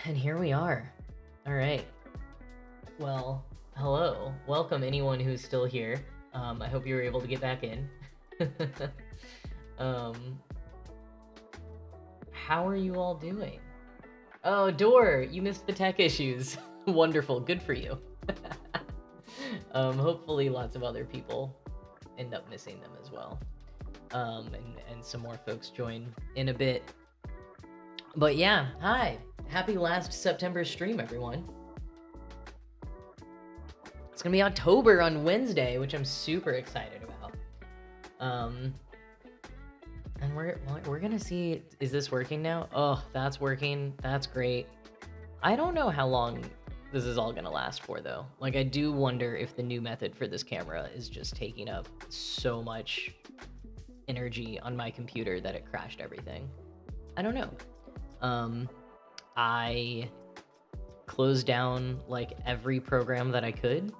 And here we are. All right. Well, hello. Welcome anyone who's still here. I hope you were able to get back in. um, how are you all doing? Oh, Door, you missed the tech issues. Wonderful. Good for you. Hopefully lots of other people end up missing them as well. And some more folks join in a bit. But yeah, hi. Happy last September stream, everyone. It's gonna be October on Wednesday, which I'm super excited about. And we're gonna see, is this working now? Oh, that's working. That's great. I don't know how long this is all gonna last for though. Like, I do wonder if the new method for this camera is just taking up so much energy on my computer that it crashed everything. I don't know. I closed down like every program that I could,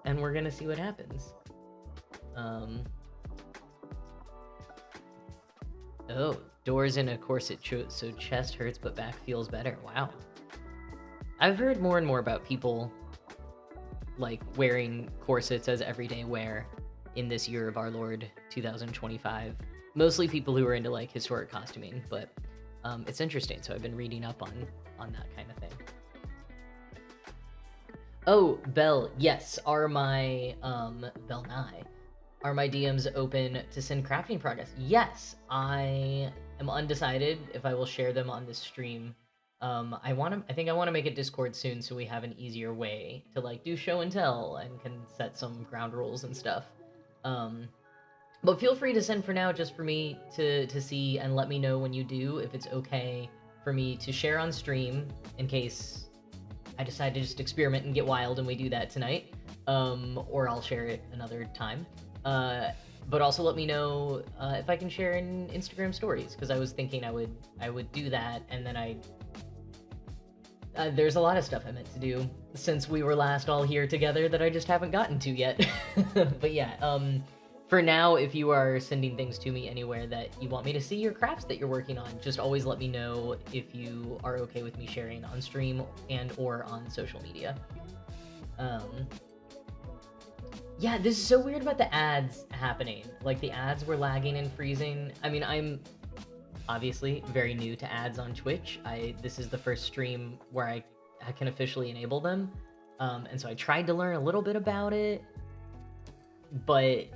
and we're gonna see what happens. Oh, Doors in a corset, so chest hurts but back feels better. Wow. I've heard more and more about people like wearing corsets as everyday wear in this year of our Lord 2025. Mostly people who are into like historic costuming, but it's interesting. So I've been reading up on that kind of thing. Oh, Bell, yes. Are my Bell Nye, are my DMs open to send crafting progress? Yes, I am undecided if I will share them on this stream. I think I want to make a Discord soon so we have an easier way to like do show and tell and can set some ground rules and stuff. But feel free to send for now, just for me to see, and let me know when you do if it's okay for me to share on stream in case I decide to just experiment and get wild and we do that tonight, or I'll share it another time. But also let me know if I can share in Instagram stories, because I was thinking I would do that, and then there's a lot of stuff I meant to do since we were last all here together that I just haven't gotten to yet. But yeah, for now, if you are sending things to me anywhere that you want me to see your crafts that you're working on, just always let me know if you are okay with me sharing on stream and or on social media. Yeah, this is so weird about the ads happening. Like, the ads were lagging and freezing. I mean, I'm obviously very new to ads on Twitch. This is the first stream where I can officially enable them. And so I tried to learn a little bit about it, but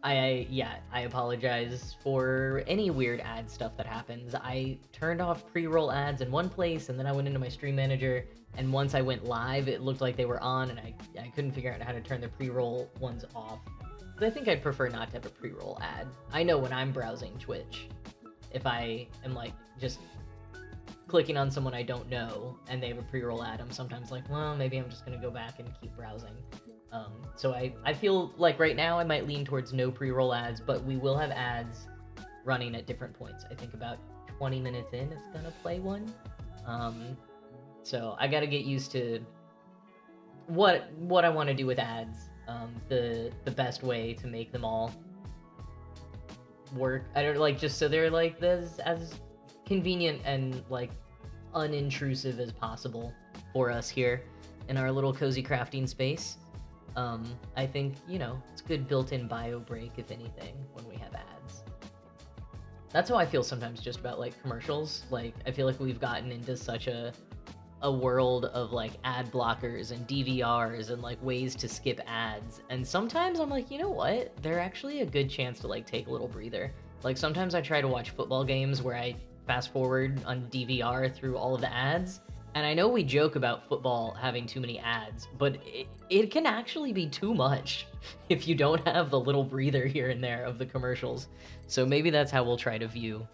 I apologize for any weird ad stuff that happens. I turned off pre-roll ads in one place, and then I went into my stream manager, and once I went live, it looked like they were on, and I couldn't figure out how to turn the pre-roll ones off. But I think I'd prefer not to have a pre-roll ad. I know when I'm browsing Twitch, if I am like just clicking on someone I don't know and they have a pre-roll ad, I'm sometimes like, well, maybe I'm just gonna go back and keep browsing. So I feel like right now I might lean towards no pre-roll ads, but we will have ads running at different points. I think about 20 minutes in, it's gonna play one. So I gotta get used to what I want to do with ads. The best way to make them all work. I don't like, just so they're like this as convenient and like unintrusive as possible for us here in our little cozy crafting space. I think, you know, it's good built-in bio break, if anything, when we have ads. That's how I feel sometimes just about like commercials. Like, I feel like we've gotten into such a world of like ad blockers and DVRs and like ways to skip ads, and sometimes I'm like, you know what, they're actually a good chance to like take a little breather. Like, sometimes I try to watch football games where I fast forward on DVR through all of the ads, and I know we joke about football having too many ads, but it can actually be too much if you don't have the little breather here and there of the commercials. So maybe that's how we'll try to view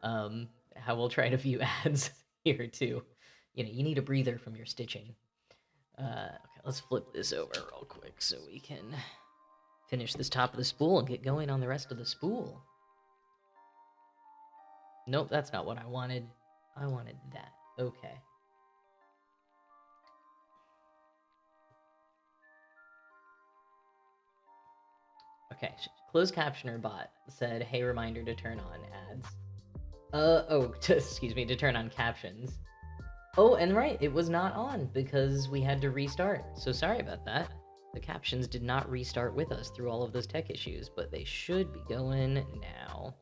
ads here too. You know, you need a breather from your stitching. Okay, let's flip this over real quick so we can finish this top of the spool and get going on the rest of the spool. Nope, that's not what I wanted. I wanted that. Okay. Okay, closed captioner bot said, hey, reminder to turn on ads. Excuse me, to turn on captions. Oh, and right, it was not on because we had to restart. So sorry about that. The captions did not restart with us through all of those tech issues, but they should be going now.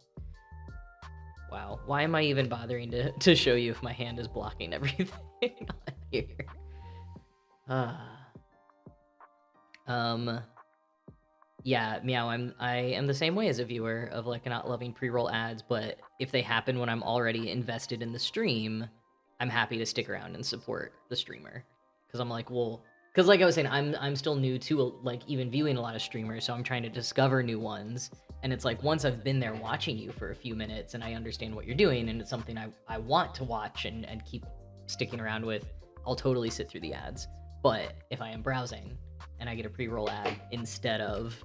Wow, why am I even bothering to show you if my hand is blocking everything on here? Yeah, Meow, I am the same way as a viewer of like not loving pre-roll ads, but if they happen when I'm already invested in the stream, I'm happy to stick around and support the streamer. Cause I'm like, well, cause like I was saying, I'm still new to like even viewing a lot of streamers, so I'm trying to discover new ones. And it's like once I've been there watching you for a few minutes and I understand what you're doing and it's something I want to watch and keep sticking around with, I'll totally sit through the ads. But if I am browsing and I get a pre-roll ad instead of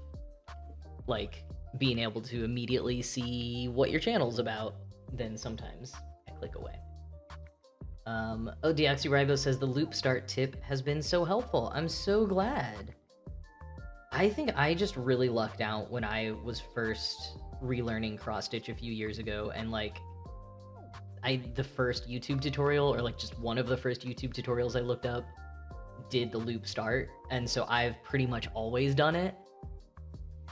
like being able to immediately see what your channel's about, then sometimes I click away. Oh, Deoxyribo says the loop start tip has been so helpful. I'm so glad. I think I just really lucked out when I was first relearning cross stitch a few years ago, and like the first YouTube tutorial, or like just one of the first YouTube tutorials I looked up, did the loop start, and so I've pretty much always done it.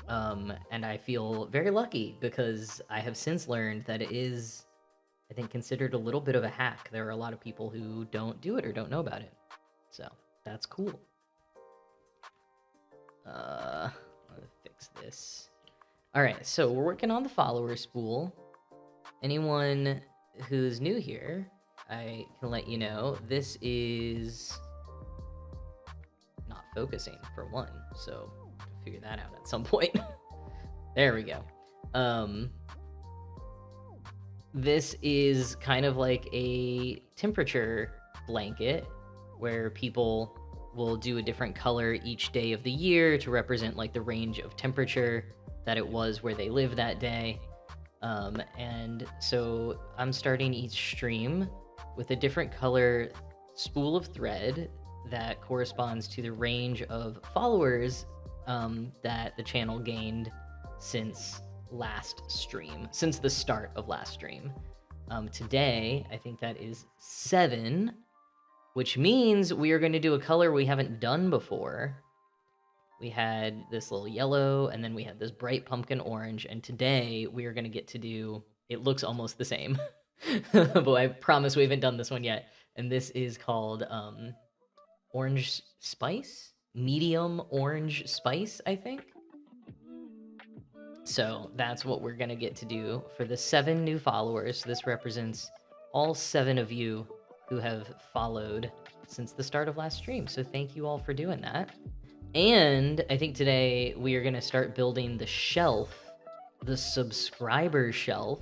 And I feel very lucky because I have since learned that it is, I think, considered a little bit of a hack. There are a lot of people who don't do it or don't know about it, so that's cool. Let's fix this. All right, so we're working on the follower spool. Anyone who's new here, I can let you know this is not focusing for one, so figure that out at some point. There we go. This is kind of like a temperature blanket where people will do a different color each day of the year to represent like the range of temperature that it was where they live that day. And so I'm starting each stream with a different color spool of thread that corresponds to the range of followers that the channel gained since last stream, since the start of last stream. Today, I think that is 7, which means we are going to do a color we haven't done before. We had this little yellow, and then we had this bright pumpkin orange, and today we are going to get to do, it looks almost the same, but I promise we haven't done this one yet, and this is called orange spice? Medium orange spice, I think. So that's what we're going to get to do for the 7 new followers. This represents all 7 of you who have followed since the start of last stream. So thank you all for doing that. And I think today we are going to start building the shelf, the subscriber shelf,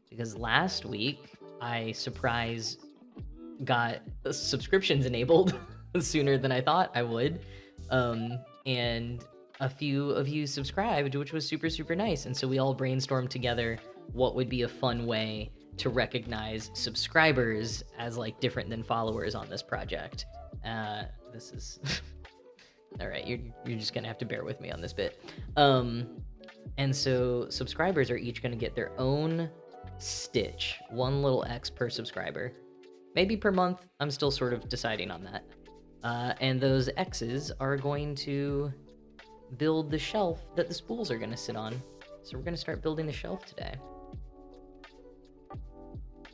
because last week I got subscriptions enabled sooner than I thought I would. And a few of you subscribed, which was super, super nice. And so we all brainstormed together what would be a fun way to recognize subscribers as like different than followers on this project. This is all right. You're just gonna have to bear with me on this bit. And so subscribers are each gonna get their own stitch, 1 little X per subscriber, maybe per month. I'm still sort of deciding on that. And those X's are going to build the shelf that the spools are going to sit on. So we're going to start building the shelf today.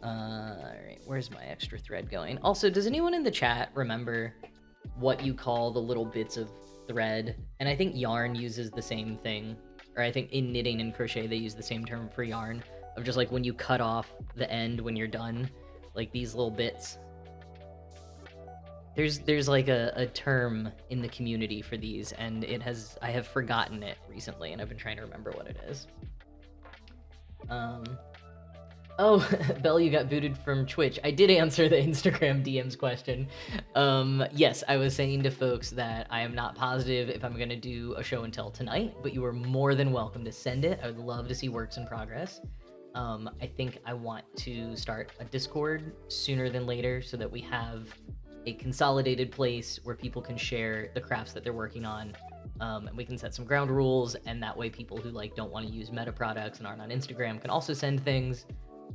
Alright, where's my extra thread going? Also, does anyone in the chat remember what you call the little bits of thread? And I think yarn uses the same thing. Or I think in knitting and crochet they use the same term for yarn. Of just like when you cut off the end when you're done. Like these little bits. There's like a term in the community for these, and I have forgotten it recently, and I've been trying to remember what it is. Oh, Belle, you got booted from Twitch. I did answer the Instagram DMs question. Yes, I was saying to folks that I am not positive if I'm gonna do a show and tell tonight, but you are more than welcome to send it. I would love to see works in progress. I think I want to start a Discord sooner than later so that we have a consolidated place where people can share the crafts that they're working on, and we can set some ground rules, and that way people who like don't want to use meta products and aren't on Instagram can also send things.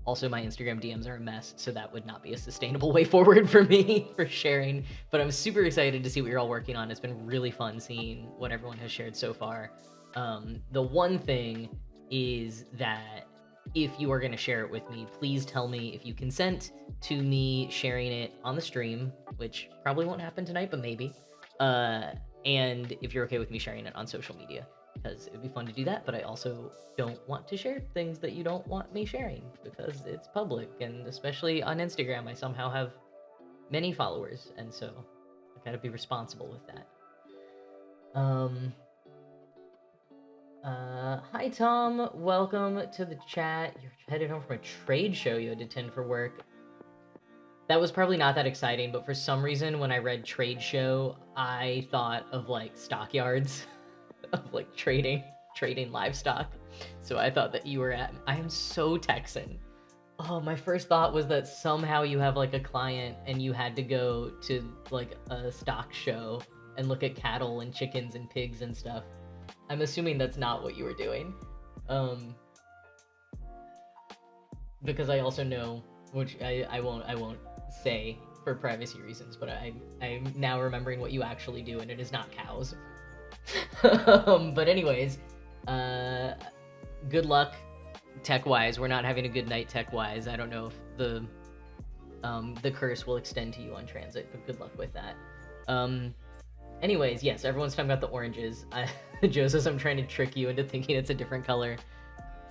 Also, my Instagram DMs are a mess, so that would not be a sustainable way forward for me for sharing. But I'm super excited to see what you're all working on. It's been really fun seeing what everyone has shared so far. The one thing is that if you are going to share it with me, please tell me if you consent to me sharing it on the stream, which probably won't happen tonight, but maybe. And if you're okay with me sharing it on social media, because it would be fun to do that, but I also don't want to share things that you don't want me sharing because it's public, and especially on Instagram, I somehow have many followers, and so I gotta be responsible with that. Hi Tom, welcome to the chat. You're headed home from a trade show you had to attend for work. That was probably not that exciting, but for some reason when I read trade show, I thought of like stockyards, of like trading livestock. So I thought that you were at, I am so Texan. Oh, my first thought was that somehow you have like a client and you had to go to like a stock show and look at cattle and chickens and pigs and stuff. I'm assuming that's not what you were doing. Because I also know, which I won't say for privacy reasons, but I'm now remembering what you actually do, and it is not cows. But anyways, good luck tech-wise. We're not having a good night tech-wise. I don't know if the curse will extend to you on transit, but good luck with that. Anyways, yes, everyone's talking about the oranges. Joe says I'm trying to trick you into thinking it's a different color.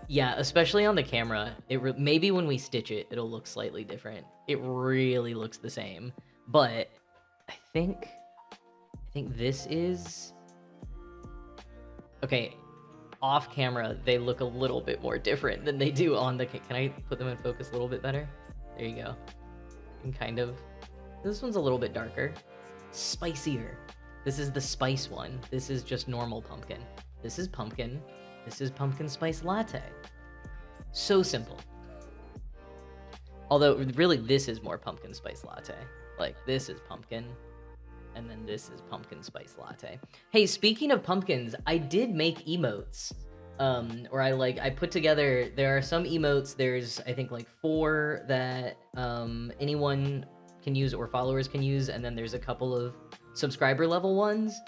Yeah, especially on the camera. Maybe when we stitch it, it'll look slightly different. It really looks the same, but I think this is okay. Off camera, they look a little bit more different than they do on the. Can I put them in focus a little bit better? There you go. And kind of. This one's a little bit darker, spicier. This is the spice one. This is just normal pumpkin. This is pumpkin. This is pumpkin spice latte. So simple. Although, really, this is more pumpkin spice latte. Like, this is pumpkin, and then this is pumpkin spice latte. Hey, speaking of pumpkins, I did make emotes. Or I put together, there are some emotes, there's, I think, like 4 that anyone can use or followers can use, and then there's a couple of subscriber level ones.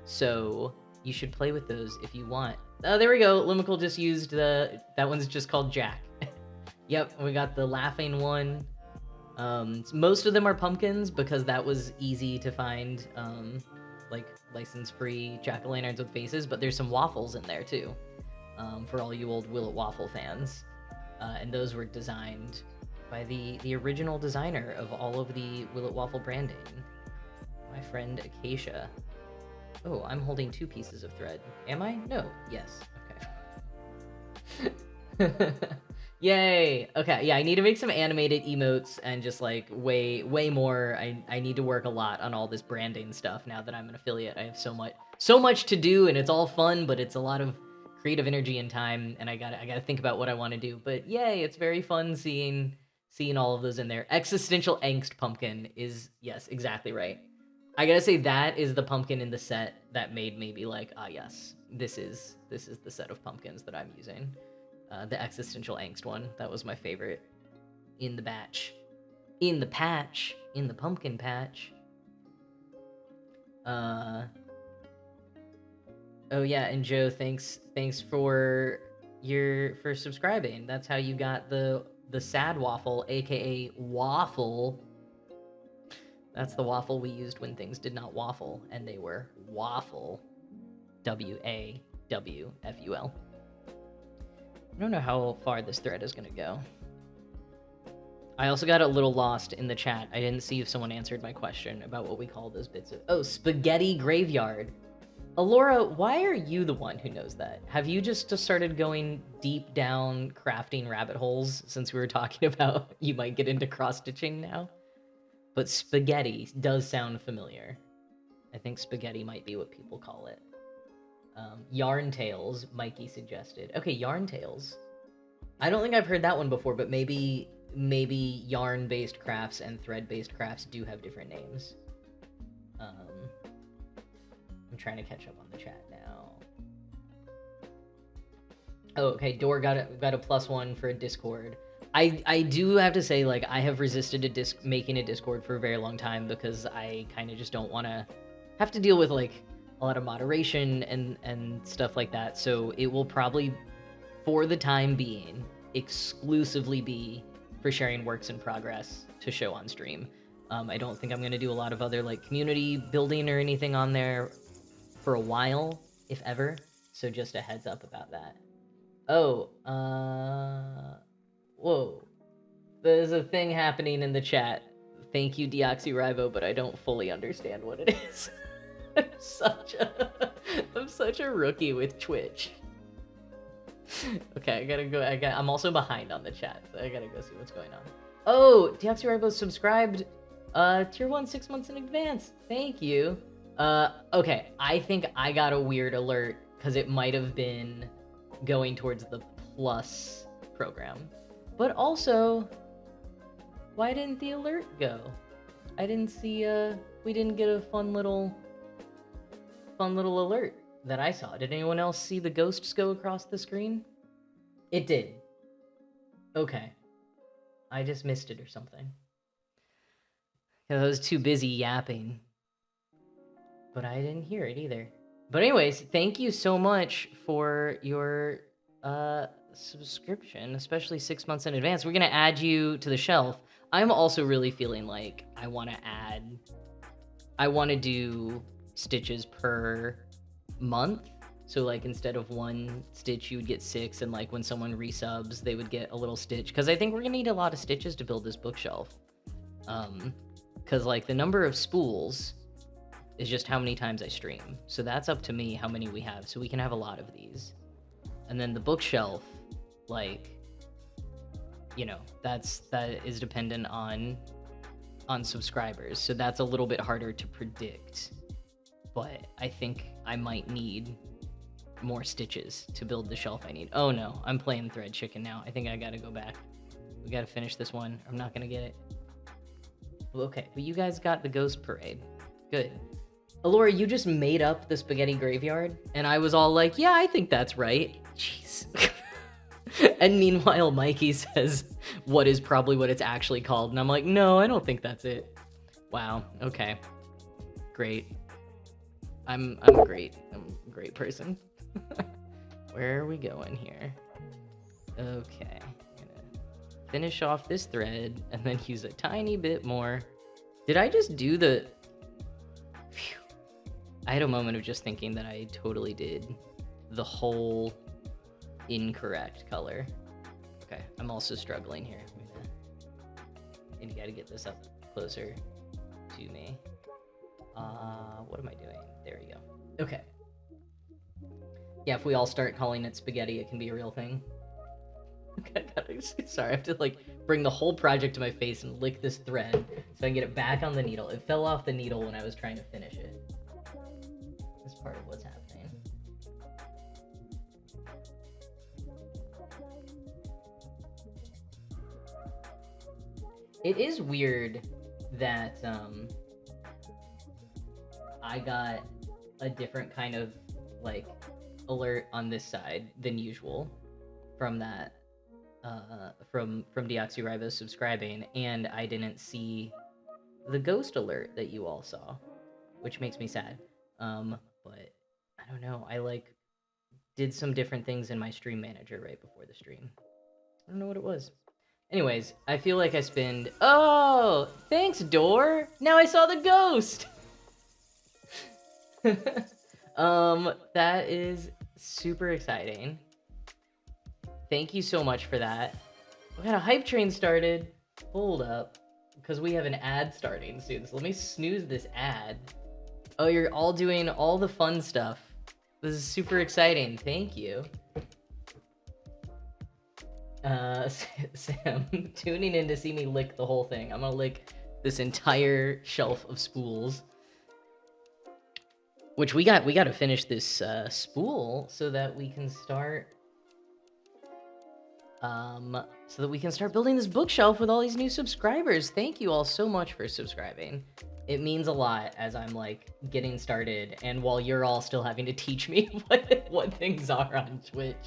So you should play with those if you want. Oh, there we go. Limical just used that one's just called Jack. Yep, we got the laughing one. Most of them are pumpkins because that was easy to find, like license-free jack-o'-lanterns with faces, but there's some waffles in there too, for all you old Willet Waffle fans. And those were designed by the original designer of all of the Willet Waffle branding, my friend Acacia. Oh, I'm holding 2 pieces of thread. Am I? No. Yes. Okay. Yay! Okay, yeah, I need to make some animated emotes and just like way more. I need to work a lot on all this branding stuff now that I'm an affiliate. I have so much to do, and it's all fun, but it's a lot of creative energy and time, and I gotta think about what I want to do. But yay, it's very fun seeing all of those in there. Existential angst pumpkin is, yes, exactly right. I gotta say that is the pumpkin in the set that made me be like, ah, yes, this is the set of pumpkins that I'm using. The existential angst one, that was my favorite. In the batch. In the patch. In the pumpkin patch. Oh yeah, and Joe, thanks for subscribing. That's how you got the sad waffle, aka waffle. That's the waffle we used when things did not waffle, and they were waffle. W-A-W-F-U-L. I don't know how far this thread is gonna go. I also got a little lost in the chat. I didn't see if someone answered my question about what we call those bits of... Oh, spaghetti graveyard. Alora, why are you the one who knows that? Have you just started going deep down crafting rabbit holes since we were talking about you might get into cross-stitching now? But spaghetti does sound familiar. I think spaghetti might be what people call it. Yarn Tales, Mikey suggested. Okay, Yarn Tales. I don't think I've heard that one before, but maybe yarn-based crafts and thread-based crafts do have different names. I'm trying to catch up on the chat now. Oh, okay, Door got a +1 for a Discord. I do have to say, like, I have resisted making a Discord for a very long time because I kind of just don't want to have to deal with like a lot of moderation and stuff like that. So it will probably, for the time being, exclusively be for sharing works in progress to show on stream. I don't think I'm going to do a lot of other like community building or anything on there for a while, if ever. So just a heads up about that. Oh, whoa. There's a thing happening in the chat. Thank you, Deoxyribo, but I don't fully understand what it is. I'm such a rookie with Twitch. Okay, I gotta go. I'm also behind on the chat, so I gotta go see what's going on. Oh, Deoxyribo subscribed tier 1 6 months in advance. Thank you. Okay, I think I got a weird alert because it might have been going towards the plus program. But also, why didn't the alert go? I didn't see, we didn't get a fun little alert that I saw. Did anyone else see the ghosts go across the screen? It did. Okay. I just missed it or something. I was too busy yapping. But I didn't hear it either. But anyways, thank you so much for your subscription, especially 6 months in advance. We're gonna add you to the shelf. I'm also really feeling like I want to do stitches per month. So like instead of 1 stitch, you would get 6, and like when someone resubs, they would get a little stitch. Because I think we're gonna need a lot of stitches to build this bookshelf. Because like the number of spools is just how many times I stream. So that's up to me how many we have. So we can have a lot of these. And then the bookshelf, like, you know, that is dependent on subscribers. So that's a little bit harder to predict. But I think I might need more stitches to build the shelf I need. Oh no, I'm playing Thread Chicken now. I think I gotta go back. We gotta finish this one. I'm not gonna get it. Okay, but you guys got the Ghost Parade. Good. Alora, you just made up the spaghetti graveyard, and I was all like, yeah, I think that's right. Jeez. And meanwhile, Mikey says what is probably what it's actually called, and I'm like, no, I don't think that's it. Wow, okay. Great. I'm great. I'm a great person. Where are we going here? Okay. I'm gonna finish off this thread, and then use a tiny bit more. Did I just do the... Phew. I had a moment of just thinking that I totally did the whole incorrect color. Okay, I'm also struggling here. And you gotta get this up closer to me. What am I doing? There we go. Okay. Yeah, if we all start calling it spaghetti, it can be a real thing. Okay, sorry, I have to like bring the whole project to my face and lick this thread so I can get it back on the needle. It fell off the needle when I was trying to finish it. That's part of what's happening. It is weird that I got a different kind of like alert on this side than usual from that from Deoxyribo subscribing, and I didn't see the ghost alert that you all saw, which makes me sad. But I don't know, I like did some different things in my stream manager right before the stream. I don't know what it was. Anyways, I feel like I spend... Oh! Thanks, Door! Now I saw the ghost! That is super exciting. Thank you so much for that. We got a hype train started. Hold up. Because we have an ad starting soon. So let me snooze this ad. Oh, you're all doing all the fun stuff. This is super exciting. Thank you. Sam, tuning in to see me lick the whole thing. I'm gonna lick this entire shelf of spools. Which we got to finish this spool so that we can start building this bookshelf with all these new subscribers. Thank you all so much for subscribing. It means a lot as I'm like getting started, and while you're all still having to teach me what things are on Twitch.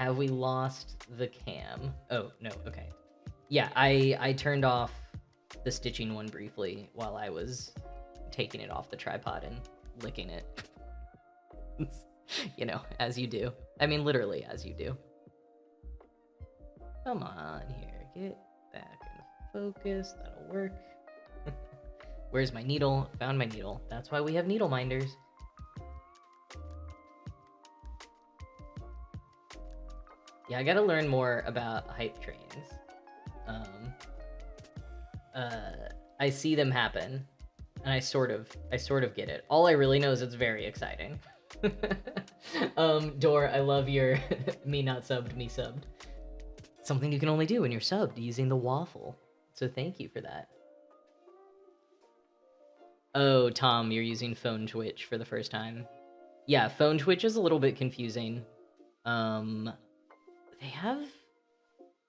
Have we lost the cam? Oh, no, okay. Yeah, I turned off the stitching one briefly while I was taking it off the tripod and licking it. You know, as you do. I mean, literally, as you do. Come on here, get back in focus. That'll work. Where's my needle? Found my needle. That's why we have needle minders. Yeah, I gotta learn more about hype trains. I see them happen, and I sort of get it. All I really know is it's very exciting. Dor, I love your me not subbed, me subbed. Something you can only do when you're subbed using the waffle. So thank you for that. Oh, Tom, you're using phone Twitch for the first time. Yeah, phone Twitch is a little bit confusing.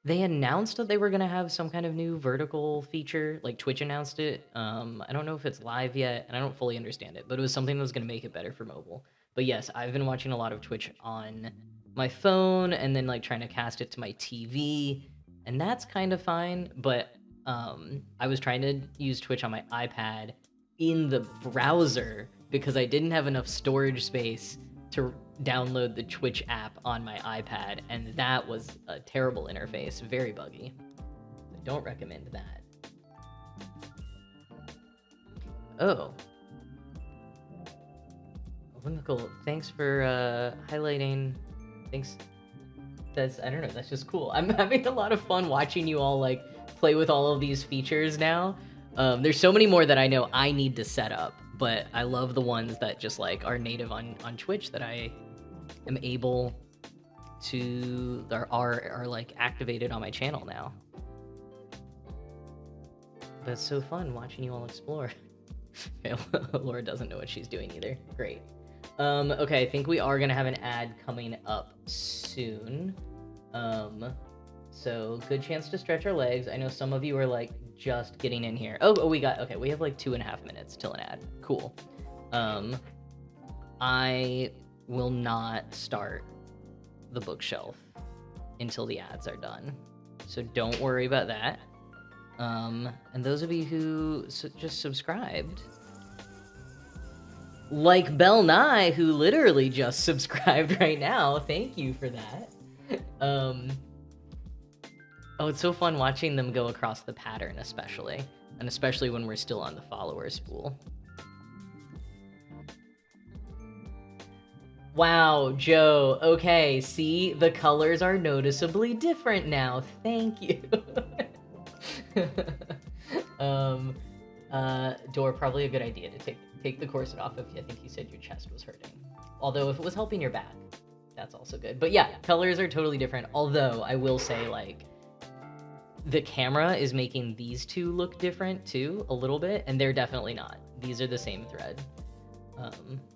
They announced that they were gonna have some kind of new vertical feature, like Twitch announced it. I don't know if it's live yet, and I don't fully understand it, but it was something that was gonna make it better for mobile. But yes, I've been watching a lot of Twitch on my phone, and then like trying to cast it to my TV, and that's kind of fine. But I was trying to use Twitch on my iPad in the browser because I didn't have enough storage space to download the Twitch app on my iPad, and that was a terrible interface, very buggy. I don't recommend that. Oh. Whimsical, thanks for highlighting. Thanks. That's, I don't know, that's just cool. I'm having a lot of fun watching you all like play with all of these features now. There's so many more that I know I need to set up, but I love the ones that just like are native on Twitch that I am able to, are like activated on my channel now. But it's so fun watching you all explore. Laura doesn't know what she's doing either. Great. Okay, I think we are gonna have an ad coming up soon. So good chance to stretch our legs. I know some of you are like just getting in here. Oh, we have like 2.5 minutes till an ad. Cool. I will not start the bookshelf until the ads are done. So don't worry about that. And those of you who just subscribed, like Bell Nye, who literally just subscribed right now, thank you for that. Oh, it's so fun watching them go across the pattern, especially when we're still on the follower spool. Wow, Joe. Okay, see, the colors are noticeably different now. Thank you. Dor, probably a good idea to take the corset off if I think you said your chest was hurting. Although if it was helping your back, that's also good. But yeah, colors are totally different. Although I will say, like, the camera is making these two look different too, a little bit, and they're definitely not. These are the same thread.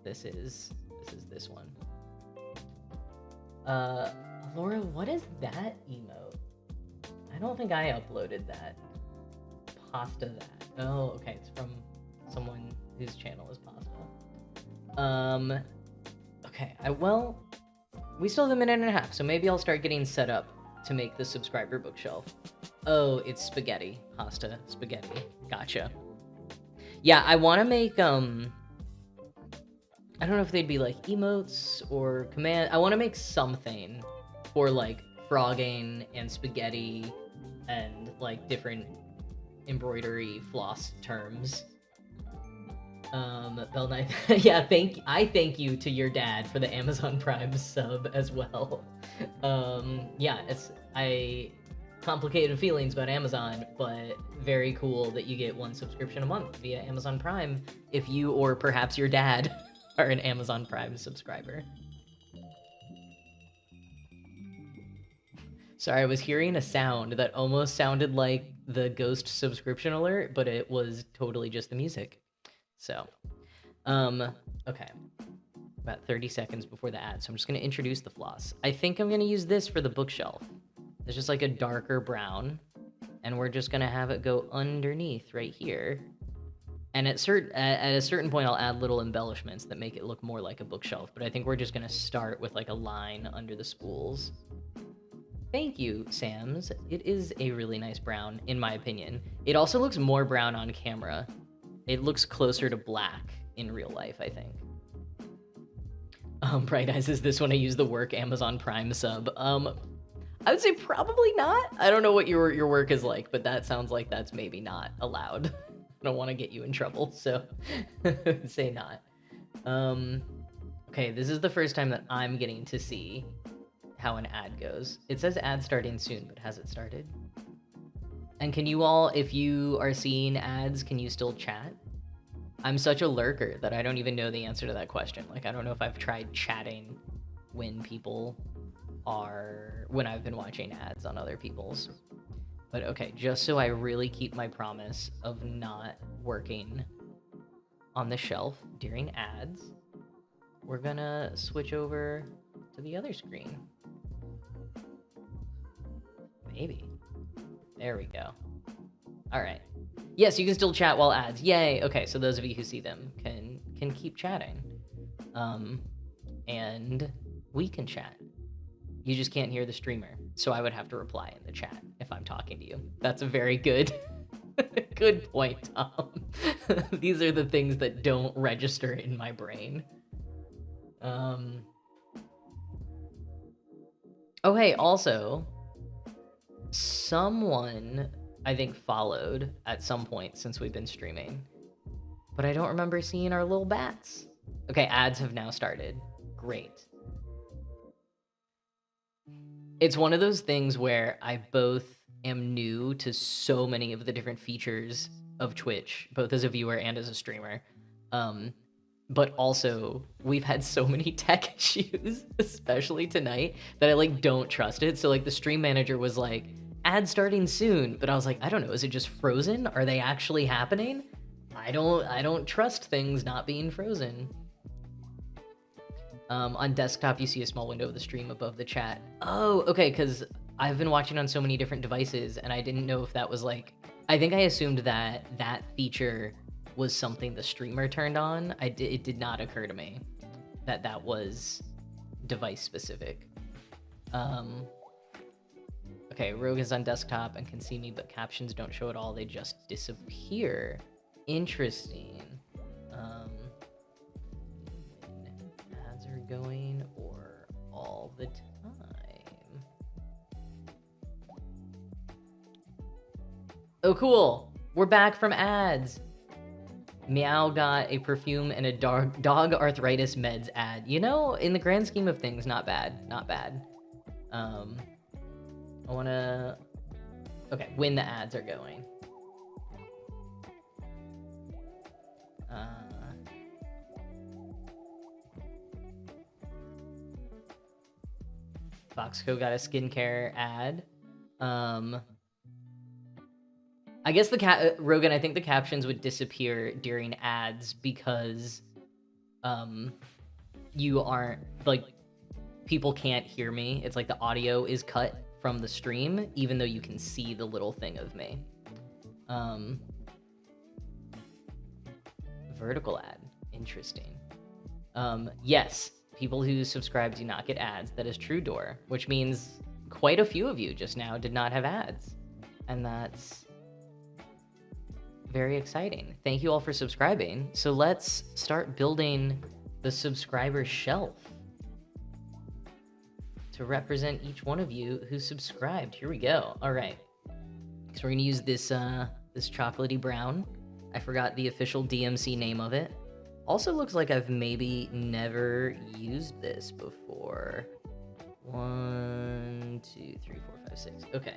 This is this one. Laura, what is that emote? I don't think I uploaded that. Pasta that. Oh, okay, it's from someone whose channel is Pasta. Okay, well, we still have a minute and a half, so maybe I'll start getting set up to make the subscriber bookshelf. Oh, it's spaghetti. Pasta, spaghetti. Gotcha. Yeah, I want to make, I don't know if they'd be like emotes or command. I want to make something for like frogging and spaghetti and like different embroidery floss terms. Bell Knight, yeah, I thank you to your dad for the Amazon Prime sub as well. Yeah, I complicated feelings about Amazon, but very cool that you get one subscription a month via Amazon Prime if you or perhaps your dad are an Amazon Prime subscriber. Sorry, I was hearing a sound that almost sounded like the ghost subscription alert, but it was totally just the music. So, okay. About 30 seconds before the ad, so I'm just going to introduce the floss. I think I'm going to use this for the bookshelf. It's just like a darker brown, and we're just going to have it go underneath right here. And at a certain point, I'll add little embellishments that make it look more like a bookshelf, but I think we're just going to start with like a line under the spools. Thank you, Sams. It is a really nice brown, in my opinion. It also looks more brown on camera. It looks closer to black in real life, I think. Bright Eyes, is this when I use the work Amazon Prime sub? I would say probably not. I don't know what your work is like, but that sounds like that's maybe not allowed. I don't want to get you in trouble, so say not. Okay, this is the first time that I'm getting to see how an ad goes. It says ad starting soon, but has it started? And can you all, if you are seeing ads, can you still chat? I'm such a lurker that I don't even know the answer to that question. Like, I don't know if I've tried chatting when I've been watching ads on other people's. But okay, just so I really keep my promise of not working on the shelf during ads, we're gonna switch over to the other screen. Maybe. There we go. All right. Yes, you can still chat while ads. Yay. Okay, so those of you who see them can keep chatting. And we can chat. You just can't hear the streamer. So I would have to reply in the chat if I'm talking to you. That's a very good good point, Tom. These are the things that don't register in my brain. Oh, hey, also, someone, I think, followed at some point since we've been streaming, but I don't remember seeing our little bats. Okay, ads have now started. Great. It's one of those things where I both am new to so many of the different features of Twitch, both as a viewer and as a streamer. But also, we've had so many tech issues, especially tonight, that I like don't trust it. So like the stream manager was like, ad starting soon, but I was like, I don't know, is it just frozen? Are they actually happening? I don't trust things not being frozen. On desktop, you see a small window of the stream above the chat. Oh, okay, because I've been watching on so many different devices, and I didn't know if that was like, I think I assumed that that feature was something the streamer turned on. It did not occur to me that that was device specific. Okay, Rogue is on desktop and can see me, but captions don't show at all. They just disappear. Interesting. Ads are going or all the time. Oh, cool. We're back from ads. Meow got a perfume and a dog arthritis meds ad. You know, in the grand scheme of things, not bad. Not bad. I want to... Okay, when the ads are going. Foxco got a skincare ad. I guess the Rogan, I think the captions would disappear during ads because you aren't, like, people can't hear me. It's like the audio is cut from the stream, even though you can see the little thing of me. Vertical ad. Interesting. Yes, people who subscribe do not get ads. That is true, Door, which means quite a few of you just now did not have ads. And that's very exciting. Thank you all for subscribing. So let's start building the subscriber shelf to represent each one of you who subscribed. Here we go. All right. So we're gonna use this this chocolatey brown. I forgot the official DMC name of it. Also looks like I've maybe never used this before. 1, 2, 3, 4, 5, 6. Okay.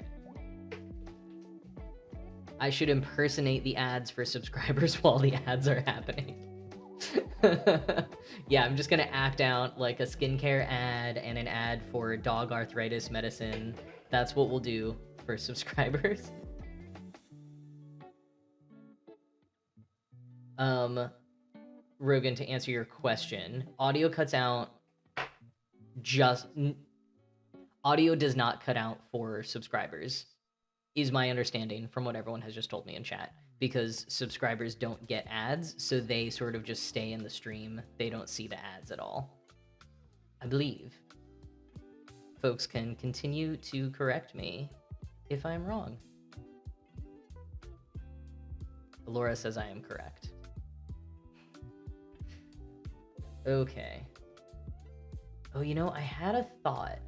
I should impersonate the ads for subscribers while the ads are happening. Yeah, I'm just gonna act out like a skincare ad and an ad for dog arthritis medicine. That's what we'll do for subscribers. Rogan, to answer your question, audio cuts out audio does not cut out for subscribers, is my understanding from what everyone has just told me in chat, because subscribers don't get ads, so they sort of just stay in the stream. They don't see the ads at all, I believe. folks can continue to correct me if I'm wrong. Laura says I am correct. Okay. Oh, you know, I had a thought.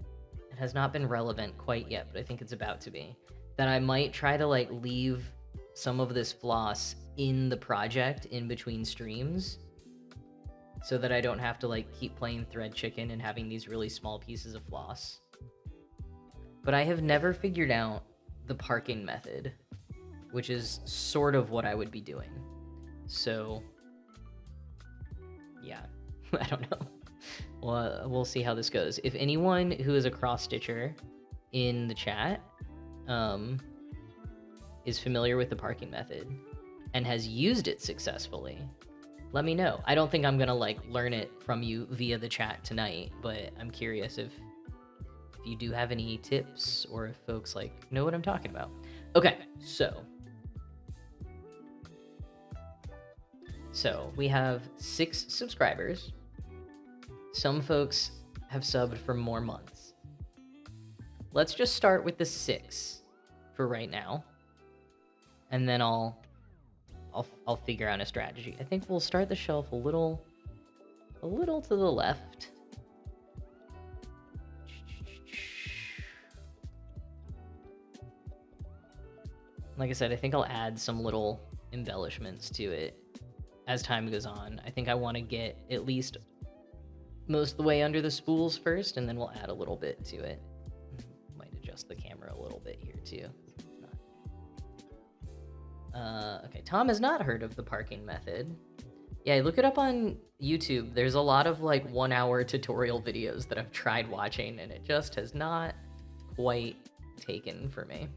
It has not been relevant quite yet, but I think it's about to be. That I might try to, like, leave some of this floss in the project in between streams so that I don't have to, like, keep playing Thread Chicken and having these really small pieces of floss. But I have never figured out the parking method, which is sort of what I would be doing. So, yeah, I don't know. Well, we'll see how this goes. If anyone who is a cross-stitcher in the chat is familiar with the parking method and has used it successfully, let me know. I don't think I'm gonna like learn it from you via the chat tonight, but I'm curious if you do have any tips or if folks like know what I'm talking about. Okay, so we have 6 subscribers. Some folks have subbed for more months. Let's just start with the 6 for right now, and then I'll figure out a strategy. I think we'll start the shelf a little to the left. Like I said, I think I'll add some little embellishments to it as time goes on. I think I want to get at least most of the way under the spools first, and then we'll add a little bit to it. Might adjust the camera a little bit here too. Okay, Tom has not heard of the parking method. Yeah, look it up on YouTube. There's a lot of like 1-hour tutorial videos that I've tried watching, and it just has not quite taken for me.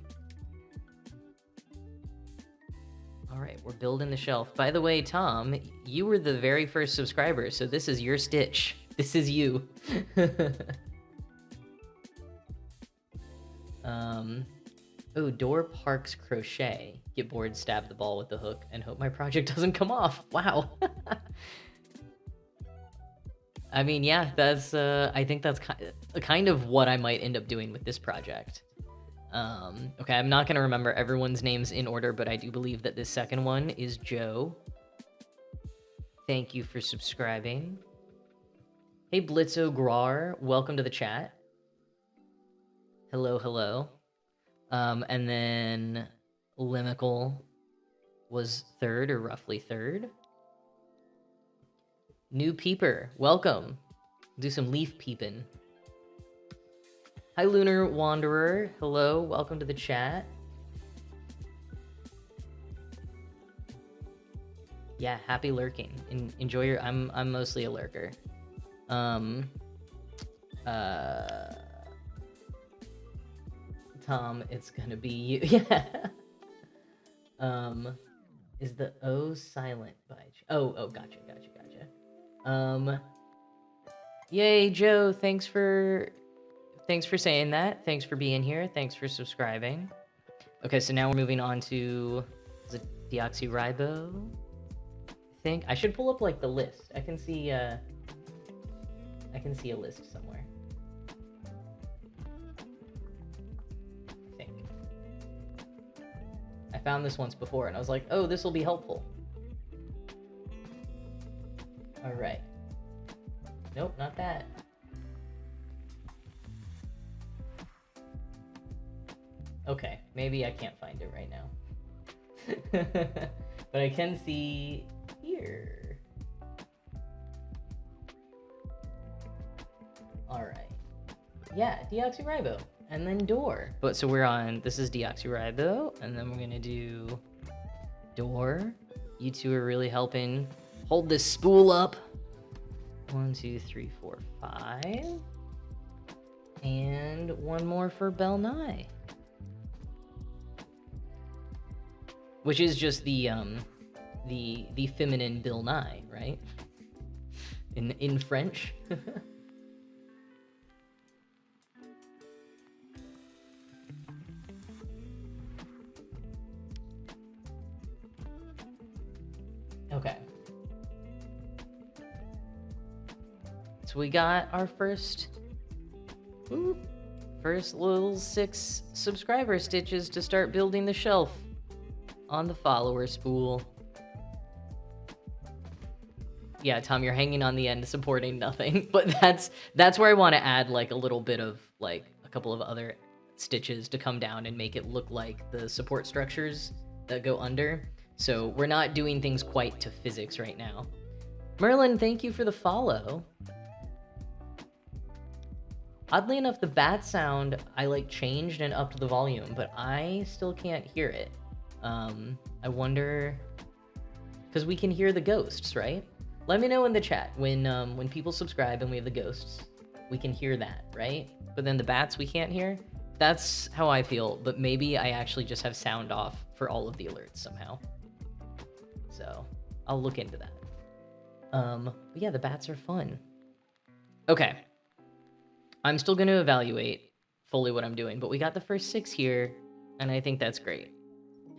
All right, we're building the shelf. By the way, Tom, you were the very first subscriber, so this is your stitch. This is you. Oh, Door Parks Crochet. Get bored, stab the ball with the hook, and hope my project doesn't come off. Wow. I mean, yeah, that's, I think that's kind of what I might end up doing with this project. Okay, I'm not going to remember everyone's names in order, but I do believe that this second one is Joe. Thank you for subscribing. Hey, Blitzo Grar, welcome to the chat. Hello, hello. And then Limical was 3rd, or roughly 3rd. New Peeper, welcome. Do some leaf peeping. Hi, Lunar Wanderer. Hello, welcome to the chat. Yeah, happy lurking. Enjoy your. I'm mostly a lurker. Tom, it's gonna be you. Yeah. Is the O silent by? Oh, gotcha. Yay, Joe. Thanks for saying that. Thanks for being here. Thanks for subscribing. Okay, so now we're moving on to the deoxyribo. I think I should pull up like the list. I can see a list somewhere. I think I found this once before and I was like, oh, this will be helpful. All right. Nope, not that. Okay, maybe I can't find it right now. But I can see here. All right. Yeah, deoxyribo. And then door. But so we're on, this is deoxyribo, and then we're gonna do door. You two are really helping hold this spool up. 1, 2, 3, 4, 5. And one more for Bell Nye. Which is just the feminine Bill Nye, right? In French. Okay. So we got our first. Ooh, First little 6 subscriber stitches to start building the shelf on the follower spool. Yeah, Tom, you're hanging on the end, supporting nothing. But that's where I want to add like a little bit of like a couple of other stitches to come down and make it look like the support structures that go under. So we're not doing things quite to physics right now. Merlin, thank you for the follow. Oddly enough, the bat sound, I like changed and upped the volume, but I still can't hear it. I wonder, because we can hear the ghosts, right? Let me know in the chat when people subscribe and we have the ghosts, we can hear that, right? But then the bats we can't hear. That's how I feel, but maybe I actually just have sound off for all of the alerts somehow. So I'll look into that. But yeah, the bats are fun. Okay. I'm still going to evaluate fully what I'm doing, but we got the first 6 here, and I think that's great.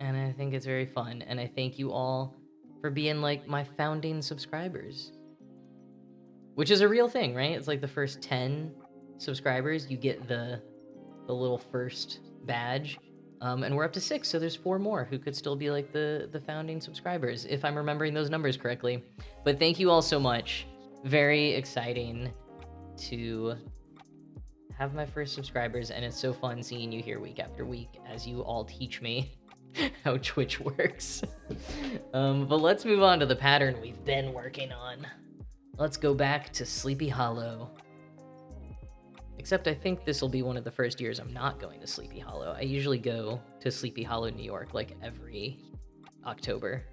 And I think it's very fun, and I thank you all for being, like, my founding subscribers. Which is a real thing, right? It's like the first 10 subscribers, you get the little first badge, and we're up to 6, so there's 4 more who could still be, like, the founding subscribers, if I'm remembering those numbers correctly. But thank you all so much. Very exciting to have my first subscribers, and it's so fun seeing you here week after week as you all teach me how Twitch works. But let's move on to the pattern we've been working on. Let's go back to Sleepy Hollow. Except I think this will be one of the first years I'm not going to Sleepy Hollow. I usually go to Sleepy Hollow, New York, like every October.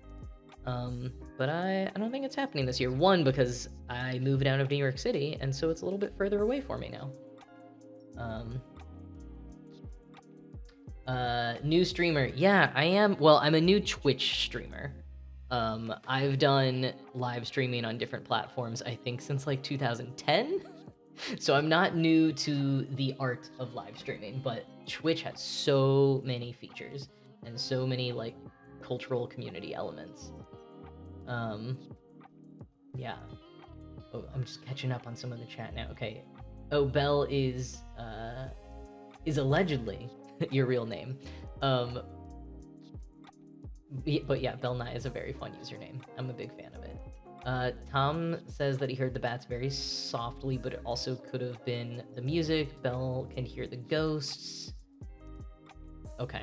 But I don't think it's happening this year. One, because I moved out of New York City, and so it's a little bit further away for me now. New streamer. Yeah, I am. Well, I'm a new Twitch streamer. I've done live streaming on different platforms, I think since like 2010. So I'm not new to the art of live streaming, but Twitch has so many features and so many like cultural community elements. Yeah. Oh, I'm just catching up on some of the chat now. Okay. Oh, Belle is allegedly your real name. But yeah, Belle Nye is a very fun username. I'm a big fan of it. Tom says that he heard the bats very softly, but it also could have been the music. Belle can hear the ghosts. Okay.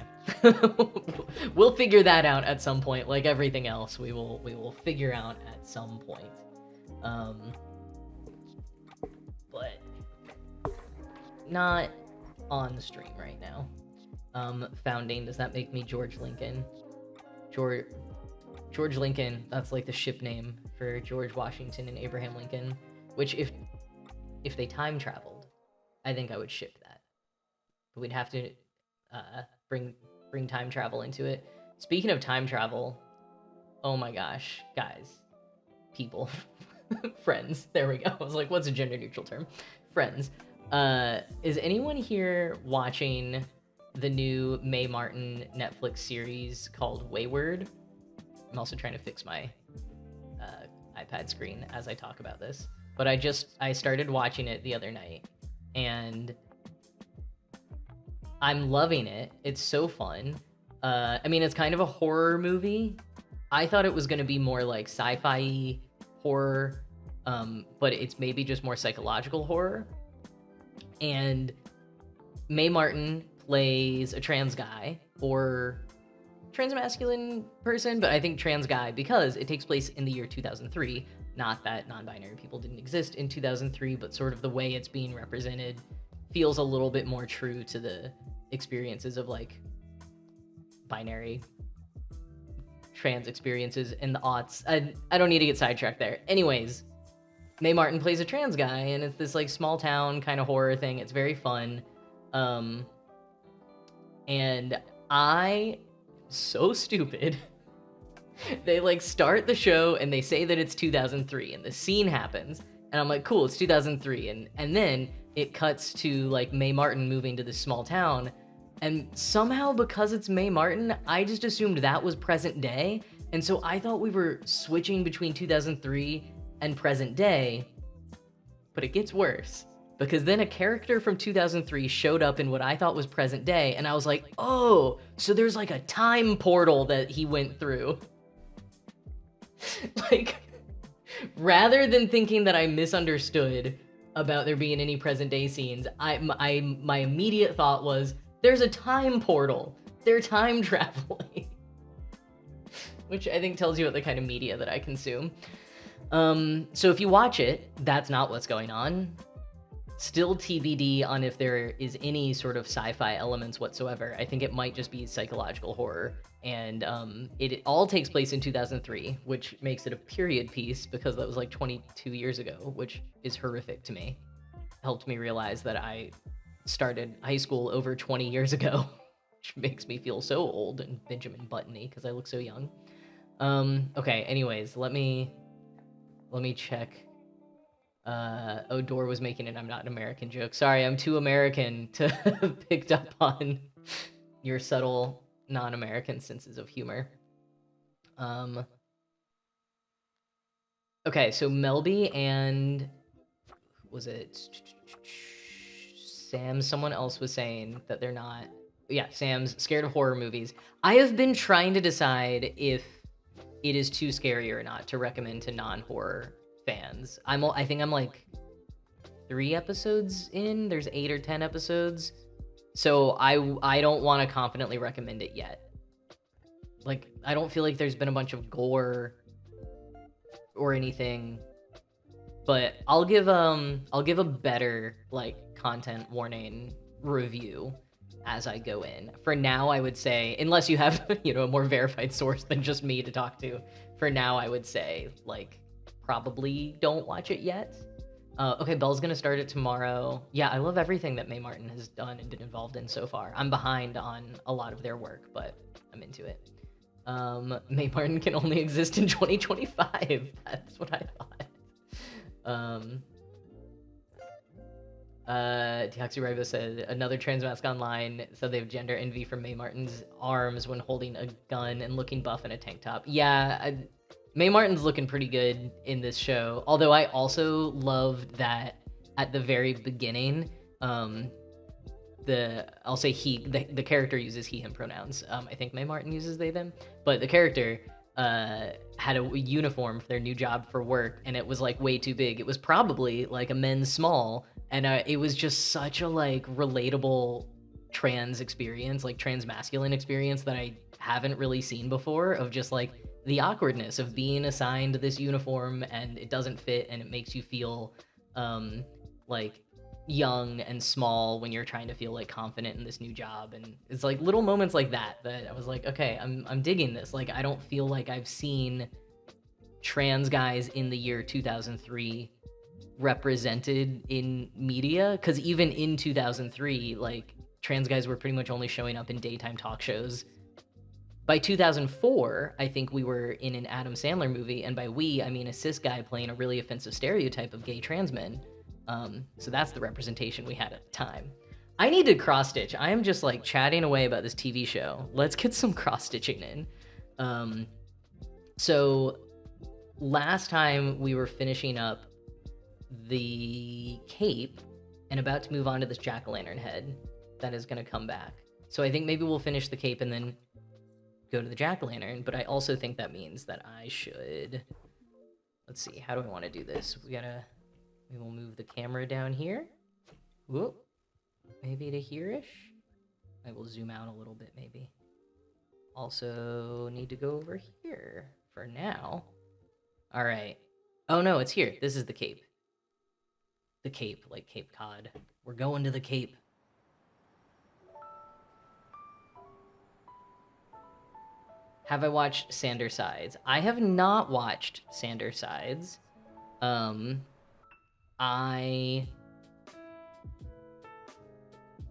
We'll figure that out at some point. Like everything else, we will figure out at some point. But not on the stream right now. Founding, does that make me George Lincoln? George Lincoln, that's like the ship name for George Washington and Abraham Lincoln, which if they time traveled, I think I would ship that. But we'd have to bring time travel into it. Speaking of time travel, oh my gosh, guys, people, friends, there we go. I was like, what's a gender neutral term? Friends. Is anyone here watching the new Mae Martin Netflix series called Wayward? I'm also trying to fix my iPad screen as I talk about this. But I started watching it the other night, and I'm loving it. It's so fun. I mean, it's kind of a horror movie. I thought it was going to be more like sci-fi horror, but it's maybe just more psychological horror. And Mae Martin plays a trans guy, or transmasculine person, but I think trans guy because it takes place in the year 2003. Not that non-binary people didn't exist in 2003, but sort of the way it's being represented feels a little bit more true to the experiences of like binary trans experiences in the aughts. I don't need to get sidetracked there. Anyways, Mae Martin plays a trans guy, and it's this like small town kind of horror thing. It's very fun. And so stupid. They like start the show and they say that it's 2003 and the scene happens and I'm like, cool, it's 2003, and then it cuts to like Mae Martin moving to this small town, and somehow because it's Mae Martin, I just assumed that was present day, and so I thought we were switching between 2003 and present day, but it gets worse. because then a character from 2003 showed up in what I thought was present day, and I was like, oh, so there's like a time portal that he went through. Like, rather than thinking that I misunderstood about there being any present day scenes, my immediate thought was, there's a time portal. They're time traveling. Which I think tells you about the kind of media that I consume. So if you watch it, that's not what's going on. Still TBD on if there is any sort of sci-fi elements whatsoever. I think it might just be psychological horror. And it all takes place in 2003, which makes it a period piece because that was like 22 years ago, which is horrific to me. Helped me realize that I started high school over 20 years ago, which makes me feel so old and Benjamin Button-y because I look so young. Okay, anyways, let me check. Odor was making an I'm not an American joke. Sorry, I'm too American to have picked up on your subtle non-American senses of humor. Okay, so Melby and was it Sam? Someone else was saying that they're not. Yeah, Sam's scared of horror movies. I have been trying to decide if it is too scary or not to recommend to non-horror fans. I think I'm like 3 episodes in. There's 8 or 10 episodes. So I don't want to confidently recommend it yet. Like, I don't feel like there's been a bunch of gore or anything. But I'll give a better like content warning review as I go in. For now, I would say, unless you have, a more verified source than just me to talk to, for now, I would say, like, probably don't watch it yet. Okay, Belle's gonna start it tomorrow. Yeah, I love everything that Mae Martin has done and been involved in so far. I'm behind on a lot of their work, but I'm into it. Mae Martin can only exist in 2025. That's what I thought. Deoxyribo said, another trans mask online said they have gender envy from Mae Martin's arms when holding a gun and looking buff in a tank top. Yeah, Mae Martin's looking pretty good in this show, although I also loved that at the very beginning, I'll say the character uses he, him pronouns. I think Mae Martin uses they, them, but the character had a uniform for their new job for work, and it was like way too big. It was probably like a men's small, and it was just such a like relatable trans experience, like trans masculine experience that I haven't really seen before, of just like the awkwardness of being assigned this uniform and it doesn't fit and it makes you feel like young and small when you're trying to feel like confident in this new job. And it's like little moments like that I was like, okay, I'm digging this. Like, I don't feel like I've seen trans guys in the year 2003 represented in media, because even in 2003, like, trans guys were pretty much only showing up in daytime talk shows. By 2004, I think we were in an Adam Sandler movie, and by we, I mean a cis guy playing a really offensive stereotype of gay trans men. So that's the representation we had at the time. I need to cross-stitch. I am just like chatting away about this TV show. Let's get some cross-stitching in. So last time we were finishing up the cape and about to move on to this jack-o'-lantern head that is going to come back. So I think maybe we'll finish the cape and then go to the jack-o'-lantern, but I also think that means that I should, let's see, how do I want to do this? We will move the camera down here. Whoop. Maybe to here-ish. I will zoom out a little bit, maybe. Also need to go over here for now. All right. Oh no, it's here. This is the cape. The cape, like Cape Cod. We're going to the cape. Have I watched Sander Sides? I have not watched Sander Sides. I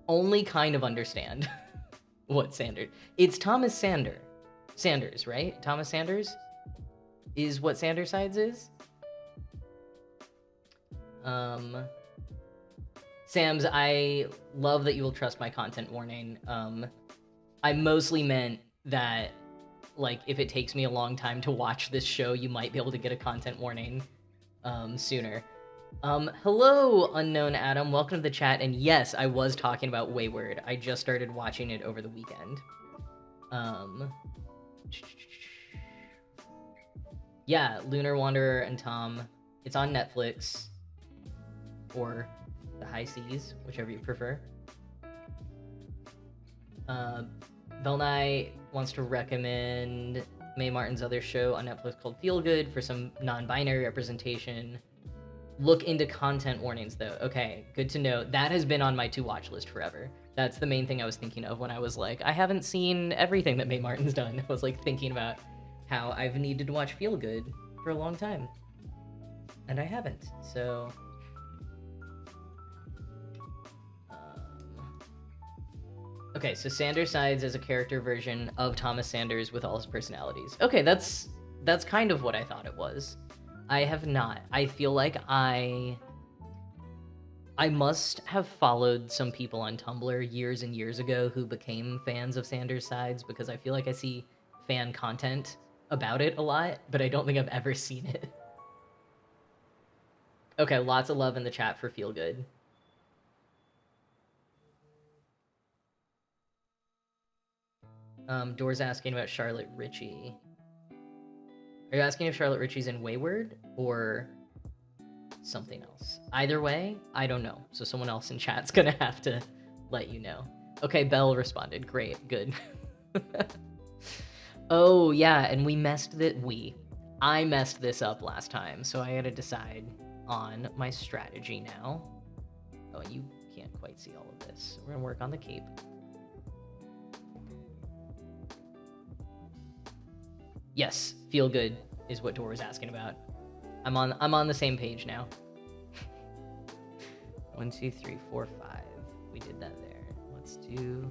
only kind of understand what Sander... It's Thomas Sanders, right? Thomas Sanders is what Sander Sides is? Sams, I love that you will trust my content warning. I mostly meant that, like, if it takes me a long time to watch this show, you might be able to get a content warning sooner. Hello, unknown Adam. Welcome to the chat. And yes, I was talking about Wayward. I just started watching it over the weekend. Yeah, Lunar Wanderer and Tom. It's on Netflix. Or the High Seas, whichever you prefer. Belnai wants to recommend Mae Martin's other show on Netflix called Feel Good for some non-binary representation. Look into content warnings, though. Okay, good to know. That has been on my to-watch list forever. That's the main thing I was thinking of when I was like, I haven't seen everything that Mae Martin's done. I was like thinking about how I've needed to watch Feel Good for a long time. And I haven't, so... Okay, so Sanders sides as a character version of Thomas Sanders with all his personalities. Okay, that's kind of what I thought it was. I have not. I feel like I must have followed some people on Tumblr years and years ago who became fans of Sanders sides, because I feel like I see fan content about it a lot, but I don't think I've ever seen it. Okay, lots of love in the chat for Feel Good. Door's asking about Charlotte Ritchie. Are you asking if Charlotte Ritchie's in Wayward or something else? Either way, I don't know. So someone else in chat's gonna have to let you know. Okay, Belle responded. Great, good. Oh, yeah, and I messed this up last time, so I had to decide on my strategy now. Oh, and you can't quite see all of this. We're gonna work on the cape. Yes, Feel Good is what Dor was asking about. I'm on the same page now. 1, 2, 3, 4, 5. We did that there. Let's do...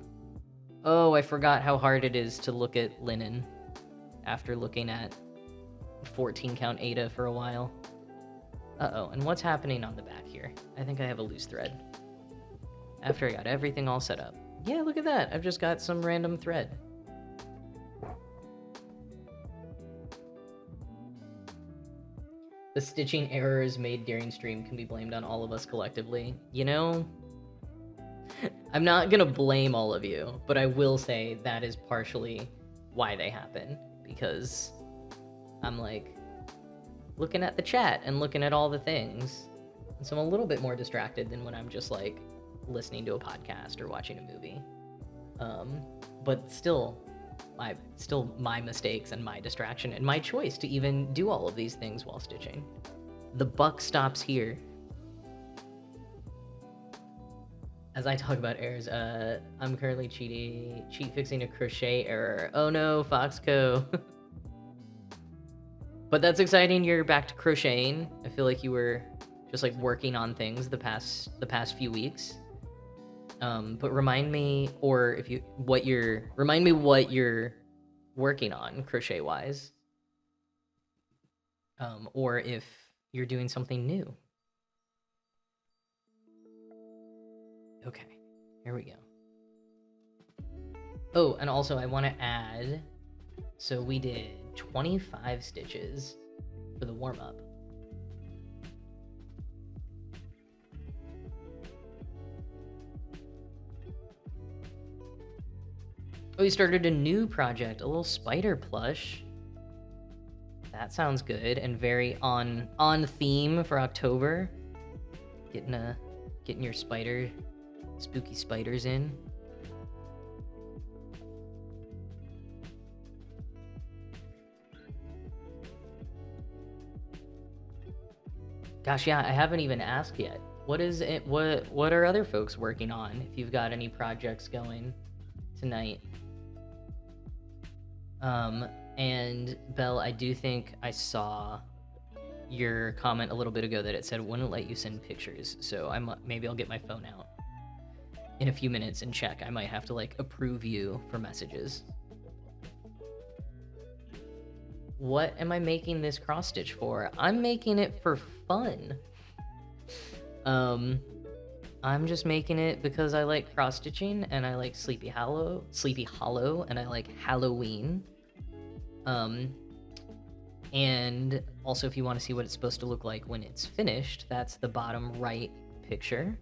Oh, I forgot how hard it is to look at linen after looking at 14 count Ada for a while. Uh-oh, and what's happening on the back here? I think I have a loose thread. After I got everything all set up. Yeah, look at that. I've just got some random thread. The stitching errors made during stream can be blamed on all of us collectively. You know, I'm not gonna blame all of you, but I will say that is partially why they happen, because I'm like looking at the chat and looking at all the things, and so I'm a little bit more distracted than when I'm just like listening to a podcast or watching a movie. But still my mistakes and my distraction and my choice to even do all of these things while stitching. The buck stops here. As I talk about errors, I'm currently cheat fixing a crochet error. Oh no, Foxco. But that's exciting, you're back to crocheting. I feel like you were just like working on things the past few weeks. But remind me, or remind me what you're working on crochet wise. Or if you're doing something new. Okay, here we go. Oh, and also I want to add, so we did 25 stitches for the warm-up. Oh, we started a new project, a little spider plush. That sounds good and very on theme for October. Getting your spooky spiders in. Gosh, yeah, I haven't even asked yet. What is it? What are other folks working on? If you've got any projects going tonight. And Belle, I do think I saw your comment a little bit ago that it said wouldn't let you send pictures. So maybe I'll get my phone out in a few minutes and check. I might have to like approve you for messages. What am I making this cross stitch for? I'm making it for fun. I'm just making it because I like cross stitching and I like Sleepy Hollow, and I like Halloween. And also, if you want to see what it's supposed to look like when it's finished, that's the bottom right picture.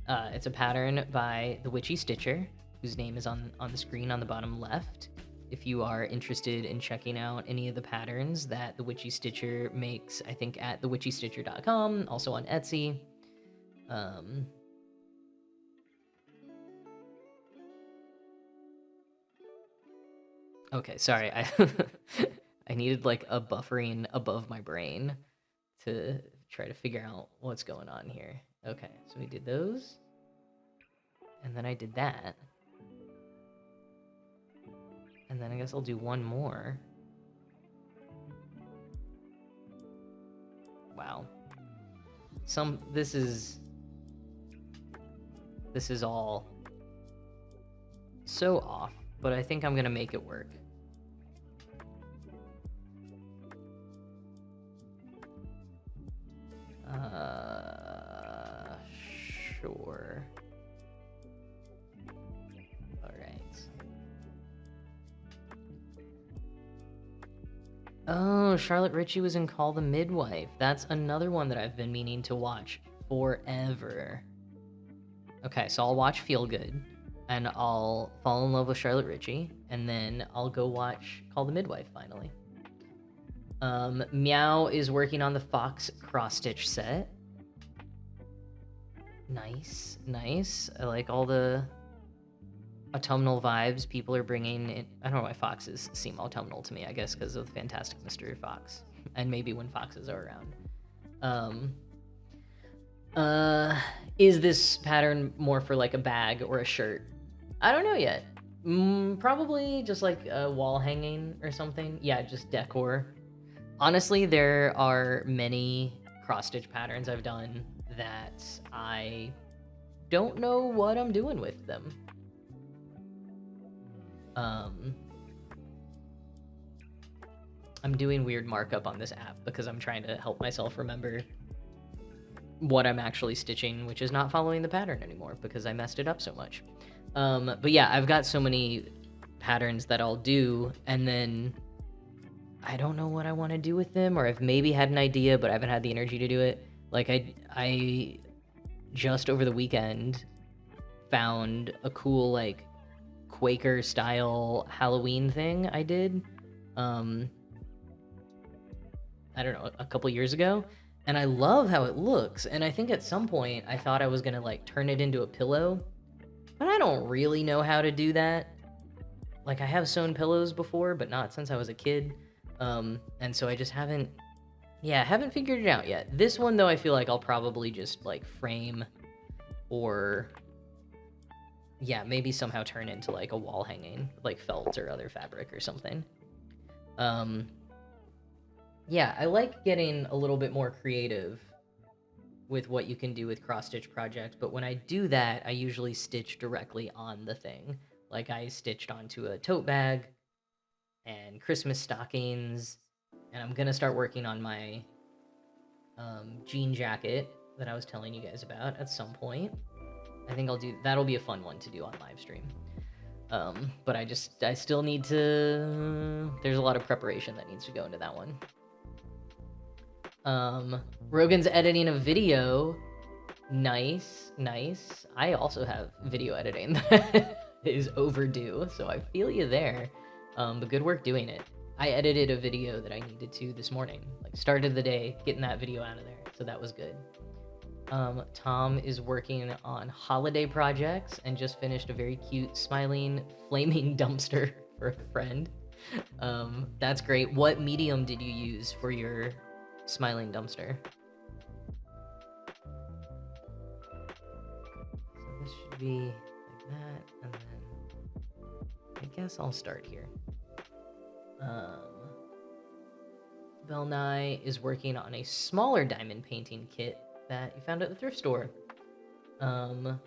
It's a pattern by the Witchy Stitcher, whose name is on the screen on the bottom left. If you are interested in checking out any of the patterns that the Witchy Stitcher makes, I think at thewitchystitcher.com, also on Etsy. Okay, sorry, I I needed like a buffering above my brain to try to figure out what's going on here. Okay, so we did those. And then I did that. And then I guess I'll do one more. Wow. This is all so off, but I think I'm gonna make it work. Sure. All right. Oh, Charlotte Ritchie was in Call the Midwife. That's another one that I've been meaning to watch forever. Okay, so I'll watch Feel Good, and I'll fall in love with Charlotte Ritchie, and then I'll go watch Call the Midwife finally. Meow is working on the Fox cross-stitch set. Nice, nice. I like all the autumnal vibes people are bringing in. I don't know why foxes seem autumnal to me, I guess because of the Fantastic Mr. Fox, and maybe when foxes are around. Is this pattern more for like a bag or a shirt? I don't know yet. Probably just like a wall hanging or something. Yeah, just decor. Honestly, there are many cross-stitch patterns I've done that I don't know what I'm doing with them. I'm doing weird markup on this app because I'm trying to help myself remember what I'm actually stitching, which is not following the pattern anymore because I messed it up so much. But yeah, I've got so many patterns that I'll do, and then I don't know what I want to do with them, or I've maybe had an idea, but I haven't had the energy to do it. Like, I just over the weekend found a cool, like, Quaker-style Halloween thing I did, I don't know, a couple years ago, and I love how it looks, and I think at some point I thought I was gonna, like, turn it into a pillow, but I don't really know how to do that. Like, I have sewn pillows before, but not since I was a kid, and so I just haven't figured it out yet. This one, though, I feel like I'll probably just, like, frame or, yeah, maybe somehow turn into, like, a wall hanging, like felt or other fabric or something. Yeah, I like getting a little bit more creative with what you can do with cross-stitch projects, but when I do that, I usually stitch directly on the thing. Like, I stitched onto a tote bag and Christmas stockings, and I'm gonna start working on my jean jacket that I was telling you guys about at some point. I think that'll be a fun one to do on live stream. But I still need to, there's a lot of preparation that needs to go into that one. Rogan's editing a video. Nice, nice. I also have video editing that is overdue, so I feel you there. But good work doing it. I edited a video that I needed to this morning. Like, started the day getting that video out of there, so that was good. Tom is working on holiday projects and just finished a very cute, smiling, flaming dumpster for a friend. That's great. What medium did you use for your smiling dumpster? So this should be like that, and then I guess I'll start here. Bell Nye is working on a smaller diamond painting kit that you found at the thrift store. And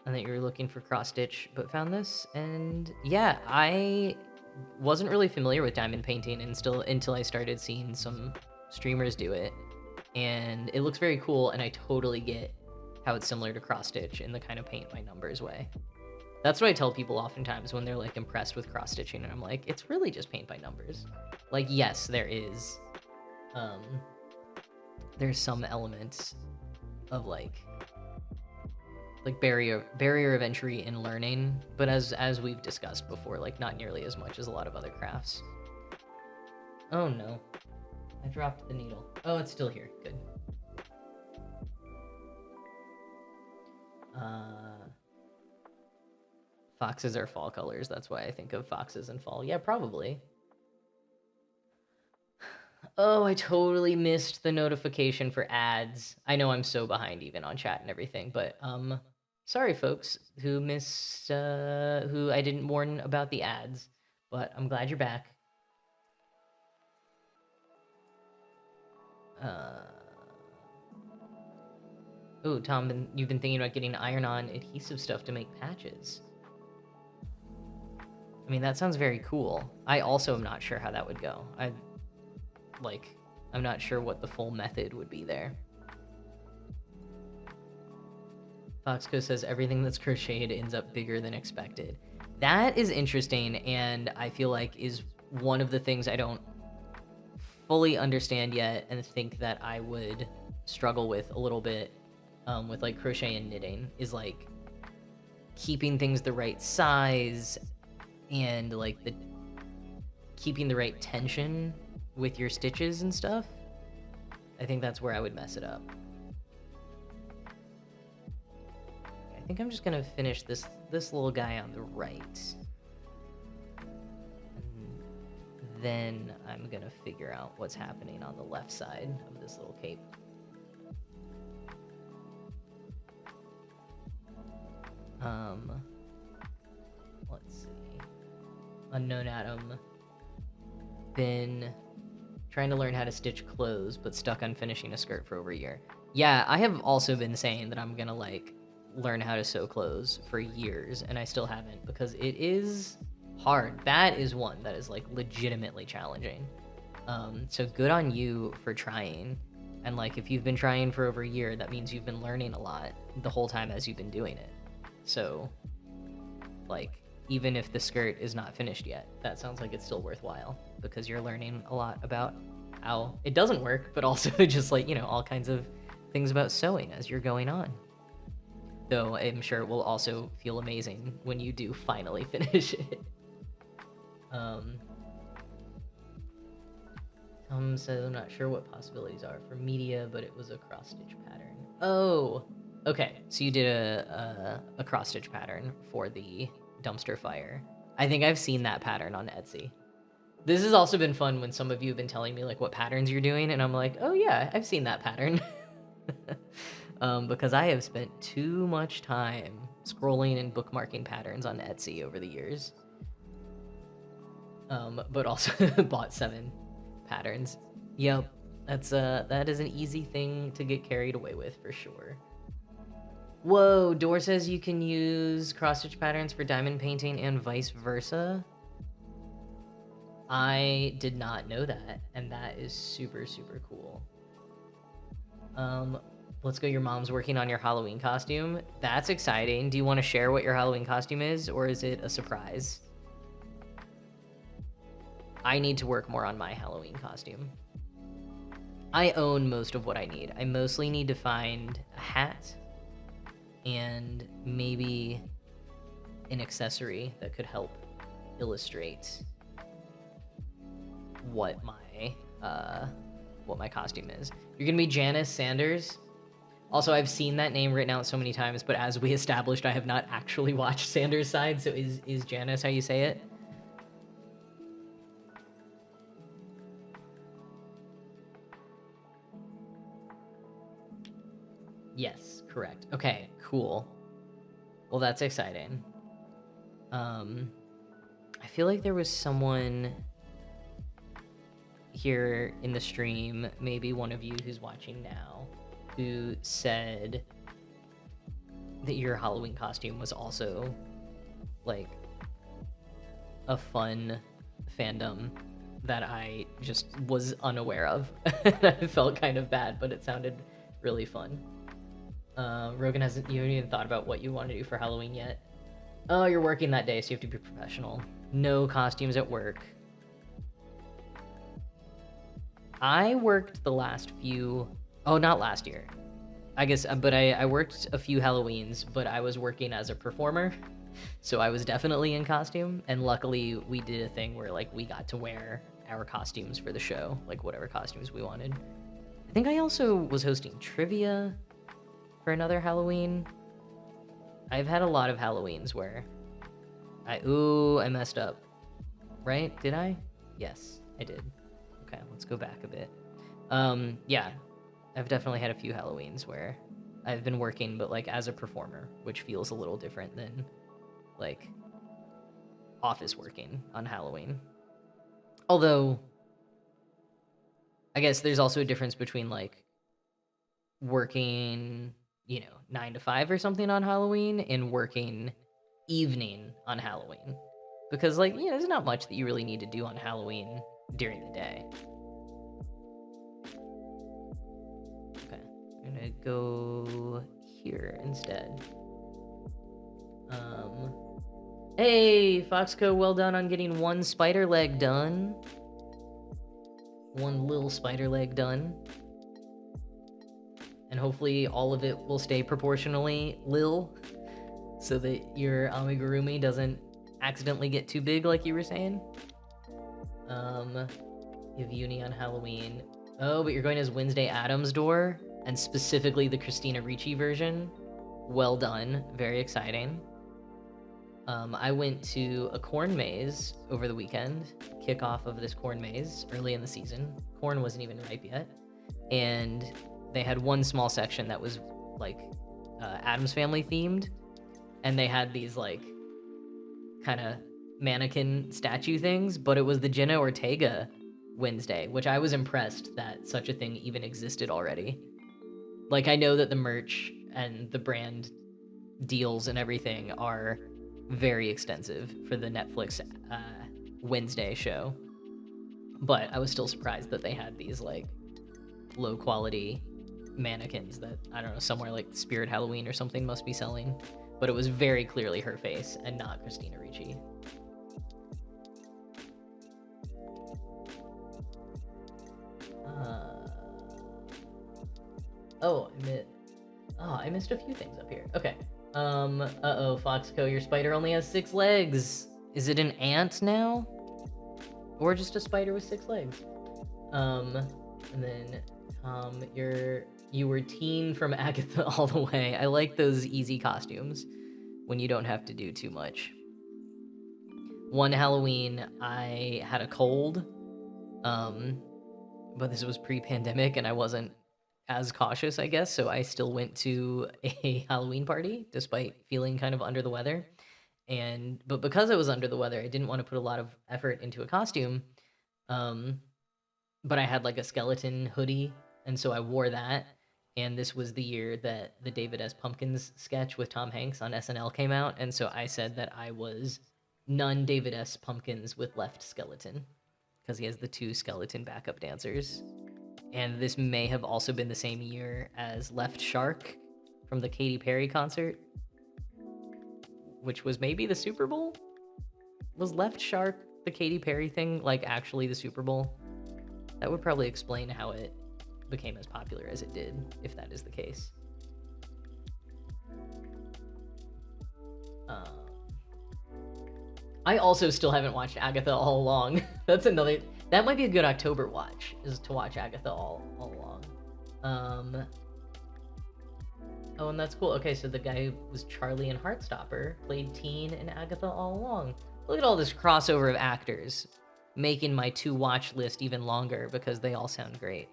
that you were looking for cross-stitch, but found this. And yeah, I wasn't really familiar with diamond painting until I started seeing some streamers do it. And it looks very cool, and I totally get how it's similar to cross-stitch in the kind of paint by numbers way. That's what I tell people oftentimes when they're like impressed with cross stitching, and I'm like, it's really just paint by numbers. Like, yes, there's some elements of like barrier of entry in learning, but as we've discussed before, like not nearly as much as a lot of other crafts. Oh no, I dropped the needle. Oh, it's still here. Good. Foxes are fall colors. That's why I think of foxes in fall. Yeah, probably. Oh, I totally missed the notification for ads. I know I'm so behind even on chat and everything, but sorry folks who missed who I didn't warn about the ads, but I'm glad you're back. Oh, Tom, you've been thinking about getting iron-on adhesive stuff to make patches. I mean, that sounds very cool. I also am not sure how that would go. I'm not sure what the full method would be there. Foxco says everything that's crocheted ends up bigger than expected. That is interesting, and I feel like is one of the things I don't fully understand yet and think that I would struggle with a little bit with like crochet and knitting is like keeping things the right size and like keeping the right tension with your stitches and stuff. I think that's where I would mess it up. I think I'm just gonna finish this little guy on the right. And then I'm gonna figure out what's happening on the left side of this little cape. Let's see. Unknown Atom. Been trying to learn how to stitch clothes, but stuck on finishing a skirt for over a year. Yeah, I have also been saying that I'm gonna like learn how to sew clothes for years, and I still haven't because it is hard. That is one that is like legitimately challenging. So good on you for trying. And like if you've been trying for over a year, that means you've been learning a lot the whole time as you've been doing it. So like even if the skirt is not finished yet, that sounds like it's still worthwhile because you're learning a lot about how it doesn't work, but also just like, you know, all kinds of things about sewing as you're going on. Though I'm sure it will also feel amazing when you do finally finish it. Tom says, I'm not sure what possibilities are for media, but it was a cross-stitch pattern. Oh, okay. So you did a cross-stitch pattern for the dumpster fire. I think I've seen that pattern on Etsy. This has also been fun when some of you have been telling me like what patterns you're doing, and I'm like, oh yeah, I've seen that pattern. Because I have spent too much time scrolling and bookmarking patterns on Etsy over the years. But also bought 7 patterns. Yep, that is an easy thing to get carried away with for sure. Whoa, Dor says you can use cross-stitch patterns for diamond painting and vice versa. I did not know that, and that is super, super cool. Let's go, your mom's working on your Halloween costume. That's exciting. Do you want to share what your Halloween costume is, or is it a surprise? I need to work more on my Halloween costume. I own most of what I need. I mostly need to find a hat and maybe an accessory that could help illustrate what my costume is. You're gonna be Janice Sanders. Also, I've seen that name written out so many times, but as we established, I have not actually watched Sanders' side, so is Janice how you say it? Yes, correct. Okay, cool. Well, that's exciting. I feel like there was someone here in the stream, maybe one of you who's watching now, who said that your Halloween costume was also like a fun fandom that I just was unaware of. I felt kind of bad, but it sounded really fun. Rogan you haven't even thought about what you want to do for Halloween yet? Oh, you're working that day, so you have to be professional. No costumes at work. I worked the last few... Oh, not last year. I guess, but I worked a few Halloweens, but I was working as a performer, so I was definitely in costume, and luckily we did a thing where, like, we got to wear our costumes for the show, like, whatever costumes we wanted. I think I also was hosting trivia for another Halloween. I've had a lot of Halloweens where I messed up. Right? Did I? Yes, I did. Okay, let's go back a bit. Yeah, I've definitely had a few Halloweens where I've been working, but like as a performer, which feels a little different than like office working on Halloween. Although, I guess there's also a difference between like working, 9 to 5 or something on Halloween and working evening on Halloween. Because, like, there's not much that you really need to do on Halloween during the day. Okay, I'm gonna go here instead. Hey, Foxco, well done on getting one spider leg done. One little spider leg done. And hopefully all of it will stay proportionally lil, so that your amigurumi doesn't accidentally get too big like you were saying. You have uni on Halloween. Oh, but you're going as Wednesday Addams door, and specifically the Christina Ricci version. Well done, very exciting. I went to a corn maze over the weekend, kickoff of this corn maze early in the season. Corn wasn't even ripe yet. And they had one small section that was like Addams Family themed. And they had these like kind of mannequin statue things, but it was the Jenna Ortega Wednesday, which I was impressed that such a thing even existed already. Like, I know that the merch and the brand deals and everything are very extensive for the Netflix Wednesday show, but I was still surprised that they had these like low quality mannequins that, I don't know, somewhere like Spirit Halloween or something must be selling, but it was very clearly her face and not Christina Ricci. I missed a few things up here. Okay. Foxco, your spider only has 6 legs. Is it an ant now? Or just a spider with 6 legs? And then, you were teen from Agatha all the way. I like those easy costumes when you don't have to do too much. One Halloween, I had a cold, but this was pre-pandemic and I wasn't as cautious, I guess, so I still went to a Halloween party despite feeling kind of under the weather. But because I was under the weather, I didn't want to put a lot of effort into a costume. But I had like a skeleton hoodie, and so I wore that. And this was the year that the David S. Pumpkins sketch with Tom Hanks on SNL came out, and so I said that I was none David S. Pumpkins with left skeleton, because he has the 2 skeleton backup dancers. And this may have also been the same year as Left Shark from the Katy Perry concert, which was maybe the Super Bowl? Was Left Shark the Katy Perry thing, like, actually the Super Bowl? That would probably explain how it became as popular as it did, if that is the case. I also still haven't watched Agatha all along. That might be a good October watch, is to watch Agatha all along. Oh, and that's cool. Okay, so the guy who was Charlie in Heartstopper played teen in Agatha all along. Look at all this crossover of actors, making my to-watch list even longer because they all sound great.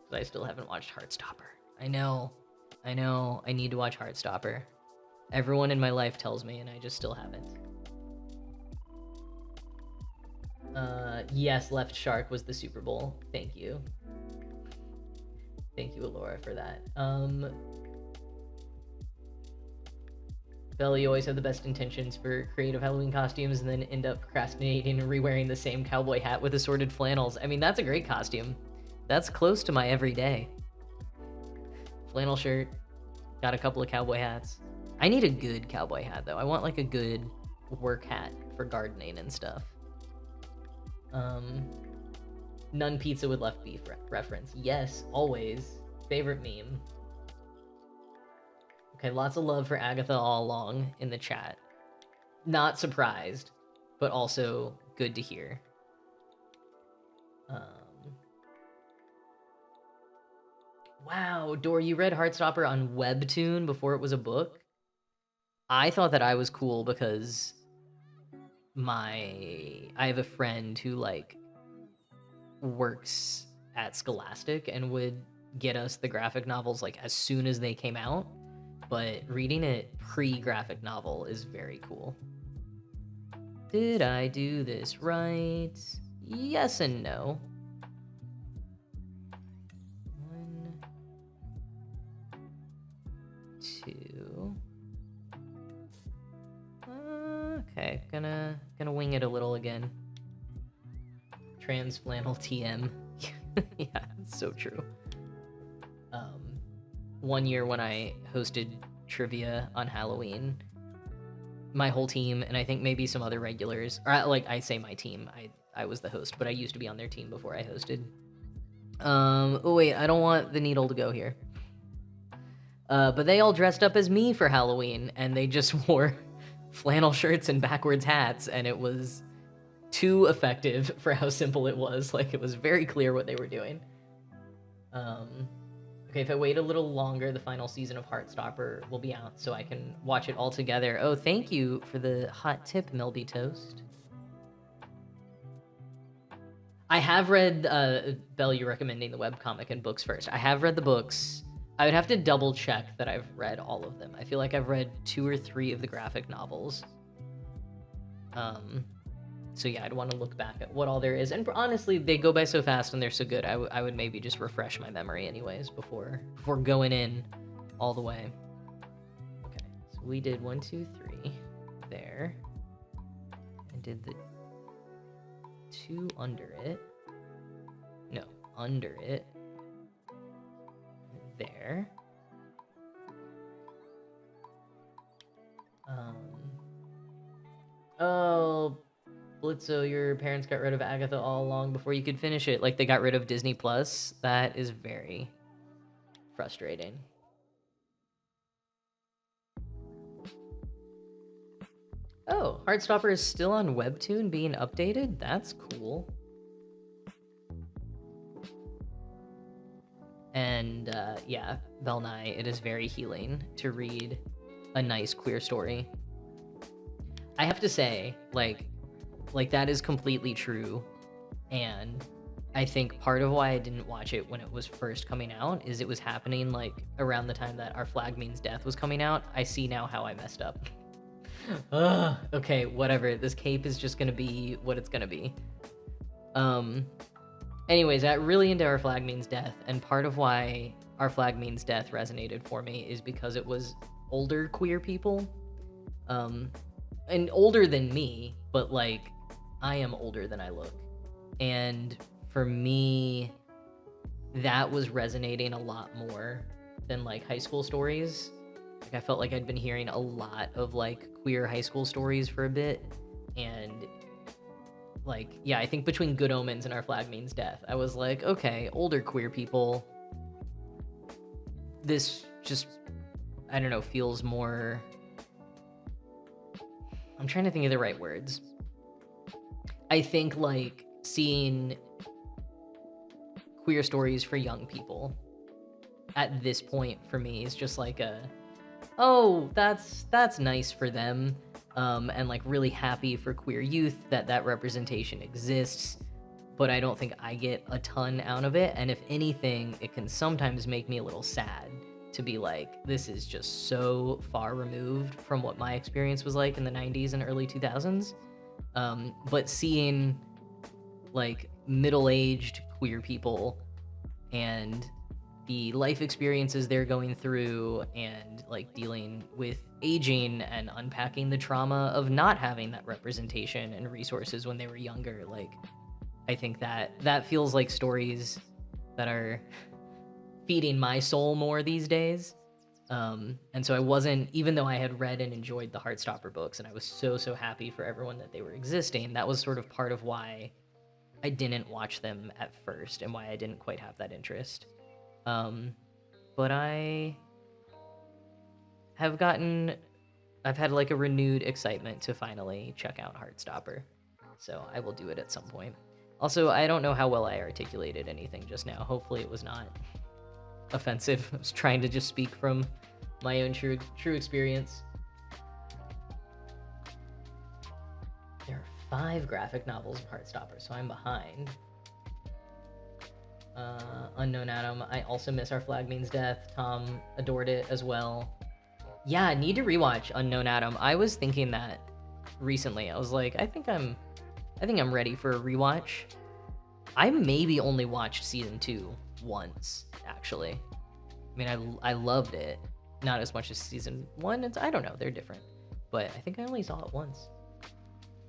But I still haven't watched Heartstopper. I know, I need to watch Heartstopper. Everyone in my life tells me, and I just still haven't. Yes, Left Shark was the Super Bowl. Thank you. Thank you, Alora, for that. Belle, you always have the best intentions for creative Halloween costumes and then end up procrastinating and re-wearing the same cowboy hat with assorted flannels. I mean, that's a great costume. That's close to my everyday. Flannel shirt, got a couple of cowboy hats. I need a good cowboy hat, though. I want, like, a good work hat for gardening and stuff. None pizza with left beef reference. Yes, always. Favorite meme. Okay, lots of love for Agatha all along in the chat. Not surprised, but also good to hear. Wow, Dor, you read Heartstopper on Webtoon before it was a book? I thought that I was cool because I have a friend who, like, works at Scholastic and would get us the graphic novels, like, as soon as they came out. But reading it pre-graphic novel is very cool. Did I do this right? Yes and no. 1, 2. Okay, gonna wing it a little again. Trans flannel TM. Yeah, it's so true. One year when I hosted trivia on Halloween, my whole team, and I think maybe some other regulars, or like, I say my team, I was the host, but I used to be on their team before I hosted. Oh wait, I don't want the needle to go here. But they all dressed up as me for Halloween, and they just wore flannel shirts and backwards hats, and it was too effective for how simple it was. Like, it was very clear what they were doing. Okay, if I wait a little longer, the final season of Heartstopper will be out, so I can watch it all together. Oh, thank you for the hot tip, Melby Toast. I have read, Belle, you're recommending the webcomic and books first. I have read the books. I would have to double check that I've read all of them. I feel like I've read 2 or 3 of the graphic novels. So yeah, I'd want to look back at what all there is. And honestly, they go by so fast and they're so good. I would maybe just refresh my memory anyways before going in all the way. Okay, so we did 1, 2, 3 there. I did the 2 under it. No, under it. There. Oh, Blitzo, your parents got rid of Agatha all along before you could finish it. Like, they got rid of Disney Plus. That is very frustrating. Oh, Heartstopper is still on Webtoon being updated? That's cool. And yeah, Belnai, it is very healing to read a nice queer story. I have to say, like that is completely true. And I think part of why I didn't watch it when it was first coming out is it was happening like around the time that Our Flag Means Death was coming out. I see now how I messed up. Okay, whatever. This cape is just gonna be what it's gonna be. Anyways, I got really into Our Flag Means Death, and part of why Our Flag Means Death resonated for me is because it was older queer people. And older than me, but like, I am older than I look. And for me, that was resonating a lot more than like high school stories. Like, I felt like I'd been hearing a lot of like queer high school stories for a bit, and like, yeah, I think between Good Omens and Our Flag Means Death, I was like, okay, older queer people, this just, I don't know, feels more, I'm trying to think of the right words. I think like seeing queer stories for young people at this point for me is just like a, oh, that's nice for them. And like really happy for queer youth that representation exists, but I don't think I get a ton out of it. And if anything, it can sometimes make me a little sad to be like, this is just so far removed from what my experience was like in the 90s and early 2000s. But seeing like middle-aged queer people and the life experiences they're going through and like dealing with aging and unpacking the trauma of not having that representation and resources when they were younger, like, I think that feels like stories that are feeding my soul more these days. And so I wasn't, even though I had read and enjoyed the Heartstopper books, and I was so happy for everyone that they were existing, that was sort of part of why I didn't watch them at first and why I didn't quite have that interest. But I've had like a renewed excitement to finally check out Heartstopper. So I will do it at some point. Also, I don't know how well I articulated anything just now. Hopefully it was not offensive. I was trying to just speak from my own true experience. There are 5 graphic novels of Heartstopper, so I'm behind. Unknown Atom. I also miss Our Flag Means Death. Tom adored it as well. Yeah, need to rewatch Unknown Atom. I was thinking that recently. I was like, I think I'm ready for a rewatch. I maybe only watched season 2 once, actually. I mean, I loved it. Not as much as season 1. I don't know, they're different. But I think I only saw it once.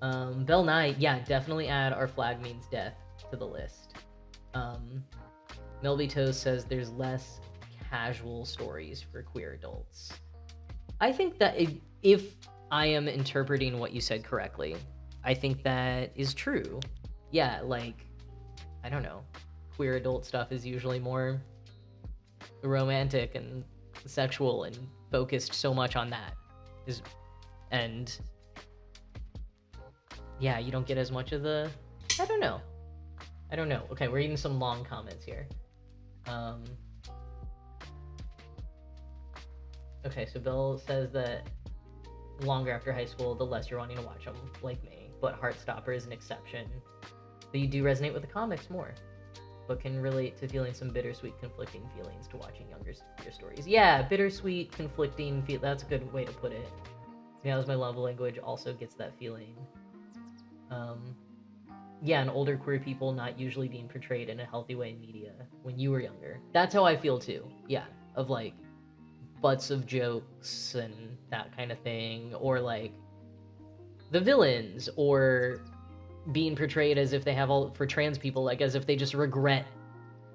Bell Nye, yeah, definitely add Our Flag Means Death to the list. Melby Toast says there's less casual stories for queer adults. I think that if I am interpreting what you said correctly, I think that is true. Yeah, like, I don't know. Queer adult stuff is usually more romantic and sexual and focused so much on that. And yeah, you don't get as much of the... I don't know. Okay, we're reading some long comments here. Okay, so Bill says that longer after high school, the less you're wanting to watch them, like me. But Heartstopper is an exception. But you do resonate with the comics more, but can relate to feeling some bittersweet, conflicting feelings to watching younger stories. Yeah, bittersweet, conflicting that's a good way to put it. Yeah, as my love language also gets that feeling. Yeah, and older queer people not usually being portrayed in a healthy way in media when you were younger. That's how I feel too. Yeah, of like butts of jokes and that kind of thing, or like the villains, or being portrayed as if they have all, for trans people, like as if they just regret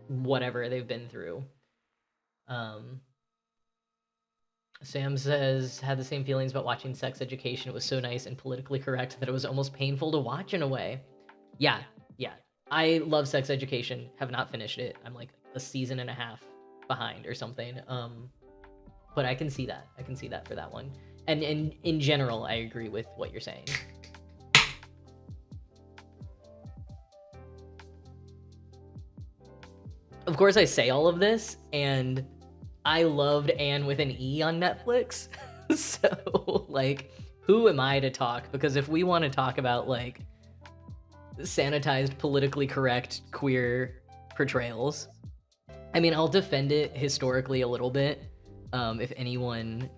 whatever they've been through. Sam says, had the same feelings about watching Sex Education. It was so nice and politically correct that it was almost painful to watch in a way. Yeah. I love Sex Education. Have not finished it. I'm like a season and a half behind or something. But I can see that. For that one. And in general, I agree with what you're saying. Of course, I say all of this, and I loved Anne with an E on Netflix. So, like, who am I to talk? Because if we want to talk about, like, sanitized, politically correct queer portrayals, I mean, I'll defend it historically a little bit. If anyone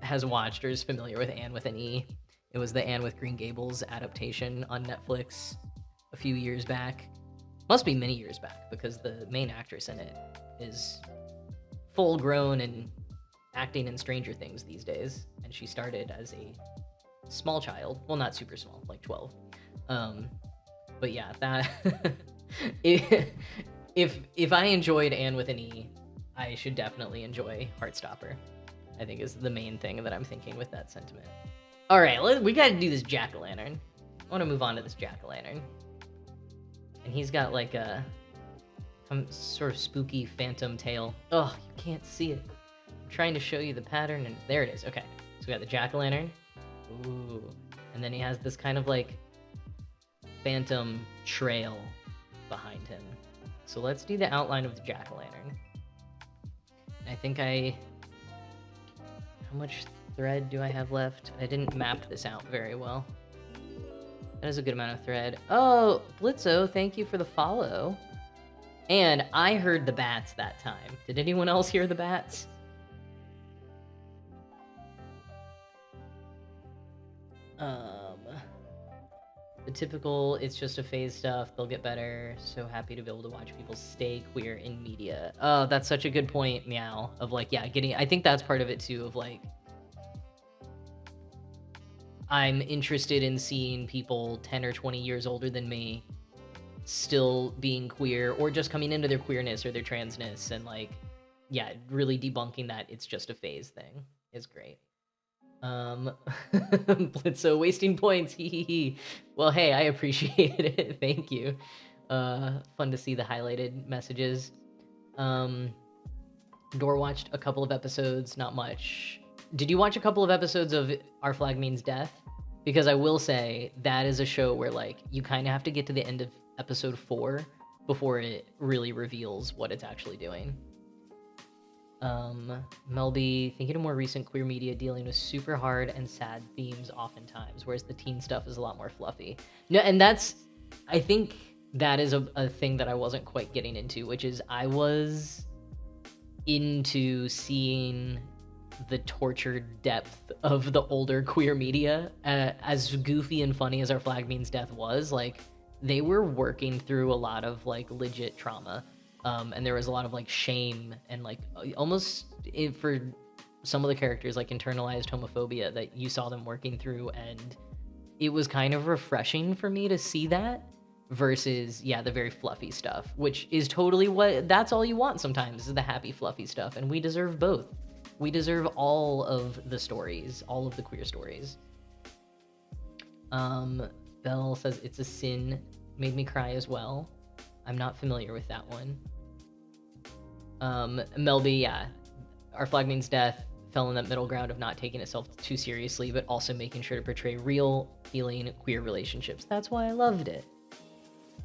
has watched or is familiar with Anne with an E, it was the Anne with Green Gables adaptation on Netflix a few years back. Must be many years back, because the main actress in it is full grown and acting in Stranger Things these days, and she started as a small child. Well, not super small, like 12. But yeah, that if I enjoyed Anne with an E, I should definitely enjoy Heartstopper, I think is the main thing that I'm thinking with that sentiment. All right, we got to do this jack-o'-lantern. I want to move on to this jack-o'-lantern. And he's got like some sort of spooky phantom tail. Oh, you can't see it. I'm trying to show you the pattern, and there it is. Okay, so we got the jack-o'-lantern. Ooh. And then he has this kind of like phantom trail behind him. So let's do the outline of the jack-o'-lantern. I think how much thread do I have left? I didn't map this out very well. That is a good amount of thread. Oh, Blitzo, thank you for the follow. And I heard the bats that time. Did anyone else hear the bats? The typical, it's just a phase stuff, they'll get better. So happy to be able to watch people stay queer in media. Oh, that's such a good point, Meow. Of like, yeah, I think that's part of it too, of like, I'm interested in seeing people 10 or 20 years older than me still being queer, or just coming into their queerness or their transness, and like yeah, really debunking that it's just a phase thing is great. Blitzo wasting points. Hee hee hee. Well, hey, I appreciate it. Thank you. Fun to see the highlighted messages. Door watched a couple of episodes, not much. Did you watch a couple of episodes of Our Flag Means Death? Because I will say that is a show where like you kind of have to get to the end of episode 4 before it really reveals what it's actually doing. Melby, thinking of more recent queer media dealing with super hard and sad themes oftentimes, whereas the teen stuff is a lot more fluffy. No, and that's, I think that is a thing that I wasn't quite getting into, which is I was into seeing the tortured depth of the older queer media. As goofy and funny as Our Flag Means Death was, like, they were working through a lot of, like, legit trauma. And there was a lot of like shame and like almost for some of the characters like internalized homophobia that you saw them working through, and it was kind of refreshing for me to see that versus the very fluffy stuff, which is totally that's all you want sometimes, is the happy fluffy stuff, and we deserve both. We deserve all of the stories, all of the queer stories. Belle says It's a Sin made me cry as well. I'm not familiar with that one. Melby, Our Flag Means Death fell in that middle ground of not taking itself too seriously, but also making sure to portray real, feeling, queer relationships. That's why I loved it.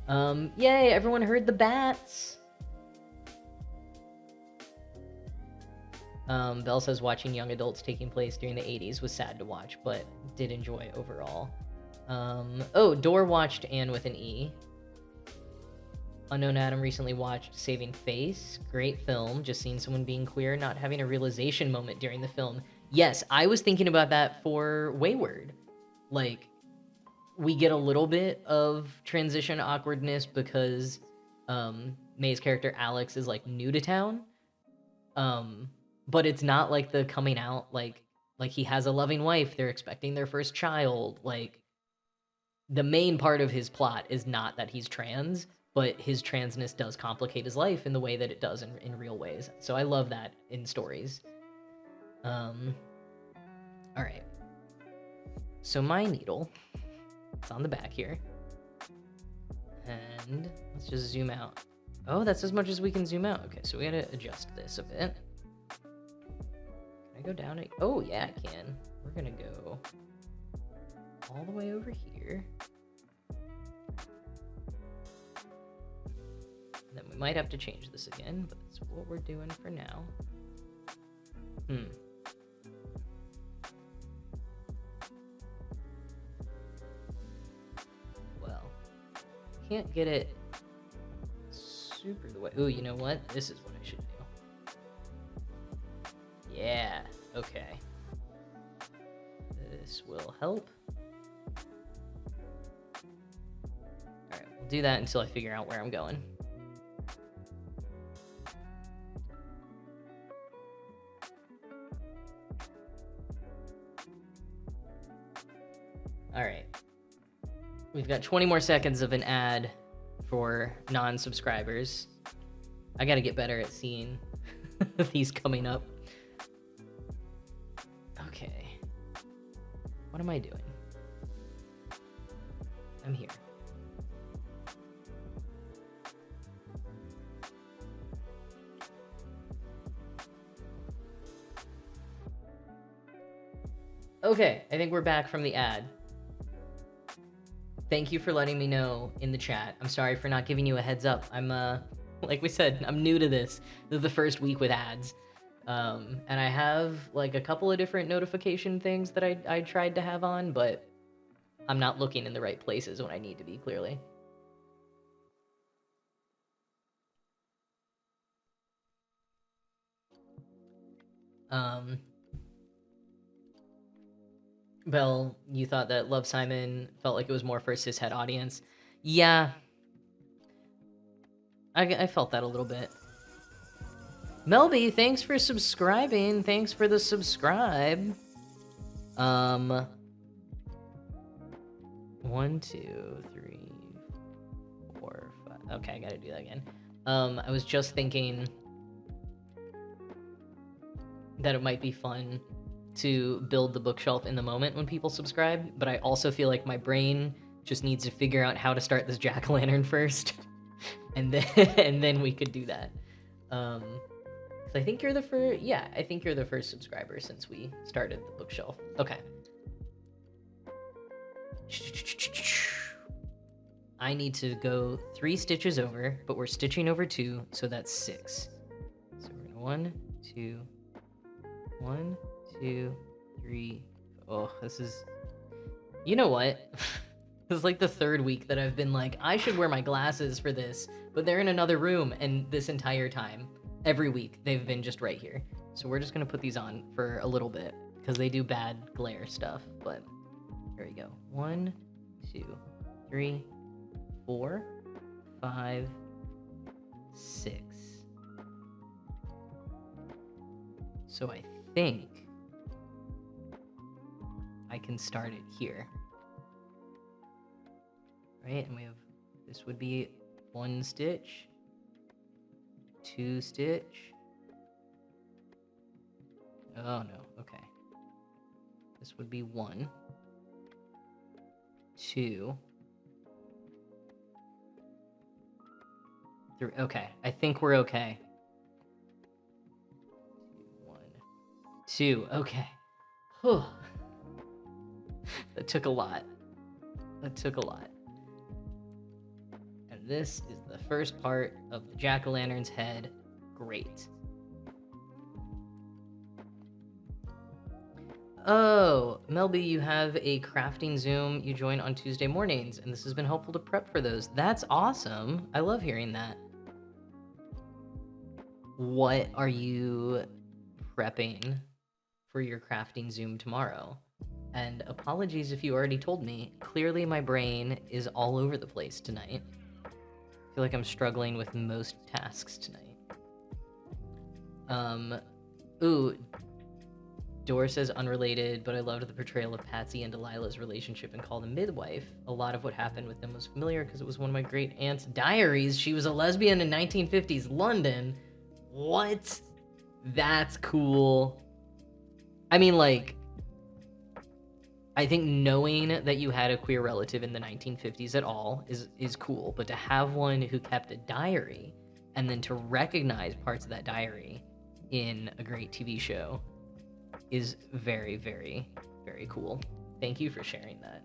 Yay, everyone heard the bats! Belle says watching young adults taking place during the 80s was sad to watch, but did enjoy overall. Door watched Anne with an E. Unknown Adam recently watched Saving Face. Great film. Just seeing someone being queer, not having a realization moment during the film. Yes, I was thinking about that for Wayward. Like, we get a little bit of transition awkwardness because May's character Alex is like new to town. But it's not like the coming out, like he has a loving wife, they're expecting their first child. Like, the main part of his plot is not that he's trans, but his transness does complicate his life in the way that it does in real ways. So I love that in stories. All right. So my needle, it's on the back here. And let's just zoom out. Oh, that's as much as we can zoom out. Okay, so we gotta adjust this a bit. Can I go down? Oh, yeah, I can. We're gonna go all the way over here. And then we might have to change this again, but that's what we're doing for now. Well, can't get it super the way. Ooh, you know what? This is what I should do. Yeah, okay. This will help. Alright, we'll do that until I figure out where I'm going. Alright. We've got 20 more seconds of an ad for non-subscribers. I gotta get better at seeing these coming up. Okay. What am I doing? I'm here. Okay, I think we're back from the ad. Thank you for letting me know in the chat. I'm sorry for not giving you a heads up. I'm, like we said, I'm new to this. This is the first week with ads. And I have, like, a couple of different notification things that I tried to have on, but I'm not looking in the right places when I need to be, clearly. Belle, you thought that Love, Simon felt like it was more for a cishet audience. Yeah. I felt that a little bit. Melby, thanks for subscribing. Thanks for the subscribe. 1, 2, 3, 4, 5. Okay, I gotta do that again. I was just thinking that it might be fun to build the bookshelf in the moment when people subscribe, but I also feel like my brain just needs to figure out how to start this jack-o'-lantern first, and then and then we could do that. 'Cause I think you're the first. Yeah, I think you're the first subscriber since we started the bookshelf. Okay. I need to go 3 stitches over, but we're stitching over 2, so that's 6. So we're gonna 1, 2, 1, 2, 3. Oh, this is. You know what? This is like the 3rd week that I've been like, I should wear my glasses for this, but they're in another room, and this entire time, every week, they've been just right here. So we're just gonna put these on for a little bit, because they do bad glare stuff, but here we go. 1, 2, 3, 4, 5, 6. So I think I can start it here. Right, and we have, this would be 1 stitch, 2 stitch. Oh no, okay. This would be 1, 2, 3. Okay, I think we're okay. 1, 2. Okay. Whew. That took a lot. That took a lot. And this is the first part of the jack-o'-lantern's head. Great. Oh, Melby, you have a crafting Zoom you join on Tuesday mornings, and this has been helpful to prep for those. That's awesome. I love hearing that. What are you prepping for your crafting Zoom tomorrow? And apologies if you already told me. Clearly my brain is all over the place tonight. I feel like I'm struggling with most tasks tonight. Ooh, Dora says unrelated, but I loved the portrayal of Patsy and Delilah's relationship in Call the Midwife. A lot of what happened with them was familiar because it was one of my great aunt's diaries. She was a lesbian in 1950s London. What? That's cool. I mean, like, I think knowing that you had a queer relative in the 1950s at all is cool, but to have one who kept a diary and then to recognize parts of that diary in a great TV show is very, very, very cool. Thank you for sharing that.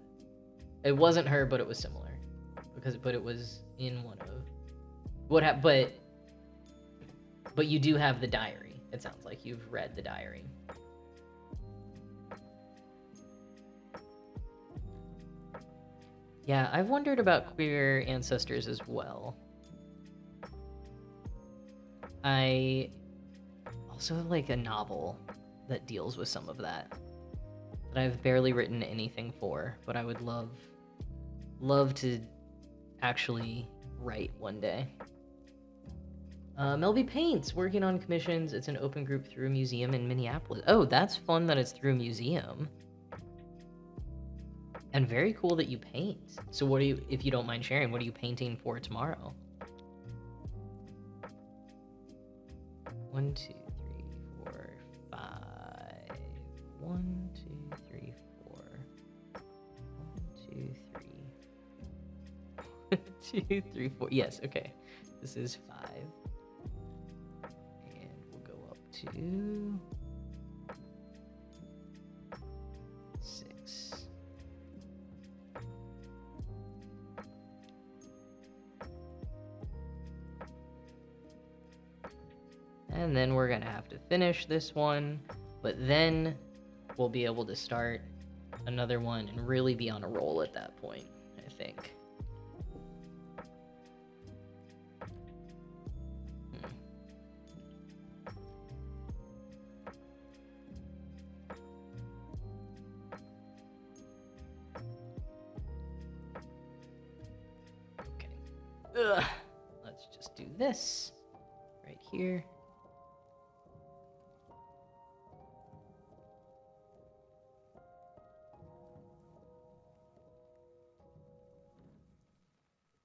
It wasn't her, but it was similar, but it was in one of but you do have the diary. It sounds like you've read the diary. Yeah, I've wondered about queer ancestors as well. I also have like a novel that deals with some of that I've barely written anything for, but I would love to actually write one day. Melby Paints, working on commissions. It's an open group through a museum in Minneapolis. Oh, that's fun that it's through a museum. And very cool that you paint. So what are you, if you don't mind sharing, what are you painting for tomorrow? 1, 2, 3, 4, 5. 1, 2, 3, 4. 1, 2, 3. 1, 2, 3, 4. Yes, okay. This is 5. And we'll go up to 6. And then we're gonna have to finish this one, but then we'll be able to start another one and really be on a roll at that point, I think. Okay. Let's just do this right here.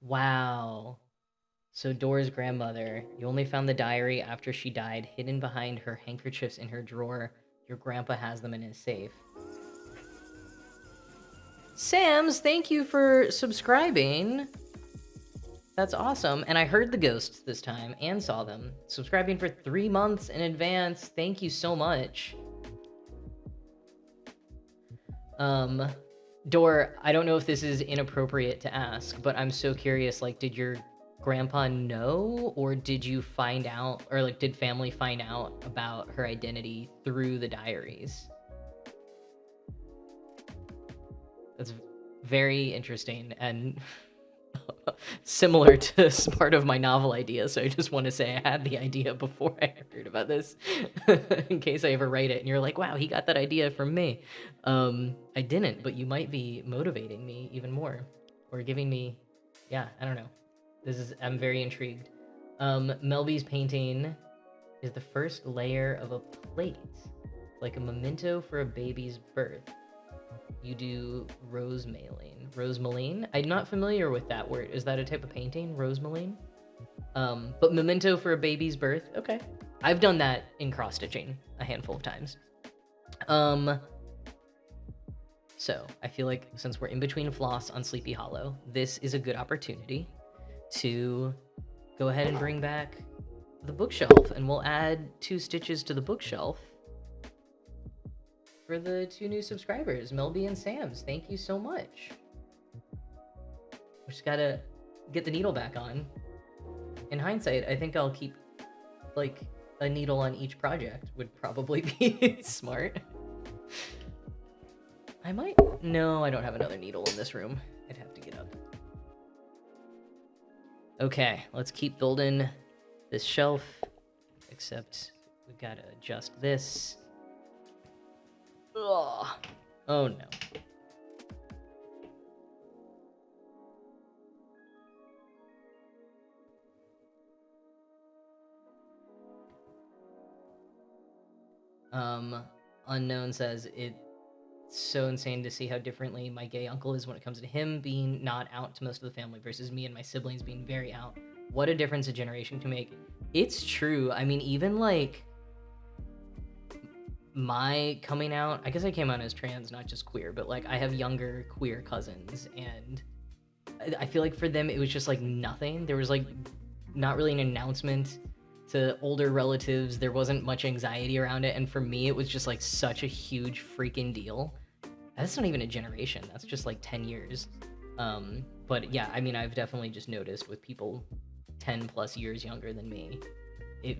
Wow. So Dora's grandmother, you only found the diary after she died, hidden behind her handkerchiefs in her drawer. Your grandpa has them in his safe. Sam's, thank you for subscribing. That's awesome. And I heard the ghosts this time and saw them. Subscribing for 3 months in advance. Thank you so much. Dor, I don't know if this is inappropriate to ask, but I'm so curious, like, did your grandpa know, or did you find out, or like, did family find out about her identity through the diaries? That's very interesting and similar to part of my novel idea, so I just want to say I had the idea before I heard about this, in case I ever write it and you're like, wow, he got that idea from me. I didn't, but you might be motivating me even more, or giving me, yeah, I don't know. I'm very intrigued. Melby's painting is the first layer of a plate, like a memento for a baby's birth. You do rosemaline. Rosemaline? I'm not familiar with that word. Is that a type of painting? Rosemaline? But memento for a baby's birth? Okay. I've done that in cross-stitching a handful of times. So I feel like since we're in between floss on Sleepy Hollow, this is a good opportunity to go ahead and bring back the bookshelf, and we'll add 2 stitches to the bookshelf for the 2 new subscribers, Melby and Sam's. Thank you so much. We just gotta get the needle back on. In hindsight, I think I'll keep like a needle on each project would probably be smart. I might. No, I don't have another needle in this room. I'd have to get up. Okay, let's keep building this shelf, except we gotta adjust this. Ugh. Oh no. Unknown says it's so insane to see how differently my gay uncle is when it comes to him being not out to most of the family versus me and my siblings being very out. What a difference a generation can make. It's true. I mean, even like my coming out, I guess I came out as trans, not just queer, but like I have younger queer cousins, and I feel like for them it was just like nothing. There was like not really an announcement to older relatives. There wasn't much anxiety around it, and for me it was just like such a huge freaking deal. That's not even a generation, that's just like 10 years. But yeah, I mean, I've definitely just noticed with people 10 plus years younger than me, it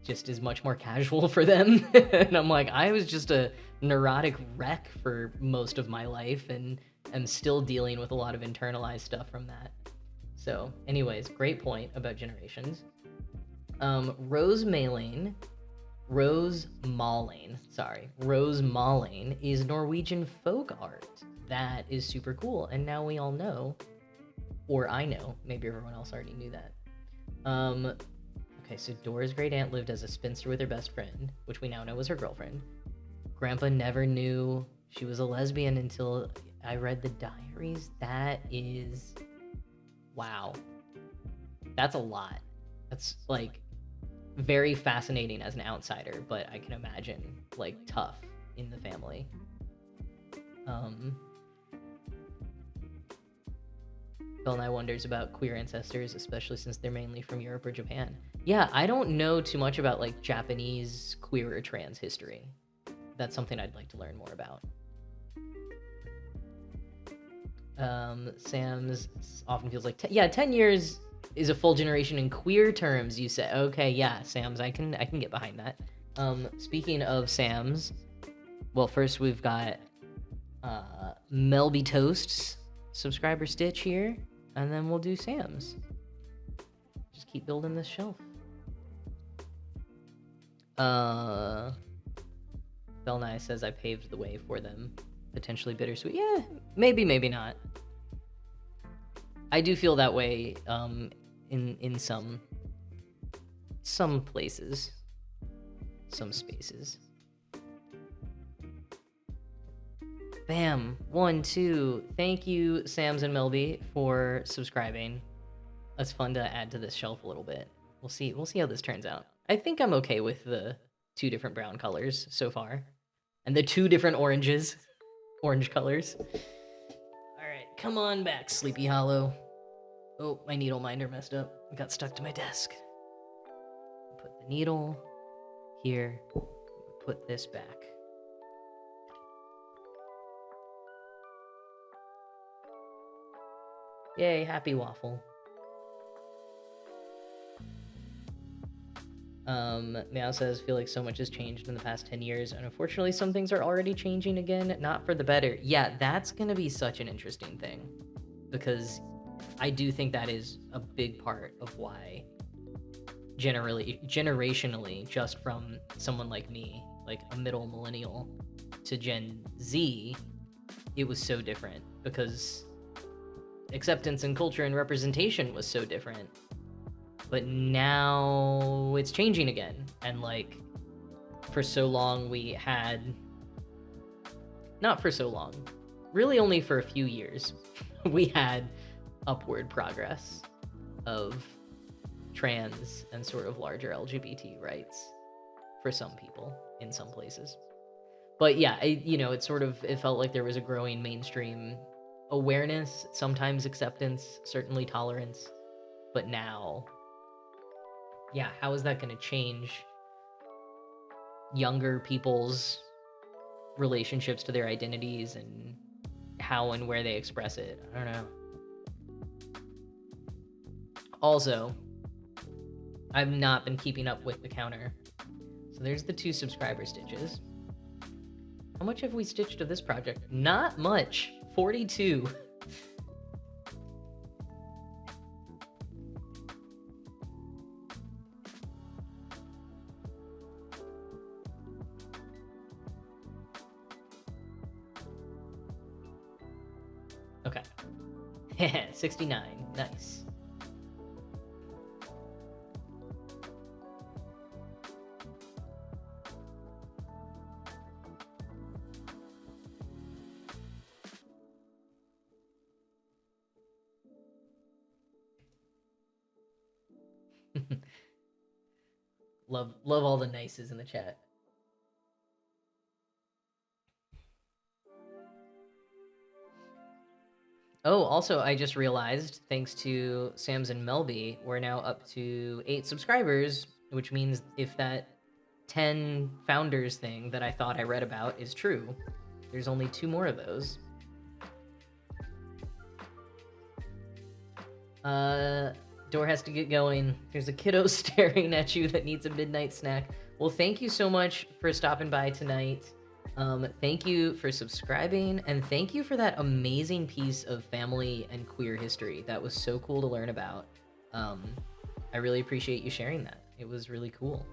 just is much more casual for them. And I'm like, I was just a neurotic wreck for most of my life, and am still dealing with a lot of internalized stuff from that. So anyways, great point about generations. Rosemaling is Norwegian folk art. That is super cool, and now we all know, or I know, maybe everyone else already knew that. Okay, so Dora's great aunt lived as a spinster with her best friend, which we now know was her girlfriend. Grandpa never knew she was a lesbian until I read the diaries. That is, wow. That's a lot. That's like very fascinating as an outsider, but I can imagine like tough in the family. Bill Nye wonders about queer ancestors, especially since they're mainly from Europe or Japan. Yeah, I don't know too much about like Japanese queer or trans history. That's something I'd like to learn more about. Sam's often feels like 10 years is a full generation in queer terms, you say. Okay, yeah, Sam's, I can get behind that. Speaking of Sam's, well, first we've got Melby Toast's subscriber stitch here, and then we'll do Sam's. Just keep building this shelf. Bell Nye says I paved the way for them. Potentially bittersweet. Yeah, maybe, maybe not. I do feel that way in some places, some spaces. Bam, 1, 2. Thank you, Sam's and Melby, for subscribing. That's fun to add to this shelf a little bit. We'll see. We'll see how this turns out. I think I'm okay with the 2 different brown colors so far, and the 2 different oranges, orange colors. All right, come on back, Sleepy Hollow. Oh, my needle minder messed up. It got stuck to my desk. Put the needle here. Put this back. Yay, happy waffle. Meow says, feel like so much has changed in the past 10 years, and unfortunately some things are already changing again, not for the better. Yeah, that's gonna be such an interesting thing, because I do think that is a big part of why generationally, just from someone like me, like a middle millennial to Gen Z, it was so different, because acceptance and culture and representation was so different. But now it's changing again. And like, for so long we had, not for so long, really only for a few years, we had upward progress of trans and sort of larger LGBT rights for some people in some places. But yeah, it felt like there was a growing mainstream awareness, sometimes acceptance, certainly tolerance. But now, yeah, how is that going to change younger people's relationships to their identities and how and where they express it? I don't know. Also, I've not been keeping up with the counter. So there's the 2 subscriber stitches. How much have we stitched of this project? Not much. 42. Okay. 69. Nice. love all the nices in the chat. Oh, also, I just realized, thanks to Sam's and Melby, we're now up to 8 subscribers, which means if that 10 founders thing that I thought I read about is true, there's only 2 more of those. Door has to get going. There's a kiddo staring at you that needs a midnight snack. Well, thank you so much for stopping by tonight. Thank you for subscribing, and thank you for that amazing piece of family and queer history. That was so cool to learn about. I really appreciate you sharing that. It was really cool.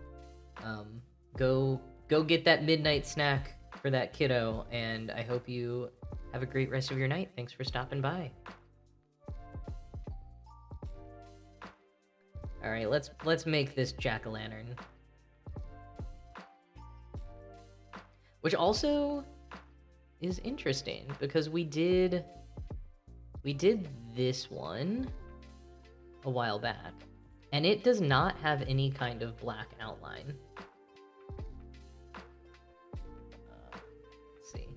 Go get that midnight snack for that kiddo, and I hope you have a great rest of your night. Thanks for stopping by. All right, let's make this jack-o'-lantern. Which also is interesting because we did this one a while back, and it does not have any kind of black outline. Let's see.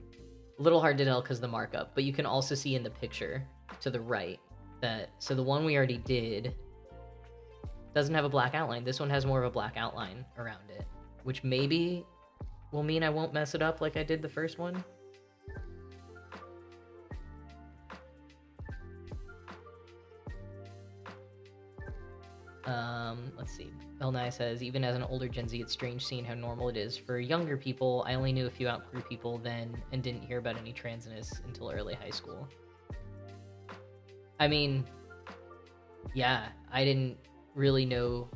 A little hard to tell because of the markup, but you can also see in the picture to the right that, so the one we already did doesn't have a black outline. This one has more of a black outline around it, which maybe will mean I won't mess it up like I did the first one. Let's see. Belnai says, even as an older Gen Z, it's strange seeing how normal it is for younger people. I only knew a few out queer people then and didn't hear about any transness until early high school. I mean, yeah, I didn't really know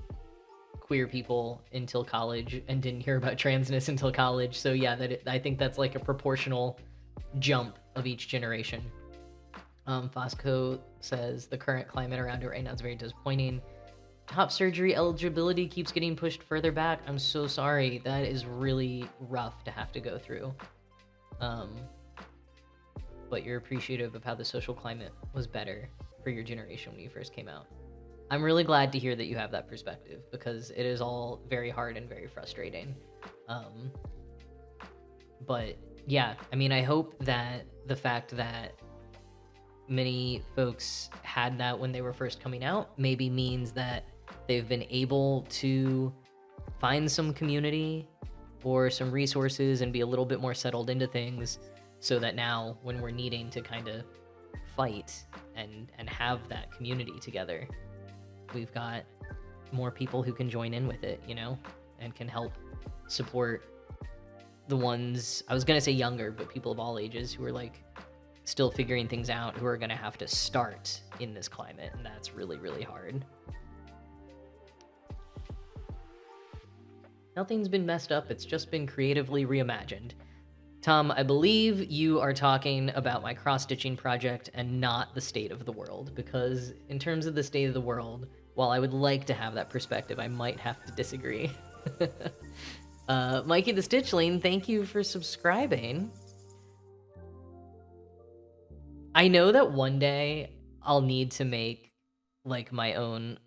queer people until college and didn't hear about transness until college. So yeah, I think that's like a proportional jump of each generation. Fosco says the current climate around it right now is very disappointing. Top surgery eligibility keeps getting pushed further back. I'm so sorry. That is really rough to have to go through. But you're appreciative of how the social climate was better for your generation when you first came out. I'm really glad to hear that you have that perspective, because it is all very hard and very frustrating. Um, but yeah, I mean, I hope that the fact that many folks had that when they were first coming out maybe means that they've been able to find some community or some resources and be a little bit more settled into things, so that now when we're needing to kind of fight and have that community together, we've got more people who can join in with it, you know, and can help support the ones, I was going to say younger, but people of all ages who are like still figuring things out, who are going to have to start in this climate, and that's really, really hard. Nothing's been messed up, it's just been creatively reimagined. Tom, I believe you are talking about my cross-stitching project and not the state of the world, because in terms of the state of the world, while I would like to have that perspective, I might have to disagree. Mikey the Stitchling, thank you for subscribing. I know that one day I'll need to make like my own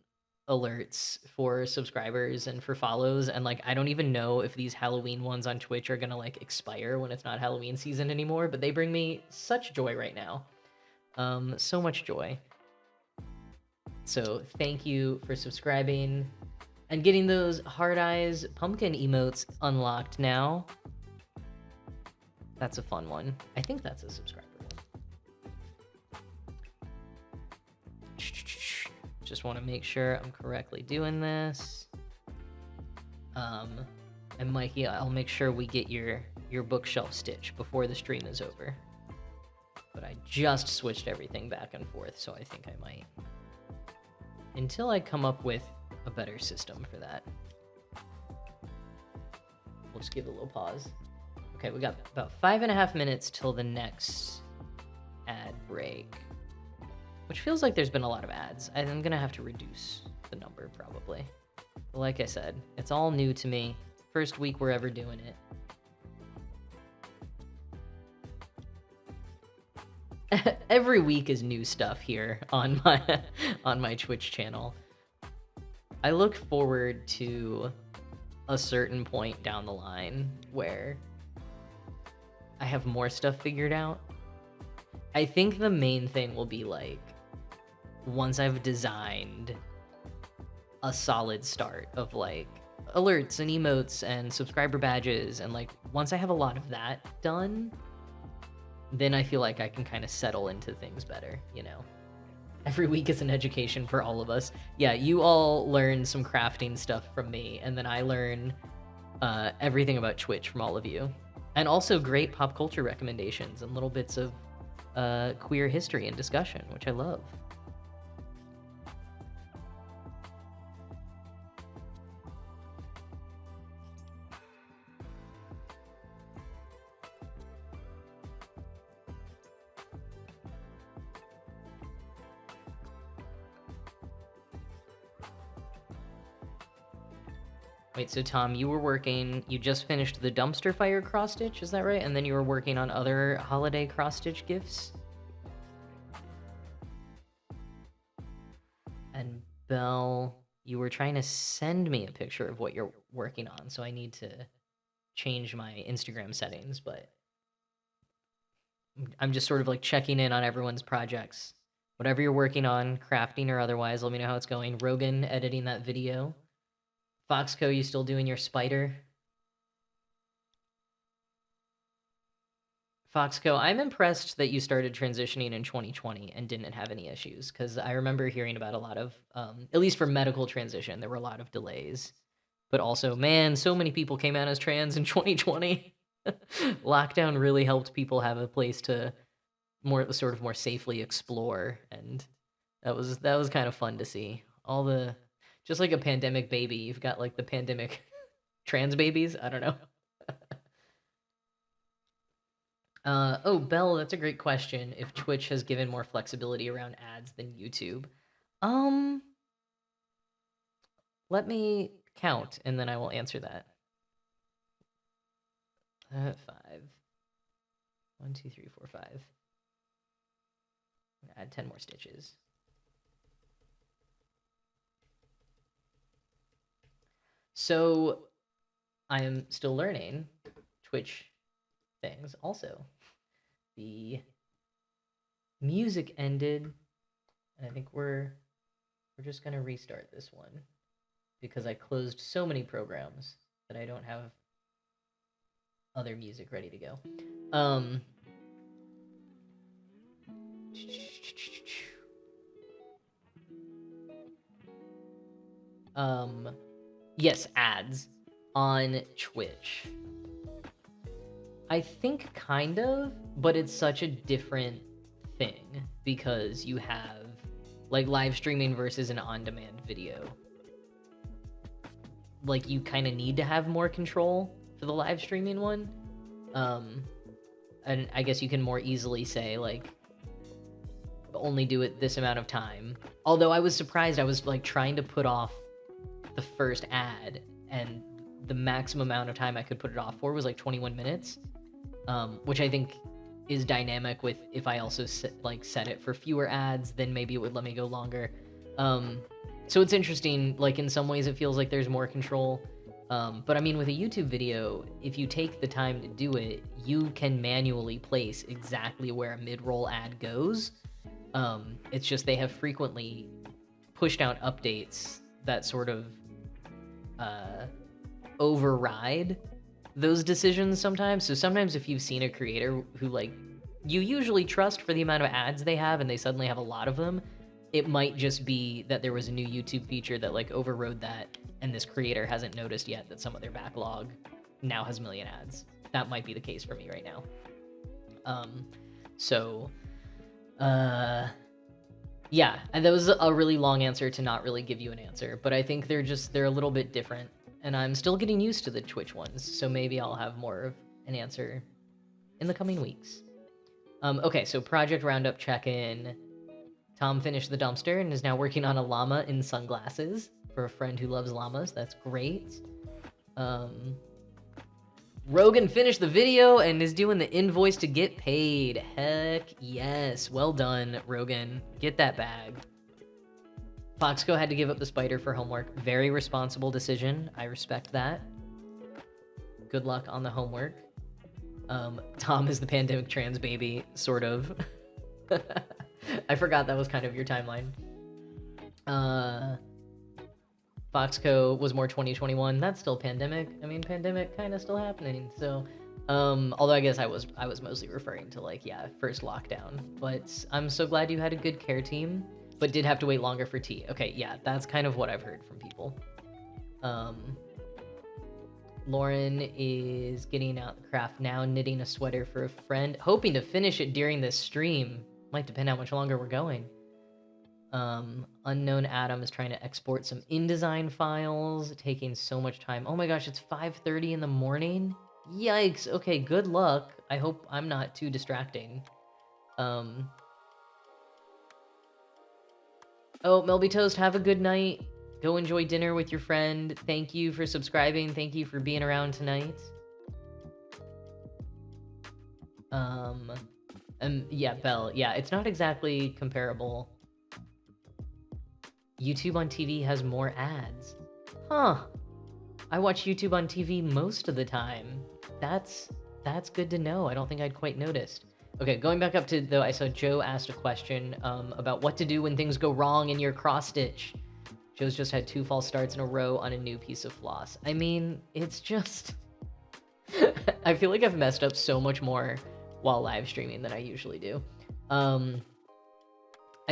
alerts for subscribers and for follows, and like I don't even know if these Halloween ones on Twitch are gonna like expire when it's not Halloween season anymore, but they bring me such joy right now. So much joy. So thank you for subscribing and getting those hard eyes pumpkin emotes unlocked now. That's a fun one. I think that's a subscriber one. Just want to make sure I'm correctly doing this. And Mikey, I'll make sure we get your bookshelf stitch before the stream is over. But I just switched everything back and forth, so I think I might. Until I come up with a better system for that. We'll just give it a little pause. Okay, we got about 5.5 minutes till the next ad break. Which feels like there's been a lot of ads. I'm gonna have to reduce the number, probably. But like I said, it's all new to me. First week we're ever doing it. Every week is new stuff here on my Twitch channel. I look forward to a certain point down the line where I have more stuff figured out. I think the main thing will be like, once I've designed a solid start of like alerts and emotes and subscriber badges, and like once I have a lot of that done, then I feel like I can kind of settle into things better, you know? Every week is an education for all of us. Yeah, you all learn some crafting stuff from me, and then I learn everything about Twitch from all of you. And also great pop culture recommendations and little bits of queer history and discussion, which I love. Wait, so Tom, you just finished the dumpster fire cross-stitch, is that right? And then you were working on other holiday cross-stitch gifts? And Belle, you were trying to send me a picture of what you're working on, so I need to change my Instagram settings, but I'm just sort of like checking in on everyone's projects. Whatever you're working on, crafting or otherwise, let me know how it's going. Rogan editing that video. Foxco, you still doing your spider? Foxco, I'm impressed that you started transitioning in 2020 and didn't have any issues, because I remember hearing about a lot of, at least for medical transition, there were a lot of delays. But also, man, so many people came out as trans in 2020. Lockdown really helped people have a place to more safely explore, and that was kind of fun to see. Just like a pandemic baby, you've got like the pandemic trans babies. I don't know. Oh, Belle, that's a great question. If Twitch has given more flexibility around ads than YouTube, let me count and then I will answer that. 5. 1, 2, 3, 4, 5. Add 10 more stitches. So I am still learning Twitch things. Also, the music ended. I think we're just gonna restart this one because I closed so many programs that I don't have other music ready to go. Yes, ads on Twitch. I think kind of, but it's such a different thing because you have like live streaming versus an on-demand video. Like you kind of need to have more control for the live streaming one. And I guess you can more easily say like only do it this amount of time. Although I was surprised, I was like trying to put off the first ad and the maximum amount of time I could put it off for was like 21 minutes. Which I think is dynamic with if I also set it for fewer ads, then maybe it would let me go longer. So it's interesting, like in some ways it feels like there's more control. But I mean, with a YouTube video, if you take the time to do it, you can manually place exactly where a mid-roll ad goes. It's just they have frequently pushed out updates that sort of override those decisions sometimes. So sometimes if you've seen a creator who like you usually trust for the amount of ads they have and they suddenly have a lot of them, it might just be that there was a new YouTube feature that like overrode that and this creator hasn't noticed yet that some of their backlog now has a million ads. That might be the case for me right now. Yeah, and that was a really long answer to not really give you an answer, but I think they're a little bit different. And I'm still getting used to the Twitch ones, so maybe I'll have more of an answer in the coming weeks. Okay, so Project Roundup check-in. Tom finished the dumpster and is now working on a llama in sunglasses for a friend who loves llamas. That's great. Rogan finished the video and is doing the invoice to get paid. Heck yes. Well done, Rogan. Get that bag. Foxco had to give up the spider for homework. Very responsible decision. I respect that. Good luck on the homework. Tom is the pandemic trans baby, sort of. I forgot that was kind of your timeline. Foxco was more 2021. That's still pandemic. I mean, pandemic kind of still happening. So, although I guess I was mostly referring to like, yeah, first lockdown. But I'm so glad you had a good care team. But did have to wait longer for tea. Okay, yeah, that's kind of what I've heard from people. Lauren is getting out the craft now, knitting a sweater for a friend, hoping to finish it during this stream. Might depend how much longer we're going. Unknown Adam is trying to export some InDesign files, taking so much time. Oh my gosh, it's 5:30 in the morning? Yikes, okay, good luck. I hope I'm not too distracting. Oh, Melby Toast, have a good night. Go enjoy dinner with your friend. Thank you for subscribing. Thank you for being around tonight. Yeah, Belle. Yeah, it's not exactly comparable. YouTube on TV has more ads. Huh. I watch YouTube on TV most of the time. That's good to know. I don't think I'd quite noticed. Okay, going back up to, though, I saw Joe asked a question about what to do when things go wrong in your cross-stitch. Joe's just had 2 false starts in a row on a new piece of floss. I mean, it's just... I feel like I've messed up so much more while live streaming than I usually do. I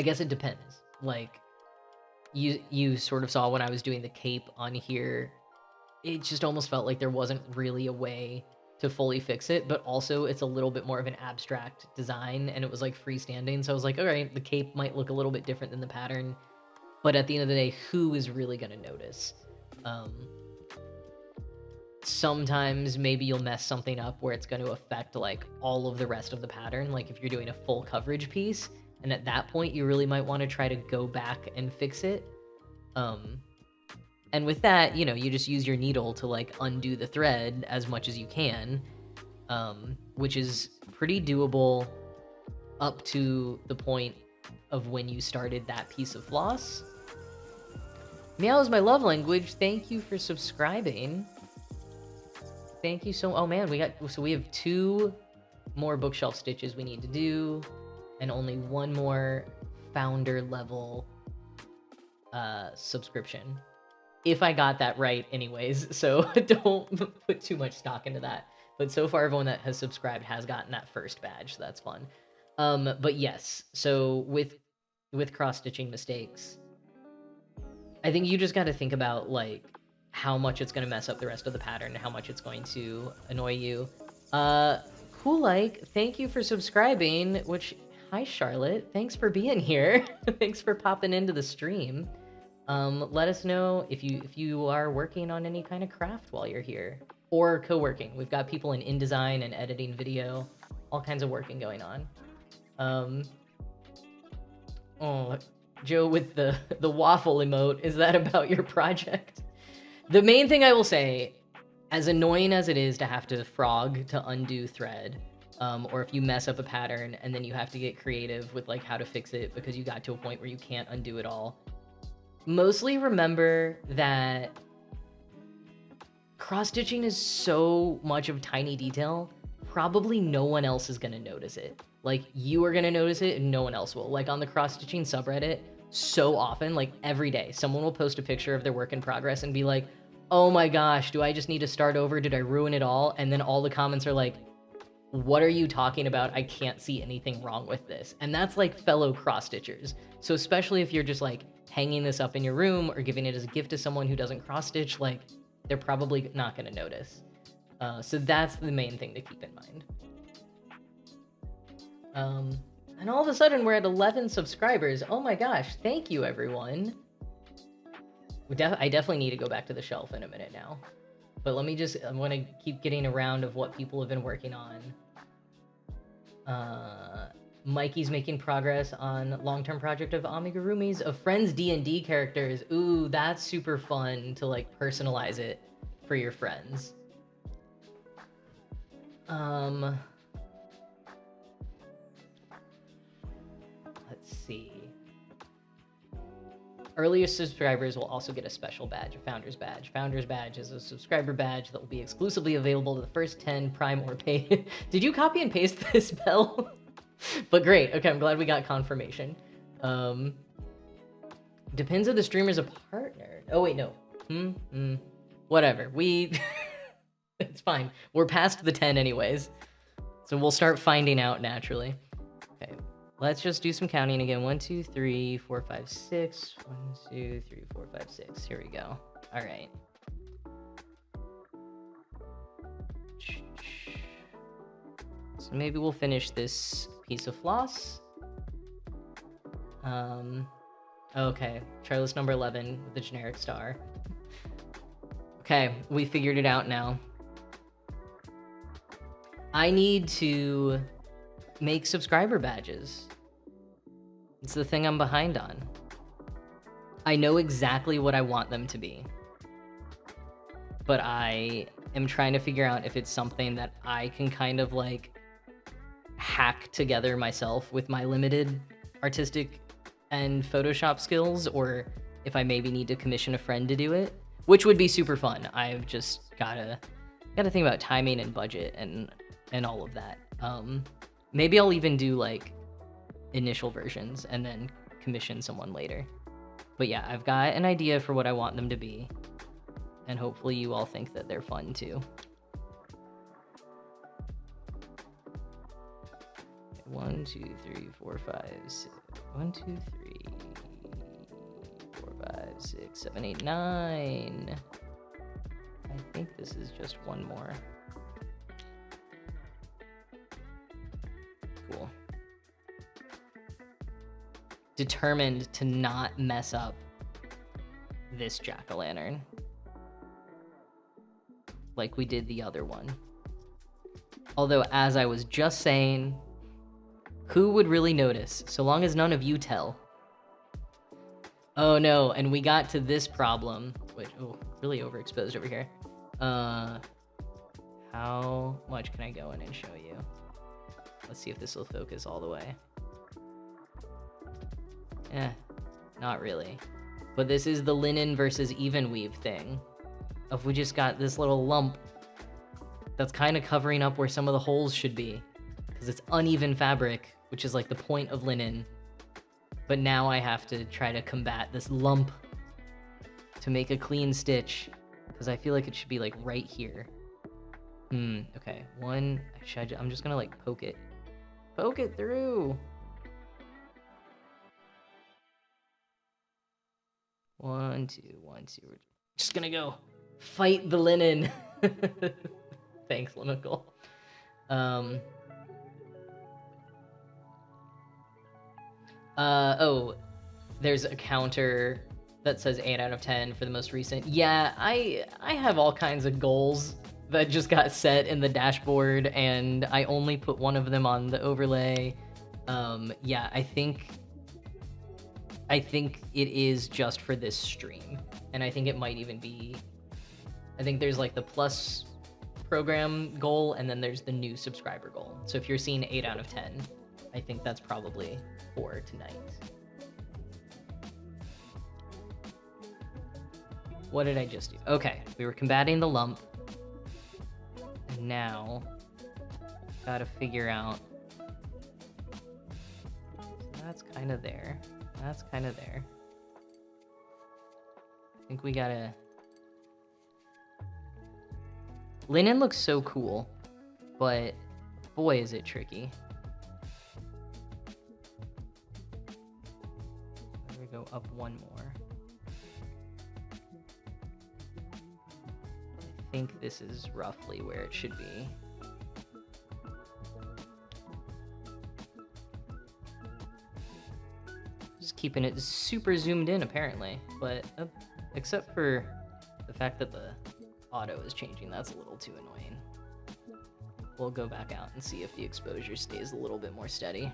guess it depends. Like, you sort of saw when I was doing the cape on here, it just almost felt like there wasn't really a way to fully fix it, but also it's a little bit more of an abstract design and it was like freestanding. So I was like, all right, the cape might look a little bit different than the pattern, but at the end of the day, who is really going to notice? Sometimes maybe you'll mess something up where it's going to affect like all of the rest of the pattern. Like if you're doing a full coverage piece, and at that point you really might want to try to go back and fix it. And with that, you know, you just use your needle to like undo the thread as much as you can, which is pretty doable up to the point of when you started that piece of floss. Meow is my love language. Thank you for subscribing. Thank you so... Oh, man, we have 2 more bookshelf stitches we need to do, and only 1 more founder level subscription. If I got that right anyways, so don't put too much stock into that. But so far, everyone that has subscribed has gotten that first badge, so that's fun. But yes, so with cross-stitching mistakes, I think you just got to think about, like, how much it's going to mess up the rest of the pattern, how much it's going to annoy you. Cool, like, thank you for subscribing, which, hi, Charlotte. Thanks for being here. Thanks for popping into the stream. Let us know if you are working on any kind of craft while you're here, or co-working. We've got people in InDesign and editing video, all kinds of working going on. Oh, Joe with the waffle emote, is that about your project? The main thing I will say, as annoying as it is to have to frog to undo thread, or if you mess up a pattern and then you have to get creative with like how to fix it because you got to a point where you can't undo it all, mostly remember that cross-stitching is so much of tiny detail, probably no one else is going to notice it. Like, you are going to notice it and no one else will. Like, on the cross-stitching subreddit, so often, like, every day, someone will post a picture of their work in progress and be like, oh my gosh, do I just need to start over? Did I ruin it all? And then all the comments are like, what are you talking about? I can't see anything wrong with this. And that's like fellow cross-stitchers. So especially if you're just like hanging this up in your room or giving it as a gift to someone who doesn't cross-stitch, like, they're probably not going to notice. So that's the main thing to keep in mind. And all of a sudden we're at 11 subscribers. Oh my gosh, thank you everyone. I definitely need to go back to the shelf in a minute now. But let me just, I want to keep getting around of what people have been working on. Mikey's making progress on long-term project of amigurumis of Friends D&D characters. Ooh, that's super fun to like personalize it for your friends. Let's see. Earliest subscribers will also get a special badge, a Founder's Badge. Founder's Badge is a subscriber badge that will be exclusively available to the first 10 Prime or paid. Did you copy and paste this, Bell? But great. Okay, I'm glad we got confirmation. Depends if the streamer's a partner. Oh, wait, no. Whatever. It's fine. We're past the 10 anyways. So we'll start finding out naturally. Okay. Let's just do some counting again. 1, 2, 3, 4, 5, 6. 1, 2, 3, 4, 5, 6. Here we go. All right. So maybe we'll finish this piece of floss. Okay. Try list number 11 with the generic star. Okay, we figured it out now. I need to make subscriber badges. It's the thing I'm behind on. I know exactly what I want them to be, but I am trying to figure out if it's something that I can kind of like hack together myself with my limited artistic and Photoshop skills, or if I maybe need to commission a friend to do it, which would be super fun. I've just gotta think about timing and budget and all of that. Maybe I'll even do like initial versions and then commission someone later. But yeah, I've got an idea for what I want them to be, and hopefully you all think that they're fun too. 1, 2, 3, 4, 5, 6. 1, 2, 3, 4, 5, 6, 7, 8, 9. I think this is just one more. Cool. Determined to not mess up this jack-o'-lantern like we did the other one. Although, as I was just saying, who would really notice, so long as none of you tell? Oh no, and we got to this problem, which, oh, really overexposed over here. How much can I go in and show you? Let's see if this will focus all the way. Not really. But this is the linen versus even weave thing. If we just got this little lump that's kind of covering up where some of the holes should be, because it's uneven fabric, which is like the point of linen. But now I have to try to combat this lump to make a clean stitch, because I feel like it should be like right here. Okay, I'm just gonna like poke it through. 1, 2, 1, 2. We're just gonna go fight the linen. Thanks, Limical. Oh, there's a counter that says 8 out of 10 for the most recent. Yeah, I have all kinds of goals that just got set in the dashboard, and I only put one of them on the overlay. Yeah, I think it is just for this stream, and I think it might even be, I think there's like the plus program goal, and then there's the new subscriber goal. So if you're seeing 8 out of 10, I think that's probably for tonight. What did I just do? Okay, we were combating the lump. And now, gotta figure out. So that's kind of there. That's kind of there. I think we gotta... Linen looks so cool, but boy is it tricky. There we go, up one more. I think this is roughly where it should be. Just keeping it super zoomed in apparently, but except for the fact that the auto is changing, that's a little too annoying. We'll go back out and see if the exposure stays a little bit more steady.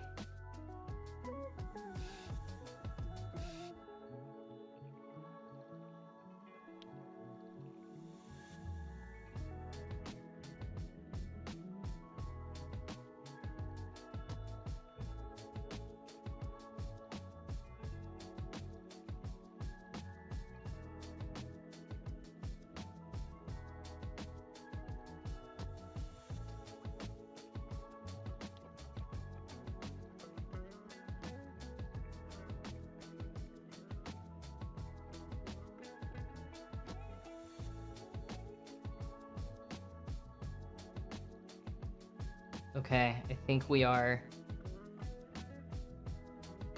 Okay, I think we are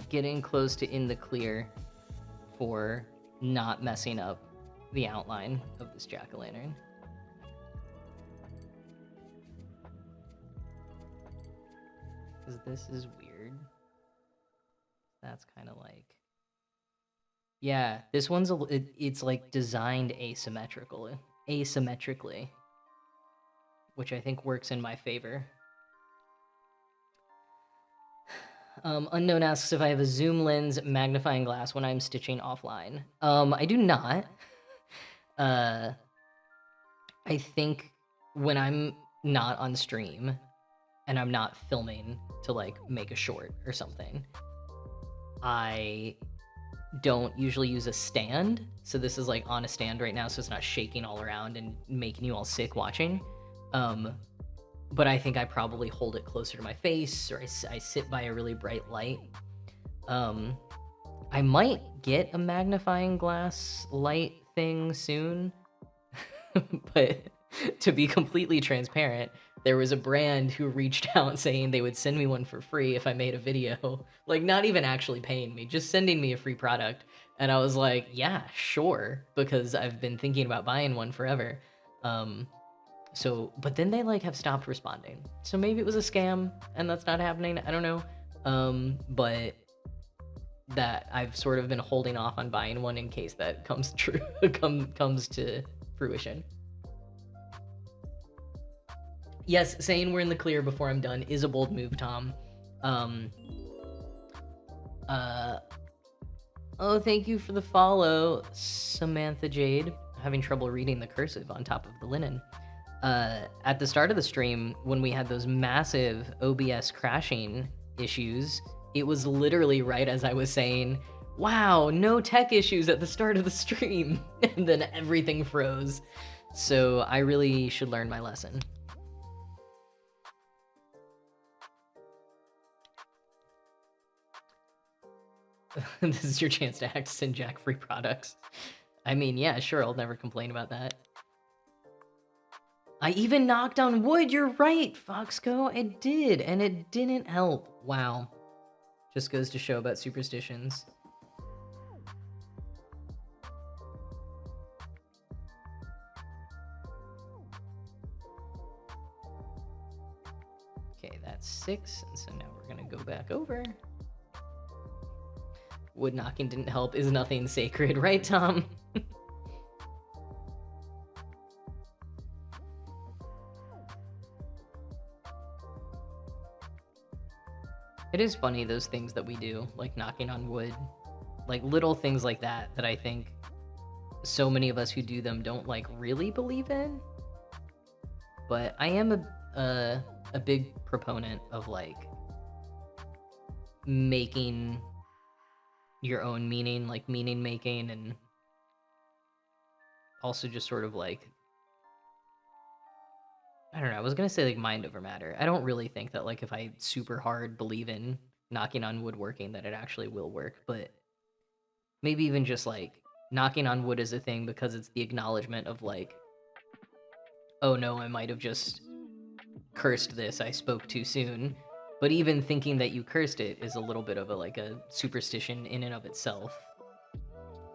getting close to in the clear for not messing up the outline of this jack-o'-lantern. Because this is weird. That's kind of like... Yeah, this one's it's like designed asymmetrically, which I think works in my favor. Unknown asks if I have a zoom lens magnifying glass when I'm stitching offline. I do not. I think when I'm not on stream and I'm not filming to like make a short or something, I don't usually use a stand. So this is like on a stand right now, so it's not shaking all around and making you all sick watching. But I think I probably hold it closer to my face, or I sit by a really bright light. I might get a magnifying glass light thing soon, but to be completely transparent, there was a brand who reached out saying they would send me one for free if I made a video, like not even actually paying me, just sending me a free product. And I was like, yeah, sure, because I've been thinking about buying one forever. So, but then they like have stopped responding. So maybe it was a scam and that's not happening. I don't know. But that I've sort of been holding off on buying one in case that comes true, comes to fruition. Yes, saying we're in the clear before I'm done is a bold move, Tom. Oh, thank you for the follow, Samantha Jade. Having trouble reading the cursive on top of the linen. At the start of the stream, when we had those massive OBS crashing issues, it was literally right as I was saying, Wow, no tech issues at the start of the stream. And then everything froze. So I really should learn my lesson. This is your chance to act Sinjack free products. I mean, yeah, sure, I'll never complain about that. I even knocked on wood, you're right, Foxco. I did, and it didn't help. Wow. Just goes to show about superstitions. Okay, that's 6, and so now we're gonna go back over. Wood knocking didn't help is nothing sacred, right, Tom? It is funny, those things that we do, like knocking on wood. Like, little things like that, that I think so many of us who do them don't, like, really believe in. But I am a big proponent of, like, making your own meaning, like meaning making, and also just sort of like, I don't know, I was gonna say like mind over matter. I don't really think that like if I super hard believe in knocking on woodworking that it actually will work, but maybe even just like knocking on wood is a thing because it's the acknowledgement of like, oh no, I might have just cursed this, I spoke too soon. But even thinking that you cursed it is a little bit of a like a superstition in and of itself.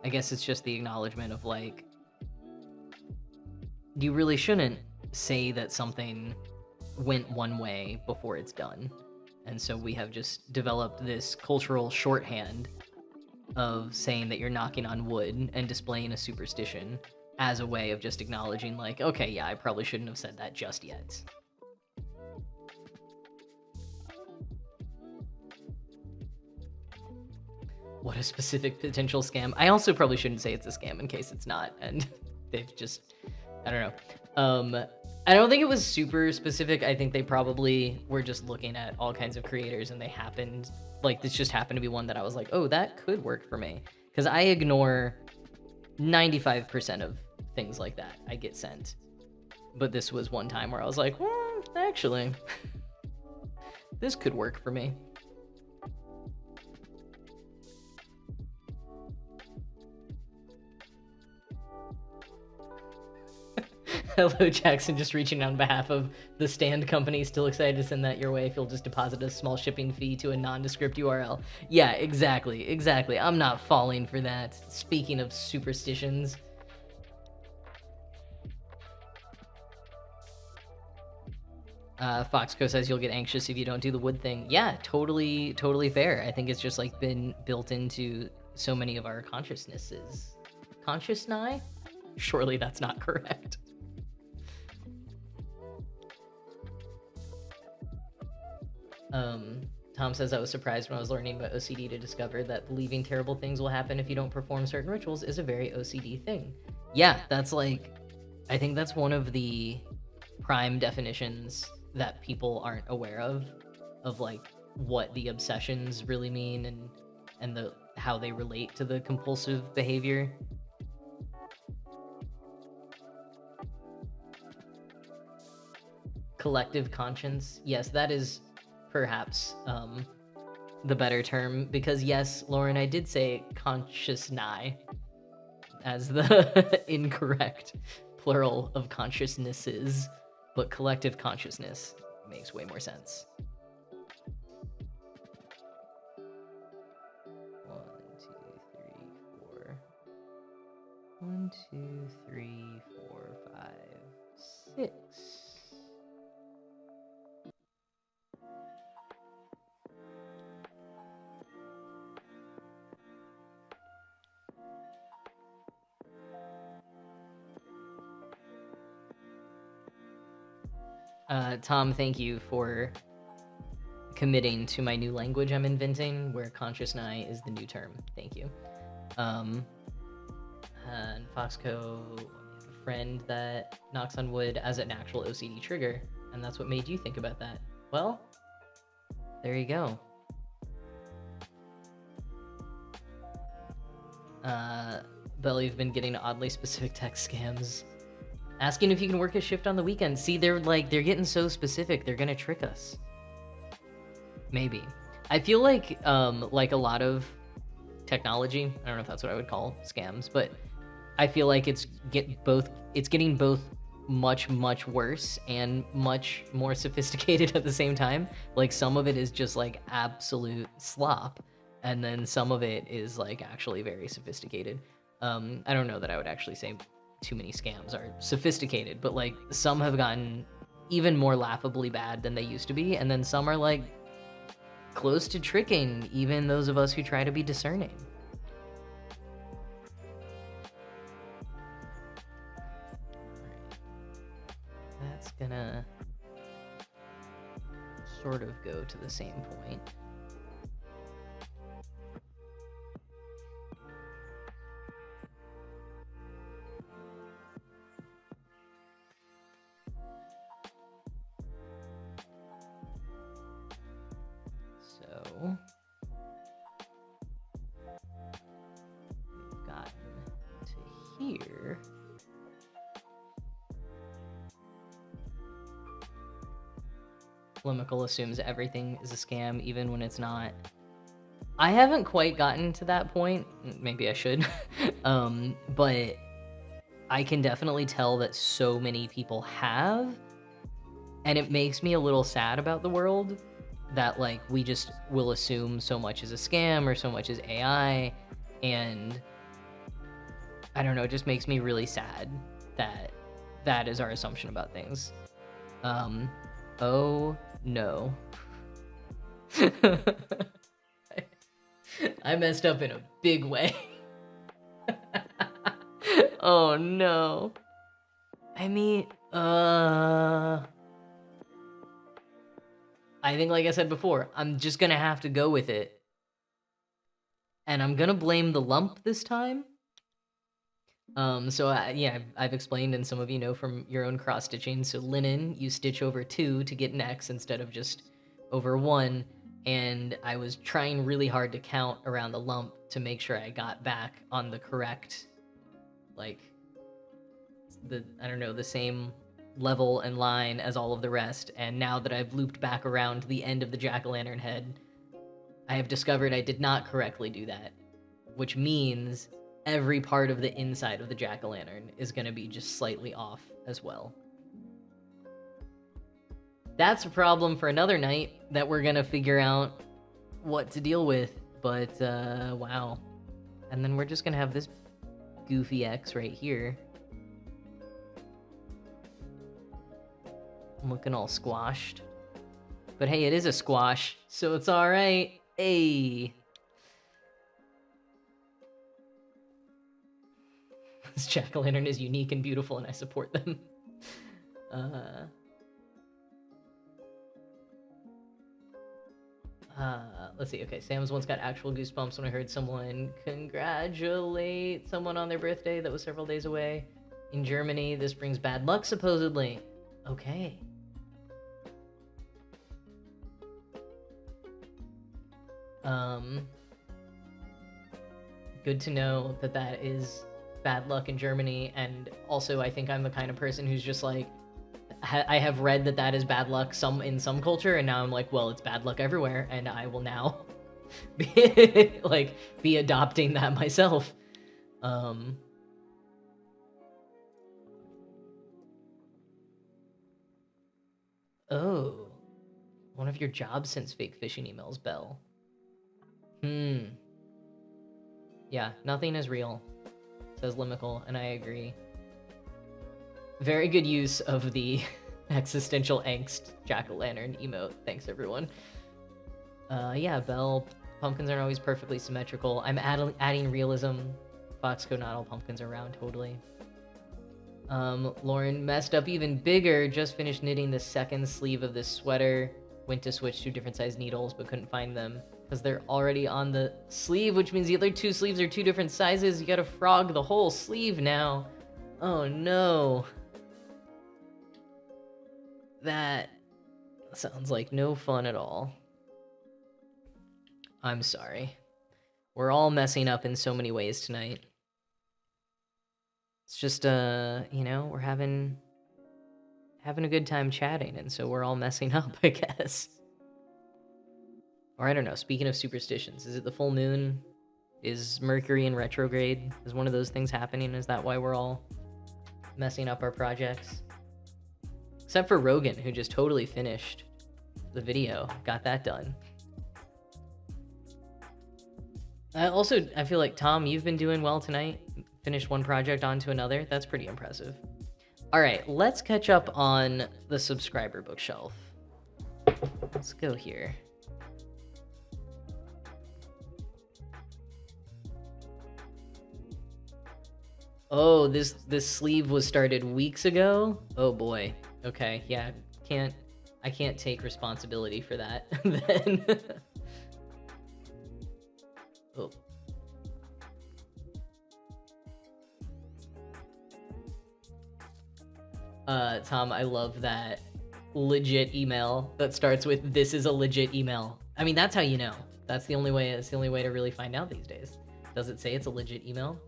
I guess it's just the acknowledgement of like, you really shouldn't say that something went one way before it's done. And so we have just developed this cultural shorthand of saying that you're knocking on wood and displaying a superstition as a way of just acknowledging like, okay, yeah, I probably shouldn't have said that just yet. What a specific potential scam. I also probably shouldn't say it's a scam in case it's not, and they've just, I don't know. I don't think it was super specific. I think they probably were just looking at all kinds of creators and they happened, like this just happened to be one that I was like, oh, that could work for me. Because I ignore 95% of things like that I get sent. But this was one time where I was like, well, actually, this could work for me. Hello, Jackson, just reaching out on behalf of the stand company. Still excited to send that your way if you'll just deposit a small shipping fee to a nondescript URL. Yeah, exactly. I'm not falling for that. Speaking of superstitions. Foxco says you'll get anxious if you don't do the wood thing. Yeah, totally fair. I think it's just like been built into so many of our consciousnesses. Consciousness? Surely that's not correct. Tom says, I was surprised when I was learning about OCD to discover that believing terrible things will happen if you don't perform certain rituals is a very OCD thing. Yeah, that's like, I think that's one of the prime definitions that people aren't aware of like what the obsessions really mean and how they relate to the compulsive behavior. Collective conscience. Yes, that is perhaps the better term, because yes, Lauren, I did say consciousness as the incorrect plural of consciousnesses, but collective consciousness makes way more sense. 1, 2, 3, 4, 5, 6. Tom, thank you for committing to my new language I'm inventing, where consciousness is the new term. Thank you. And Foxco, a friend that knocks on wood as an actual OCD trigger, and that's what made you think about that. Well, there you go. Bell, you've been getting oddly specific text scams. Asking if you can work a shift on the weekend. See, they're getting so specific, they're gonna trick us. Maybe. I feel like a lot of technology, I don't know if that's what I would call scams, but I feel like it's getting both much worse and much more sophisticated at the same time. Like, some of it is just like absolute slop, and then some of it is like actually very sophisticated. I don't know that I would actually say too many scams are sophisticated, but like some have gotten even more laughably bad than they used to be, and then some are like close to tricking even those of us who try to be discerning. That's gonna sort of go to the same point. So we've gotten to here. Polemical assumes everything is a scam, even when it's not. I haven't quite gotten to that point. Maybe I should. But I can definitely tell that so many people have. And it makes me a little sad about the world that, like, we just will assume so much is a scam or so much is AI. And I don't know, it just makes me really sad that that is our assumption about things. Oh no. I messed up in a big way. Oh no. I mean, I think, like I said before, I'm just gonna have to go with it. And I'm gonna blame the lump this time. Yeah, I've explained, and some of you know from your own cross-stitching. So linen, you stitch over 2 to get an X instead of just over 1. And I was trying really hard to count around the lump to make sure I got back on the correct, like, I don't know, the same level and line as all of the rest. And now that I've looped back around the end of the jack-o'-lantern head, I have discovered I did not correctly do that, which means every part of the inside of the jack-o'-lantern is going to be just slightly off as well. That's a problem for another night that we're going to figure out what to deal with, but wow. And then we're just going to have this goofy X right here. Looking all squashed. But hey, it is a squash, so it's all right. Hey. This jack-o'-lantern is unique and beautiful, and I support them. Let's see. Okay, Sam's once got actual goosebumps when I heard someone congratulate someone on their birthday that was several days away. In Germany, this brings bad luck, supposedly. Okay. Good to know that that is bad luck in Germany, and also I think I'm the kind of person who's just like, I have read that that is bad luck in some culture, and now I'm like, well, it's bad luck everywhere, and I will now be adopting that myself. Oh, one of your jobs sends fake phishing emails, Belle. Yeah, nothing is real, says Limical, and I agree. Very good use of the existential angst jack-o'-lantern emote. Thanks, everyone. Yeah, Belle, pumpkins aren't always perfectly symmetrical. I'm adding realism. Foxco, not all pumpkins are round, totally. Lauren messed up even bigger. Just finished knitting the second sleeve of this sweater. Went to switch to different size needles, but couldn't find them because they're already on the sleeve, which means the other 2 sleeves are 2 different sizes. You gotta frog the whole sleeve now. Oh no. That sounds like no fun at all. I'm sorry. We're all messing up in so many ways tonight. It's just, you know, we're having a good time chatting, and so we're all messing up, I guess. Or I don't know, speaking of superstitions, is it the full moon? Is Mercury in retrograde? Is one of those things happening? Is that why we're all messing up our projects? Except for Rogan, who just totally finished the video, got that done. I feel like, Tom, you've been doing well tonight. Finished one project onto another. That's pretty impressive. All right, let's catch up on the subscriber bookshelf. Let's go here. Oh, this sleeve was started weeks ago? Oh boy. Okay, yeah, I can't take responsibility for that then. Oh. Tom, I love that legit email that starts with "This is a legit email." I mean, that's how you know. That's the only way. It's the only way to really find out these days. Does it say it's a legit email?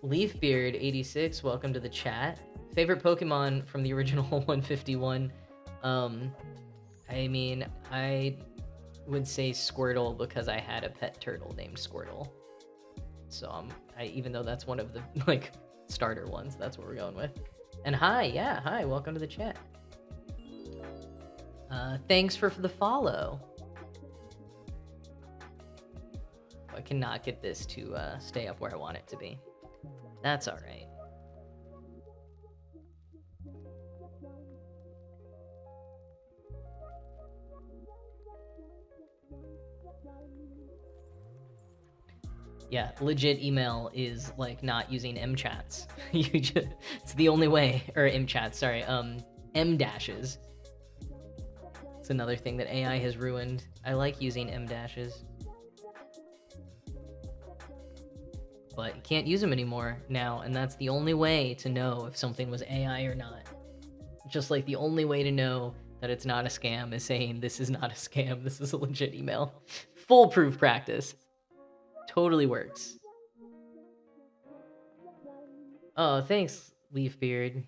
Leafbeard86, welcome to the chat. Favorite Pokemon from the original 151? I mean, I would say Squirtle because I had a pet turtle named Squirtle. So even though that's one of the like starter ones, that's what we're going with. And hi, welcome to the chat. Thanks for the follow. I cannot get this to stay up where I want it to be. That's all right. Yeah, legit email is like not using M chats. It's the only way, or M chats, sorry, M dashes. It's another thing that AI has ruined. I like using M dashes. But you can't use them anymore now, and that's the only way to know if something was AI or not. Just like the only way to know that it's not a scam is saying this is not a scam, this is a legit email. Foolproof practice. Totally works. Oh, thanks, Leafbeard.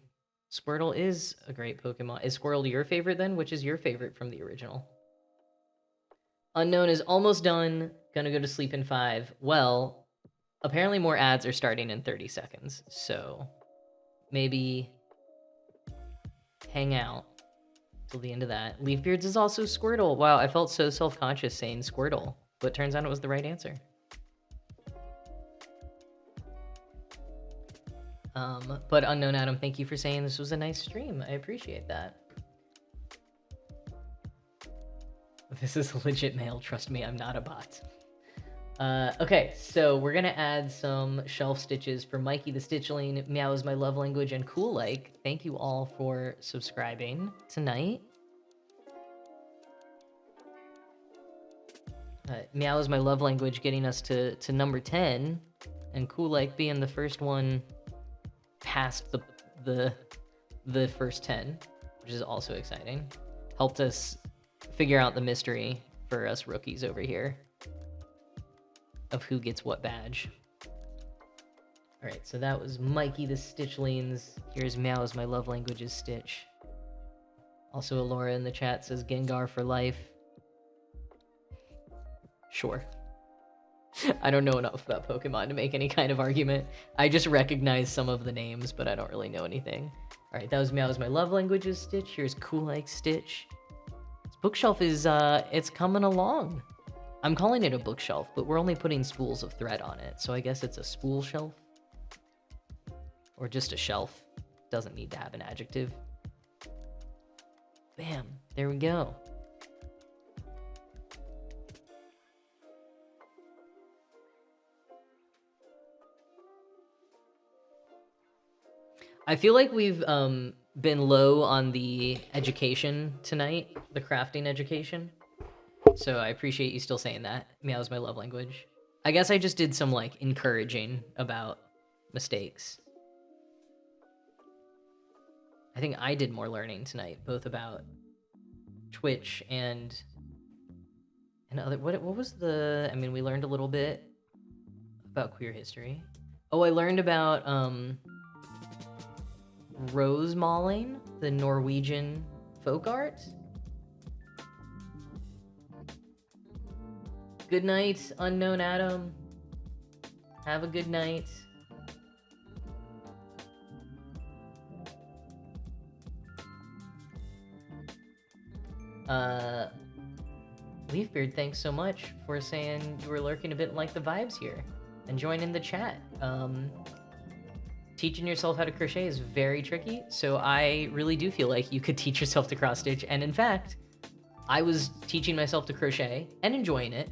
Squirtle is a great Pokemon. Is Squirtle your favorite then? Which is your favorite from the original? Unknown is almost done. Gonna go to sleep in 5. Well, apparently more ads are starting in 30 seconds, so maybe hang out till the end of that. Leafbeards is also Squirtle. Wow, I felt so self-conscious saying Squirtle, but turns out it was the right answer. But Unknown Adam, thank you for saying this was a nice stream. I appreciate that. This is a legit mail. Trust me, I'm not a bot. Okay, so we're gonna add some shelf stitches for Mikey the Stitchling, Meow is my love language, and Cool Like. Thank you all for subscribing tonight. Meow is my love language getting us to number 10, and Cool Like being the first one past the first 10, which is also exciting. Helped us figure out the mystery for us rookies over here of who gets what badge. All right, so that was Mikey the Stitchlings. Here's Meow is my love language's Stitch. Also, Alora in the chat says Gengar for life. Sure. I don't know enough about Pokemon to make any kind of argument. I just recognize some of the names, but I don't really know anything. All right, that was Meow is my love language's Stitch. Here's Cool Like Stitch. This bookshelf is, it's coming along. I'm calling it a bookshelf, but we're only putting spools of thread on it, so I guess it's a spool shelf. Or just a shelf. Doesn't need to have an adjective. Bam, there we go. I feel like we've been low on the education tonight, the crafting education. So I appreciate you still saying that. Meow's my love language. I guess I just did some like encouraging about mistakes. I think I did more learning tonight, both about Twitch and And other what was the? I mean, we learned a little bit about queer history. Oh, I learned about rosemaling, the Norwegian folk art. Good night, unknown Adam. Have a good night. Leafbeard, thanks so much for saying you were lurking a bit like the vibes here and joining the chat. Teaching yourself how to crochet is very tricky, so I really do feel like you could teach yourself to cross stitch. And in fact, I was teaching myself to crochet and enjoying it,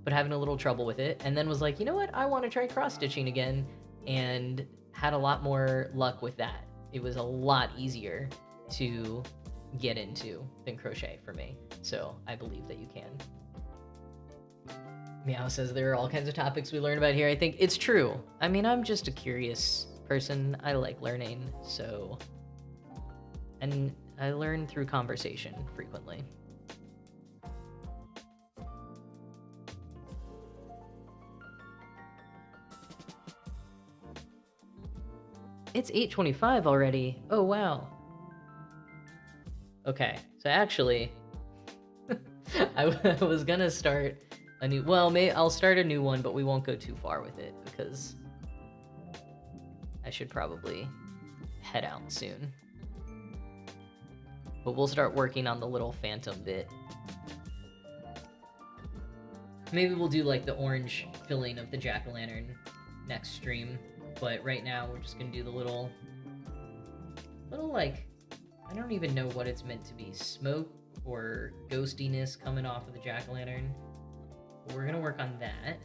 but having a little trouble with it, and then was like, you know what, I want to try cross stitching again, and had a lot more luck with that. It was a lot easier to get into than crochet for me, so I believe that you can. Meow says there are all kinds of topics we learn about here. I think it's true. I mean, I'm just a curious person. I like learning, so, and I learn through conversation frequently. It's 8:25 already. Oh, wow. Okay, so actually, I was gonna start a new... Well, I'll start a new one, but we won't go too far with it, because I should probably head out soon. But we'll start working on the little phantom bit. Maybe we'll do, like, the orange filling of the jack-o'-lantern next stream. But right now, we're just gonna do the little, like, I don't even know what it's meant to be. Smoke or ghostiness coming off of the jack-o'-lantern. But we're gonna work on that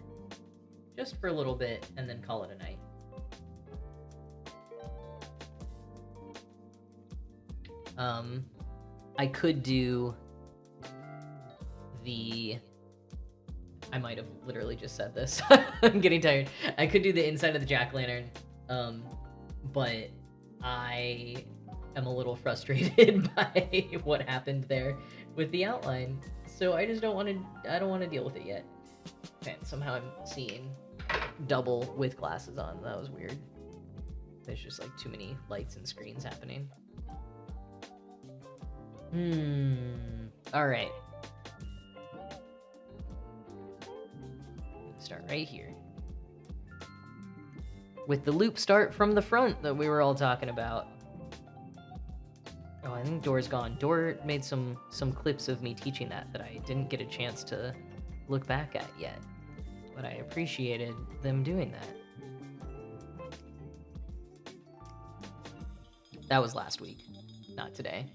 just for a little bit and then call it a night. I could do the... I might have literally just said this. I'm getting tired. I could do the inside of the jack-o'-lantern, but I am a little frustrated by what happened there with the outline. So I just don't want to deal with it yet. Okay, somehow I'm seeing double with glasses on. That was weird. There's just like too many lights and screens happening. All right. Start right here with the loop start from the front that we were all talking about. Oh, I think Door's gone. Door made some clips of me teaching that I didn't get a chance to look back at yet, but I appreciated them doing that. That was last week, not today.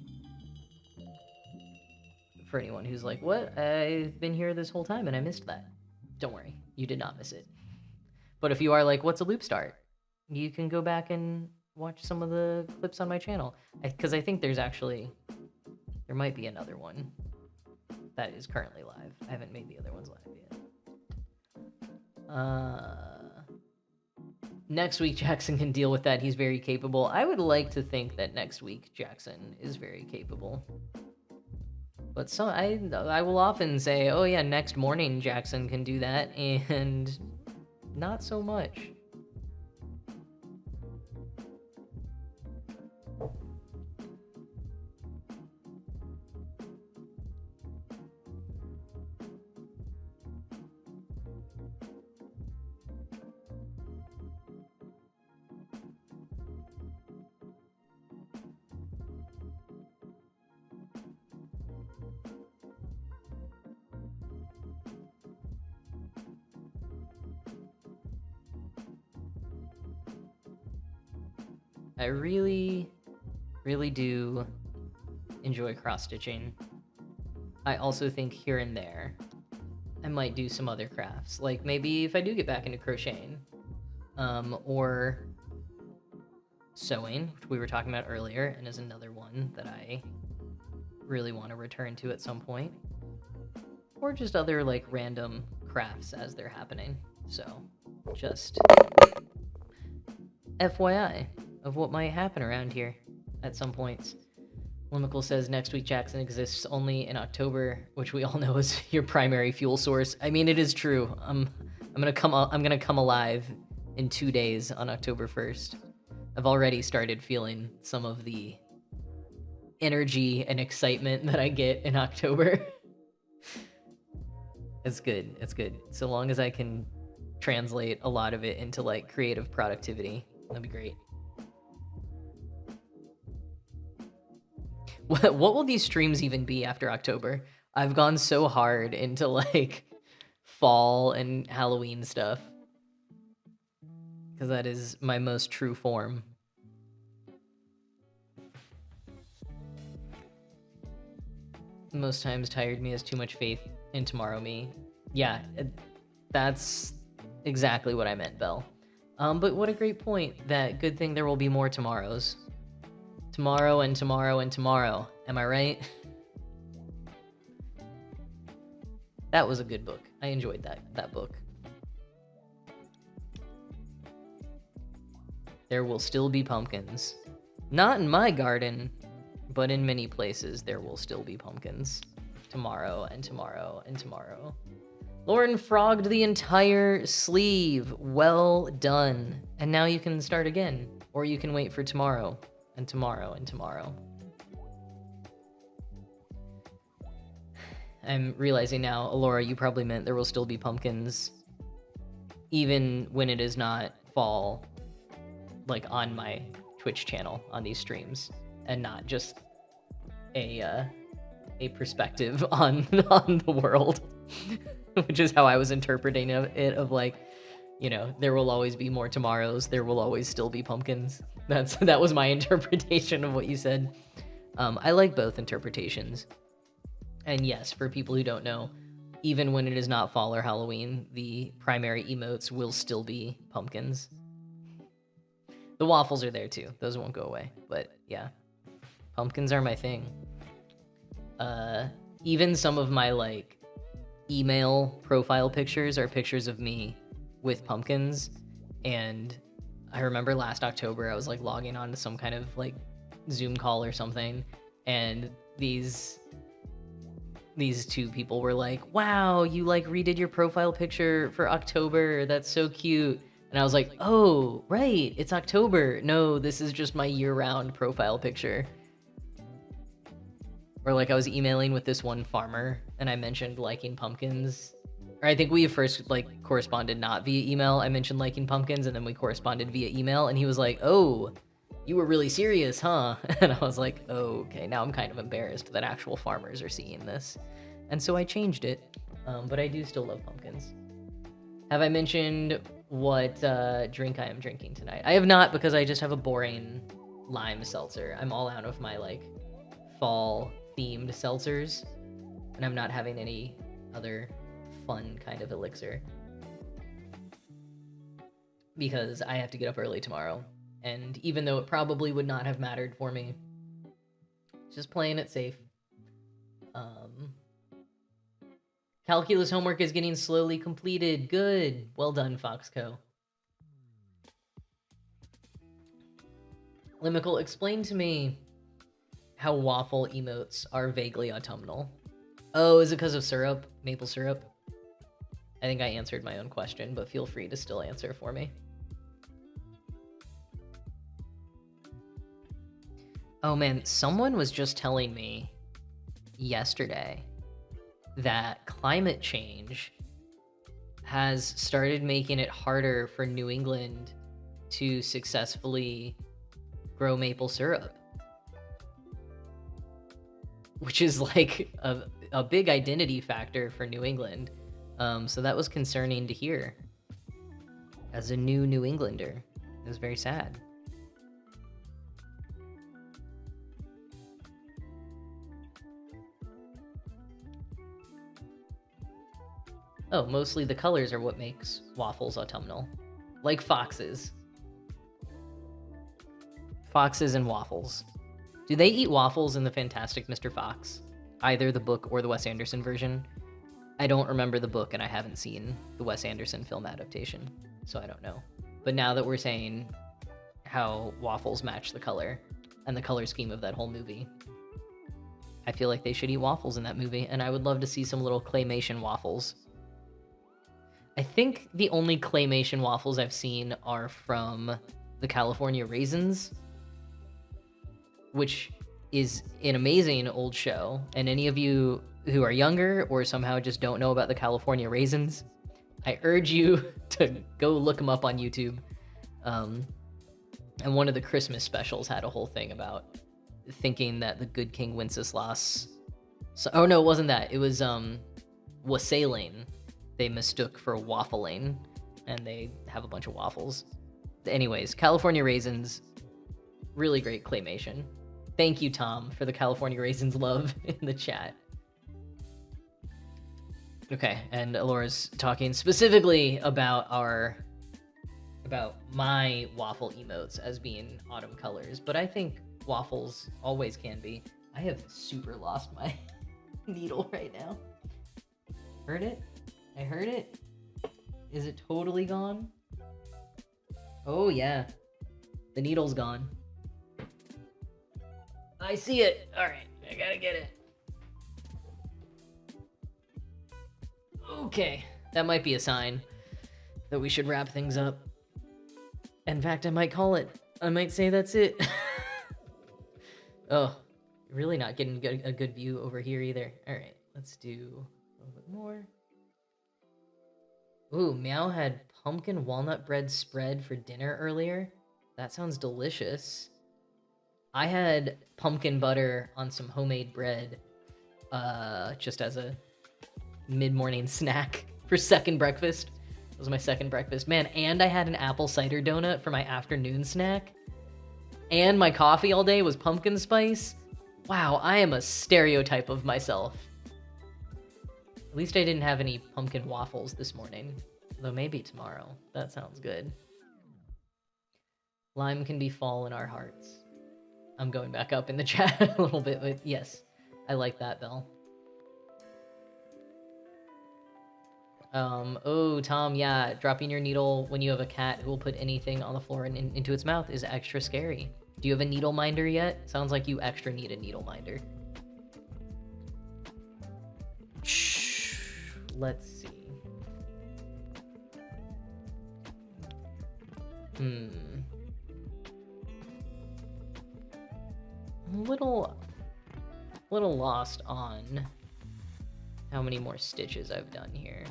For anyone who's like, what? I've been here this whole time and I missed that. Don't worry, you did not miss it. But if you are like, what's a loop start? You can go back and watch some of the clips on my channel. Because I think there might be another one that is currently live. I haven't made the other ones live yet. Next week, Jackson can deal with that. He's very capable. I would like to think that next week, Jackson is very capable. But so I will often say, oh yeah, next morning Jackson can do that, and not so much. I really, really do enjoy cross-stitching. I also think here and there, I might do some other crafts. Like maybe if I do get back into crocheting, or sewing, which we were talking about earlier, and is another one that I really want to return to at some point. Or just other like random crafts as they're happening. So, just FYI of what might happen around here at some points. Limical says next week Jackson exists only in October, which we all know is your primary fuel source. I mean, it is true. I'm gonna come alive in 2 days on October 1st. I've already started feeling some of the energy and excitement that I get in October. It's good. It's good. So long as I can translate a lot of it into like creative productivity, that'd be great. What will these streams even be after October? I've gone so hard into like fall and Halloween stuff because that is my most true form. Most times tired me has too much faith in tomorrow me. Yeah, that's exactly what I meant, Belle. But what a great point. That good thing there will be more tomorrows. Tomorrow and tomorrow and tomorrow. Am I right? That was a good book. I enjoyed that book. There will still be pumpkins. Not in my garden, but in many places there will still be pumpkins. Tomorrow and tomorrow and tomorrow. Lauren frogged the entire sleeve. Well done. And now you can start again. Or you can wait for tomorrow. And tomorrow and tomorrow. I'm realizing now, Alora, you probably meant there will still be pumpkins even when it is not fall, like on my Twitch channel on these streams, and not just a perspective on the world, which is how I was interpreting it of like, you know, there will always be more tomorrows, there will always still be pumpkins. That was my interpretation of what you said. I like both interpretations. And yes, for people who don't know, even when it is not fall or Halloween, the primary emotes will still be pumpkins. The waffles are there too. Those won't go away. But yeah, pumpkins are my thing. Even some of my like email profile pictures are pictures of me with pumpkins. And I remember last October, I was like logging on to some kind of like Zoom call or something, and these two people were like, wow, you like redid your profile picture for October. That's so cute. And I was like, oh, right, it's October. No, this is just my year-round profile picture. Or like I was emailing with this one farmer and I mentioned liking pumpkins. Or I think we first like corresponded not via email. I mentioned liking pumpkins and then we corresponded via email and he was like, oh, you were really serious, huh? And I was like, oh, okay, now I'm kind of embarrassed that actual farmers are seeing this. And so I changed it, but I do still love pumpkins. Have I mentioned what drink I am drinking tonight? I have not, because I just have a boring lime seltzer. I'm all out of my like fall-themed seltzers, and I'm not having any other fun kind of elixir. Because I have to get up early tomorrow. And even though it probably would not have mattered for me, just playing it safe. Calculus homework is getting slowly completed. Good. Well done, Foxco. Limical, explain to me how waffle emotes are vaguely autumnal. Oh, is it because of syrup? Maple syrup? I think I answered my own question, but feel free to still answer for me. Oh man, someone was just telling me yesterday that climate change has started making it harder for New England to successfully grow maple syrup. Which is like a big identity factor for New England. So that was concerning to hear. As a New Englander, it was very sad. Oh, mostly the colors are what makes waffles autumnal. Like foxes. Foxes and waffles. Do they eat waffles in the Fantastic Mr. Fox? Either the book or the Wes Anderson version? I don't remember the book and I haven't seen the Wes Anderson film adaptation, so I don't know. But now that we're saying how waffles match the color and the color scheme of that whole movie, I feel like they should eat waffles in that movie, and I would love to see some little claymation waffles. I think the only claymation waffles I've seen are from the California Raisins, which is an amazing old show. And any of you who are younger or somehow just don't know about the California Raisins, I urge you to go look them up on YouTube. And one of the Christmas specials had a whole thing about thinking that the good King Wenceslas... oh no, it wasn't that. It was wassailin. They mistook for waffling, and they have a bunch of waffles. Anyways, California Raisins, really great claymation. Thank you, Tom, for the California Raisins love in the chat. Okay, and Alora's talking specifically about my waffle emotes as being autumn colors, but I think waffles always can be. I have super lost my needle right now. Heard it? I heard it. Is it totally gone? Oh yeah, the needle's gone. I see it. All right, I gotta get it. Okay, that might be a sign that we should wrap things up. In fact, I might call it. I might say that's it. Oh, really not getting a good view over here either. All right, let's do a little bit more. Ooh, Meow had pumpkin walnut bread spread for dinner earlier. That sounds delicious. I had pumpkin butter on some homemade bread just as a mid-morning snack for second breakfast. That was my second breakfast. Man, and I had an apple cider donut for my afternoon snack. And my coffee all day was pumpkin spice. Wow, I am a stereotype of myself. At least I didn't have any pumpkin waffles this morning. Though maybe tomorrow. That sounds good. Lime can be fall in our hearts. I'm going back up in the chat a little bit, but yes. I like that, Belle. Oh, Tom, yeah, dropping your needle when you have a cat who will put anything on the floor and into its mouth is extra scary. Do you have a needle minder yet? Sounds like you extra need a needle minder. Shh. Let's see. I'm a little lost on how many more stitches I've done here.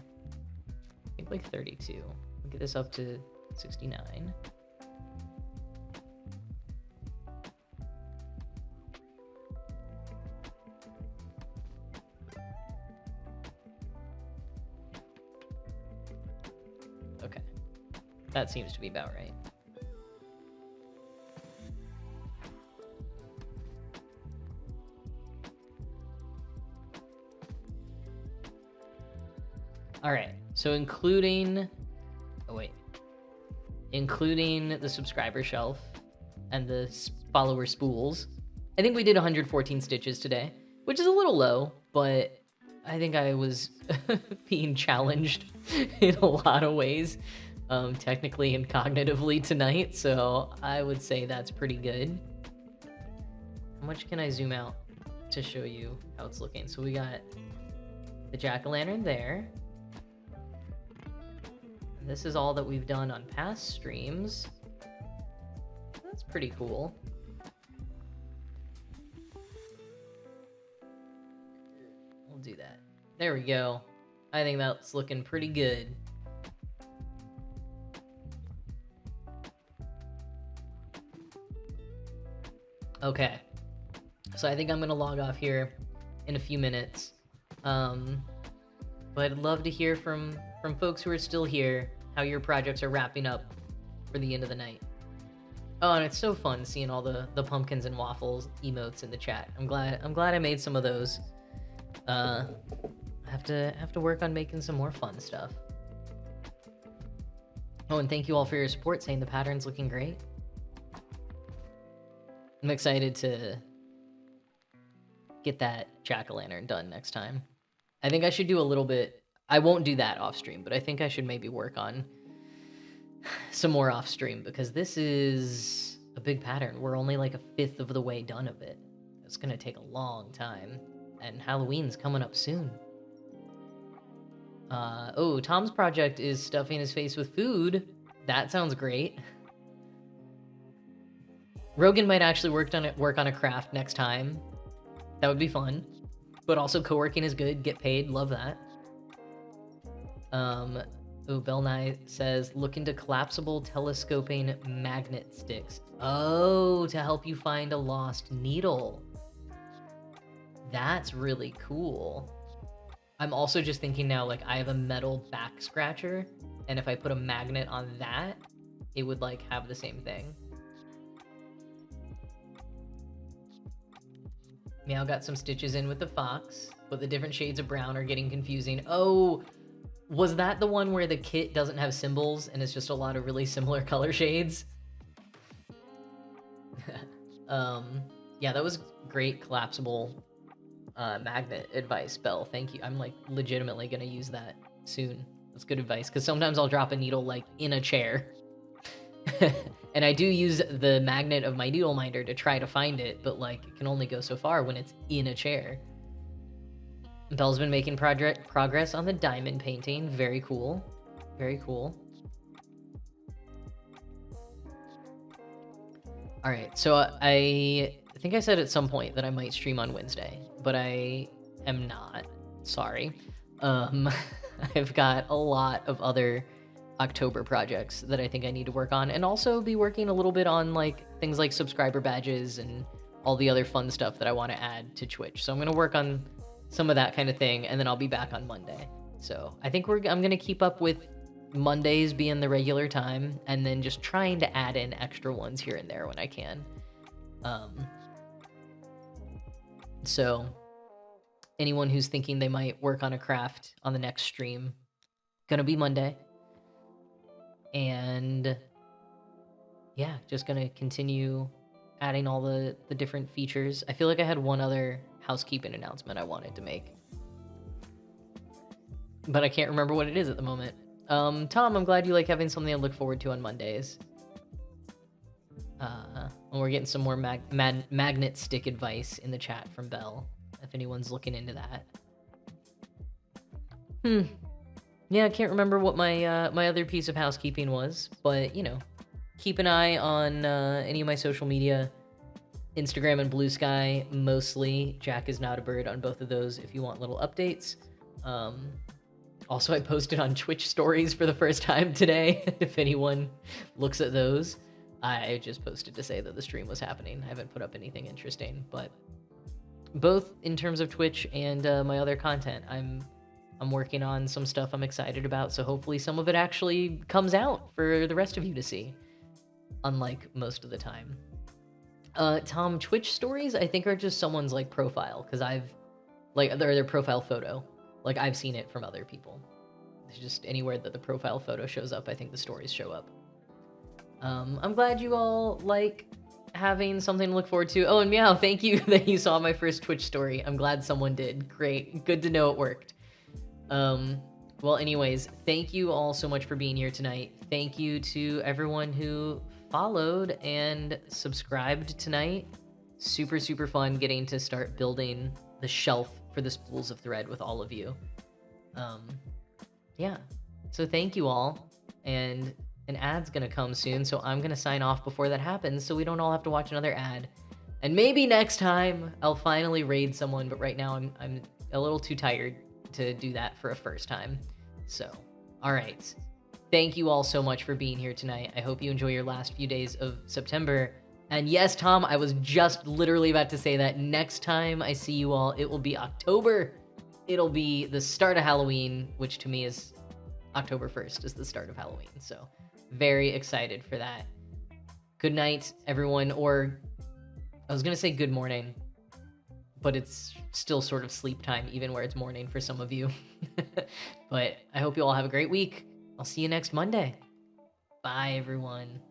I think like 32. We'll get this up to 69. Okay. That seems to be about right. All right, so including the subscriber shelf and the follower spools, I think we did 114 stitches today, which is a little low, but I think I was being challenged in a lot of ways, technically and cognitively tonight, so I would say that's pretty good. How much can I zoom out to show you how it's looking? So we got the jack-o'-lantern there. This is all that we've done on past streams. That's pretty cool. We'll do that. There we go. I think that's looking pretty good. Okay. So I think I'm gonna log off here in a few minutes. But I'd love to hear from folks who are still here, how your projects are wrapping up for the end of the night. Oh, and it's so fun seeing all the pumpkins and waffles emotes in the chat. I'm glad I made some of those. I have to work on making some more fun stuff. Oh, and thank you all for your support, saying the pattern's looking great. I'm excited to get that jack-o'-lantern done next time. I think I should do a little bit. I won't do that off stream, but I think I should maybe work on some more off stream because this is a big pattern. We're only like a fifth of the way done of it. It's gonna take a long time. And Halloween's coming up soon. Oh, Tom's project is stuffing his face with food. That sounds great. Rogan might actually work on a craft next time. That would be fun. But also co-working is good. Get paid. Love that. Oh, Bell Nye says, look into collapsible telescoping magnet sticks. Oh, to help you find a lost needle. That's really cool. I'm also just thinking now, like, I have a metal back scratcher, and if I put a magnet on that, it would, like, have the same thing. Meow got some stitches in with the fox, but the different shades of brown are getting confusing. Oh, was that the one where the kit doesn't have symbols, and it's just a lot of really similar color shades? Yeah, that was great collapsible magnet advice, Belle. Thank you. I'm like legitimately gonna use that soon. That's good advice, because sometimes I'll drop a needle like in a chair. And I do use the magnet of my needle minder to try to find it, but like it can only go so far when it's in a chair. Belle's been making progress on the diamond painting. Very cool. Very cool. All right, so I think I said at some point that I might stream on Wednesday, but I am not. Sorry. I've got a lot of other October projects that I think I need to work on, and also be working a little bit on like things like subscriber badges and all the other fun stuff that I want to add to Twitch. So I'm going to work on some of that kind of thing, and then I'll be back on Monday. So I think I'm going to keep up with Mondays being the regular time, and then just trying to add in extra ones here and there when I can. So anyone who's thinking they might work on a craft on the next stream, gonna be Monday. And yeah, just gonna continue adding all the different features. I feel like I had one other housekeeping announcement I wanted to make, but I can't remember what it is at the moment. Tom, I'm glad you like having something to look forward to on Mondays. And we're getting some more magnet stick advice in the chat from Belle, if anyone's looking into that. Yeah, I can't remember what my my other piece of housekeeping was, but, you know, keep an eye on any of my social media, Instagram and Blue Sky, mostly. Jack is not a bird on both of those if you want little updates. Also, I posted on Twitch stories for the first time today, if anyone looks at those. I just posted to say that the stream was happening. I haven't put up anything interesting, but both in terms of Twitch and my other content, I'm working on some stuff I'm excited about, so hopefully some of it actually comes out for the rest of you to see, unlike most of the time. Tom, Twitch stories, I think, are just someone's, like, profile, because I've, like, their profile photo. Like, I've seen it from other people. It's just anywhere that the profile photo shows up, I think the stories show up. I'm glad you all like having something to look forward to. Oh, and Meow, thank you that you saw my first Twitch story. I'm glad someone did. Great. Good to know it worked. Well, anyways, thank you all so much for being here tonight. Thank you to everyone who followed and subscribed tonight. Super, super fun getting to start building the shelf for the spools of thread with all of you. Yeah. So thank you all. And an ad's gonna come soon, so I'm gonna sign off before that happens so we don't all have to watch another ad. And maybe next time I'll finally raid someone, but right now I'm a little too tired to do that for a first time. So, all right. Thank you all so much for being here tonight. I hope you enjoy your last few days of September. And yes, Tom, I was just literally about to say that next time I see you all, it will be October. It'll be the start of Halloween, which to me is October 1st is the start of Halloween. So very excited for that. Good night, everyone, or I was gonna say good morning, but it's still sort of sleep time, even where it's morning for some of you. But I hope you all have a great week. I'll see you next Monday. Bye, everyone.